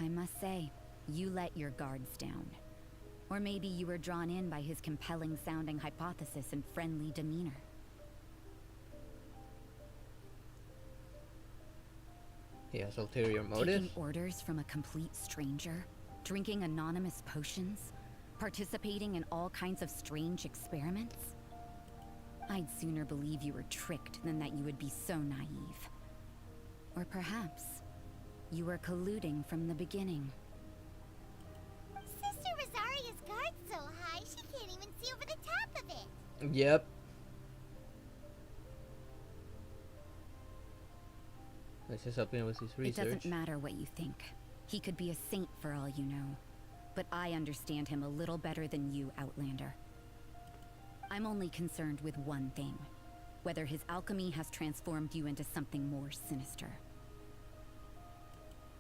I must say, you let your guards down. Or maybe you were drawn in by his compelling-sounding hypothesis and friendly demeanor. He has ulterior motives. Taking orders from a complete stranger, drinking anonymous potions, participating in all kinds of strange experiments. I'd sooner believe you were tricked than that you would be so naive. Or perhaps, you were colluding from the beginning. Sister Rosaria's guard's so high, she can't even see over the top of it. Yep. Let's just help him with his research. It doesn't matter what you think. He could be a saint for all you know. But I understand him a little better than you, Outlander. I'm only concerned with one thing. Whether his alchemy has transformed you into something more sinister.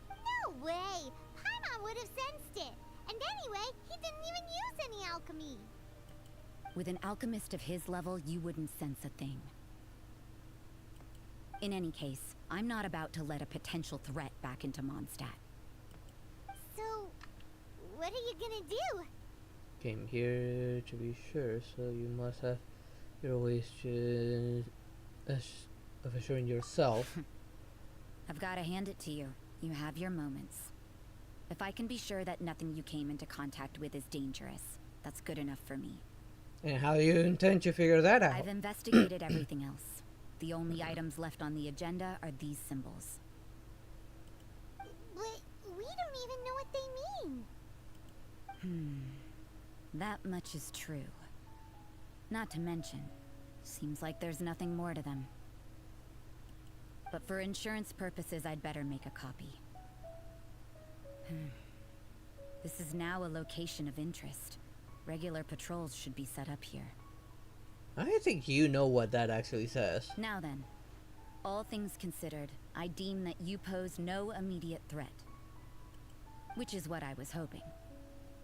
No way! Paimon would have sensed it. And anyway, he didn't even use any alchemy. With an alchemist of his level, you wouldn't sense a thing. In any case, I'm not about to let a potential threat back into Mondstadt. So, what are you gonna do? Came here to be sure, so you must have your ways of assuring yourself. I've got to hand it to you. You have your moments. If I can be sure that nothing you came into contact with is dangerous, that's good enough for me. And how do you intend to figure that out? I've investigated everything else. The only items left on the agenda are these symbols. But we don't even know what they mean. That much is true. Not to mention, seems like there's nothing more to them. But for insurance purposes, I'd better make a copy. This is now a location of interest. Regular patrols should be set up here. I think you know what that actually says. Now then, all things considered, I deem that you pose no immediate threat. Which is what I was hoping.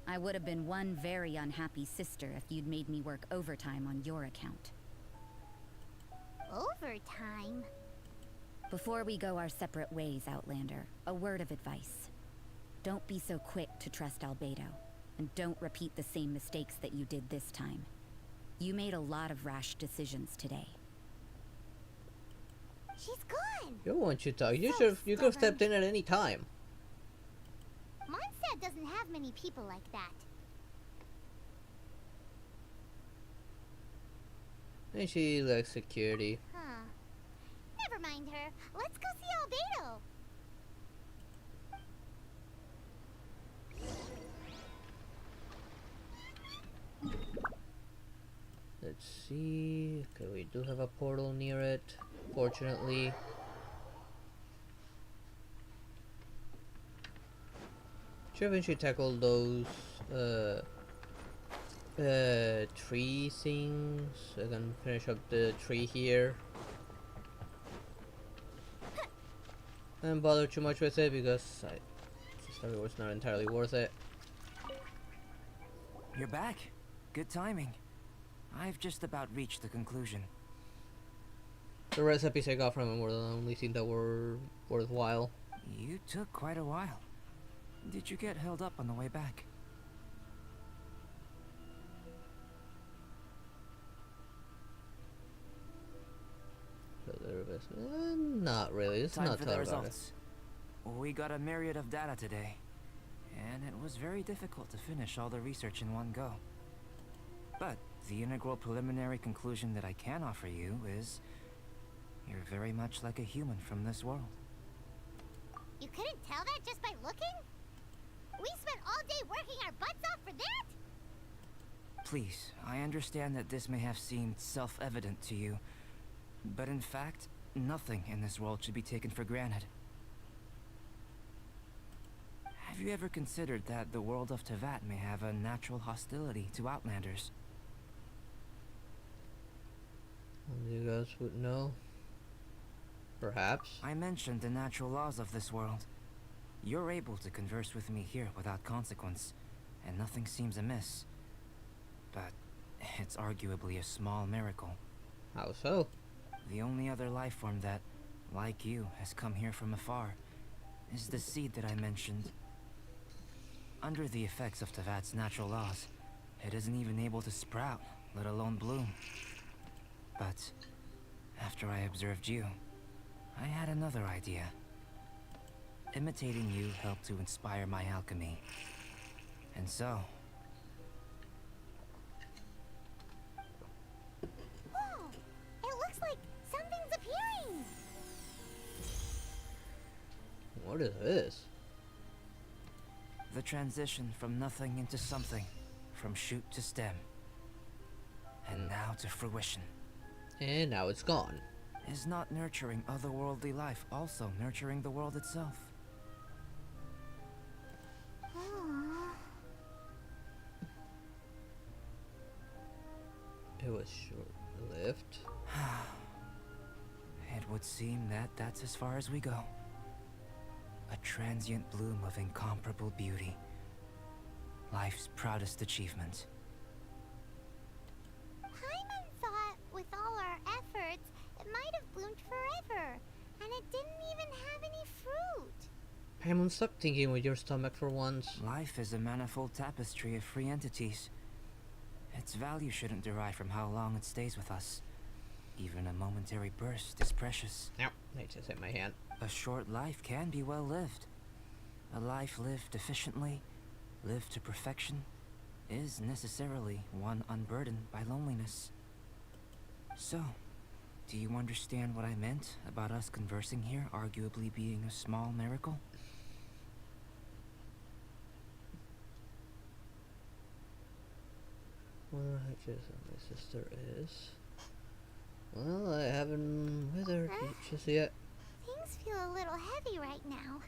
I would have been one very unhappy sister if you'd made me work overtime on your account. Overtime? Before we go our separate ways, Outlander, a word of advice. Don't be so quick to trust Albedo, and don't repeat the same mistakes that you did this time. You made a lot of rash decisions today. She's gone! You want you to talk. You could have stepped in at any time. Mondstadt doesn't have many people like that. And she likes security. Huh. Never mind her. Let's go see Albedo. Let's see. Okay, we do have a portal near it, fortunately. Should eventually tackle those tree things. I can finish up the tree here. And bother too much with it because I just thought it was not entirely worth it. You're back. Good timing. I've just about reached the conclusion. The recipes I got from him were the only thing that were worthwhile. You took quite a while. Did you get held up on the way back? Not really. It's Time not for the about results. We got a myriad of data today, and it was very difficult to finish all the research in one go. But the integral preliminary conclusion that I can offer you is you're very much like a human from this world. You couldn't tell that just by looking? We spent all day working our butts off for that? Please, I understand that this may have seemed self-evident to you, but in fact, nothing in this world should be taken for granted. Have you ever considered that the world of Teyvat may have a natural hostility to Outlanders? You guys would know. Perhaps. I mentioned the natural laws of this world. You're able to converse with me here without consequence, and nothing seems amiss. But it's arguably a small miracle. How so? The only other life form that, like you, has come here from afar is the seed that I mentioned. Under the effects of Teyvat's natural laws, it isn't even able to sprout, let alone bloom. But after I observed you, I had another idea. Imitating you helped to inspire my alchemy. And so... Whoa! It looks like something's appearing! What is this? The transition from nothing into something, from shoot to stem, and now to fruition. And now it's gone. Is not nurturing otherworldly life also nurturing the world itself? It was short-lived. It would seem that that's as far as we go. A transient bloom of incomparable beauty. Life's proudest achievement. Paimon thought with all our efforts, it might have bloomed forever, and it didn't even have any fruit. Paimon, stop thinking with your stomach for once. Life is a manifold tapestry of free entities. Its value shouldn't derive from how long it stays with us. Even a momentary burst is precious. Ow, I just hit my hand. A short life can be well lived. A life lived efficiently, lived to perfection, is necessarily one unburdened by loneliness. So, do you understand what I meant about us conversing here arguably being a small miracle? Well, I guess my sister is. Well, I haven't with her just yet. Things feel a little heavy right now.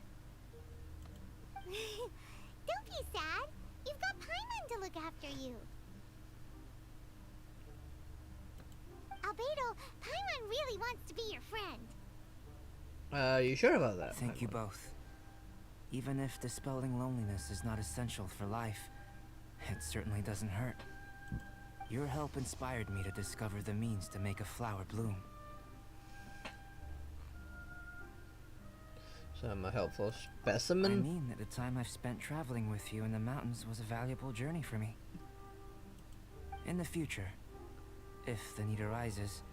Don't be sad. You've got Paimon to look after you. Albedo, Paimon really wants to be your friend. Are you sure about that? Thank you both. Even if dispelling loneliness is not essential for life, it certainly doesn't hurt. Your help inspired me to discover the means to make a flower bloom. So I'm a helpful specimen? I mean that the time I've spent traveling with you in the mountains was a valuable journey for me. In the future, if the need arises,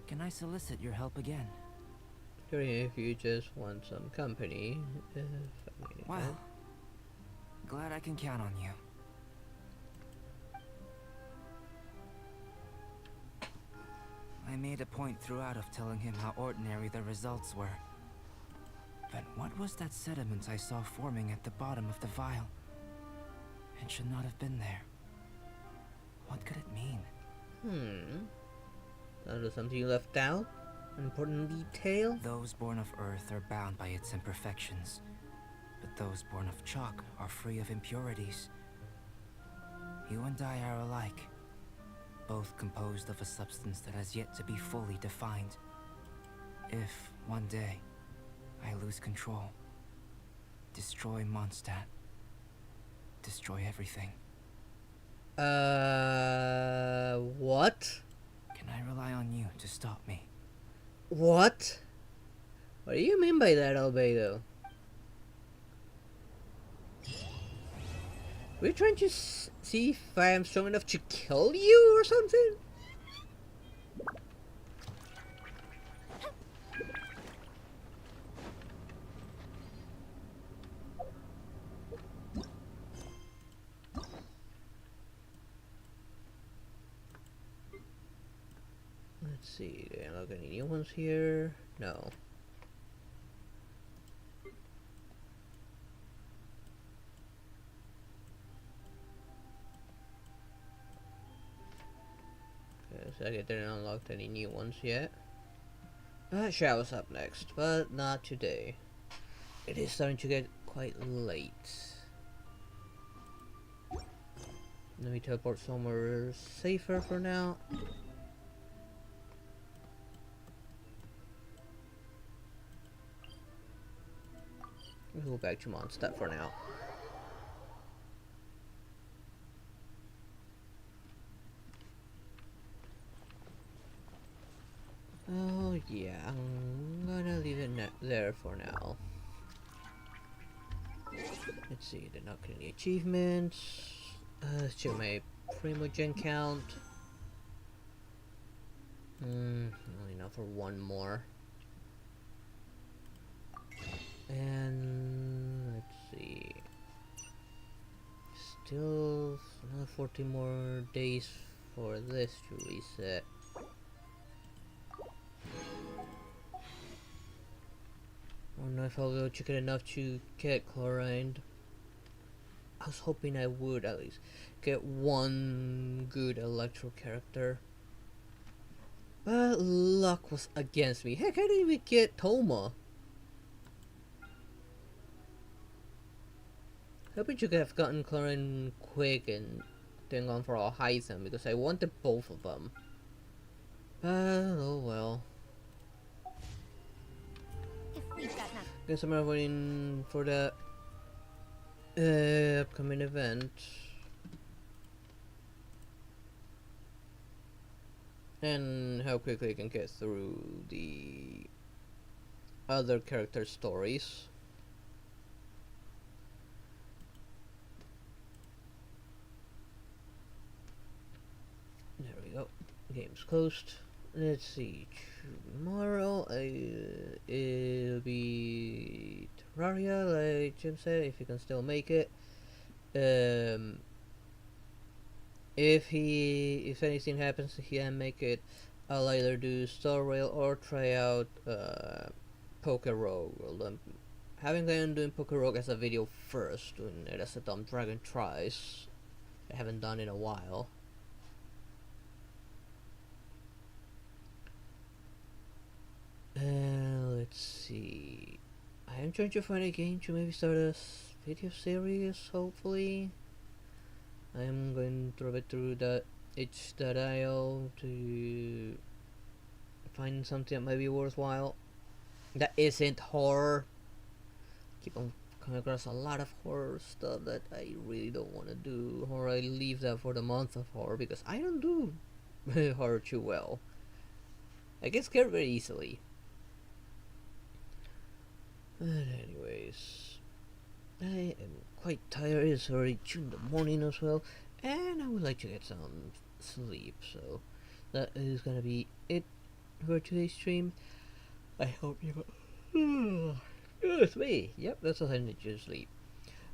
can I solicit your help again? If you just want some company. Well, glad I can count on you. I made a point throughout of telling him how ordinary the results were. But what was that sediment I saw forming at the bottom of the vial? It should not have been there. What could it mean? That was something you left out? An important detail? Those born of Earth are bound by its imperfections, but those born of chalk are free of impurities. You and I are alike, both composed of a substance that has yet to be fully defined. If, one day, I lose control, destroy Mondstadt, destroy everything. What? Can I rely on you to stop me? What? What do you mean by that, Albedo? We're trying to see if I am strong enough to kill you or something? Let's see, do I unlock any new ones here? No. Okay, so I didn't unlock any new ones yet. Shadow's up next, but not today. It is starting to get quite late. Let me teleport somewhere safer for now. We'll go back to Mondstadt for now. Oh yeah, I'm gonna leave it there for now. Let's see, did not get any achievements. Let's check my Primogen count. Only enough for one more. And let's see. Still another 14 more days for this to reset. I don't know if I'll go check it enough to get chlorined. I was hoping I would at least get one good electro character. But luck was against me. Heck, I didn't even get Toma. I bet you could have gotten chlorine quick and then gone for all Hytham because I wanted both of them. Oh well. Guess I'm waiting for the upcoming event. And how quickly I can get through the other character stories. There we go. Game's closed. Let's see. Tomorrow it'll be Terraria, like Jim said, if he can still make it. If anything happens he can't make it, I'll either do Star Rail or try out Poke Rogue. I'm having been doing Poke Rogue as a video first, doing it as a Dumb Dragon tries. I haven't done it in a while. Let's see. I am trying to find a game to maybe start a video series, hopefully. I am going to it through the itch.io to find something that might be worthwhile. That isn't horror. Keep on coming across a lot of horror stuff that I really don't want to do, or I leave that for the month of horror because I don't do horror too well. I get scared very easily. But anyways, I am quite tired. It's already 2 in the morning as well, and I would like to get some sleep. So that is gonna be it for today's stream. I hope you. It's me. Yep, that's what I need to sleep.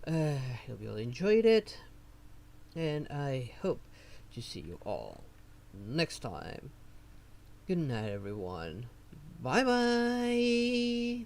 I hope you all enjoyed it, and I hope to see you all next time. Good night, everyone. Bye bye.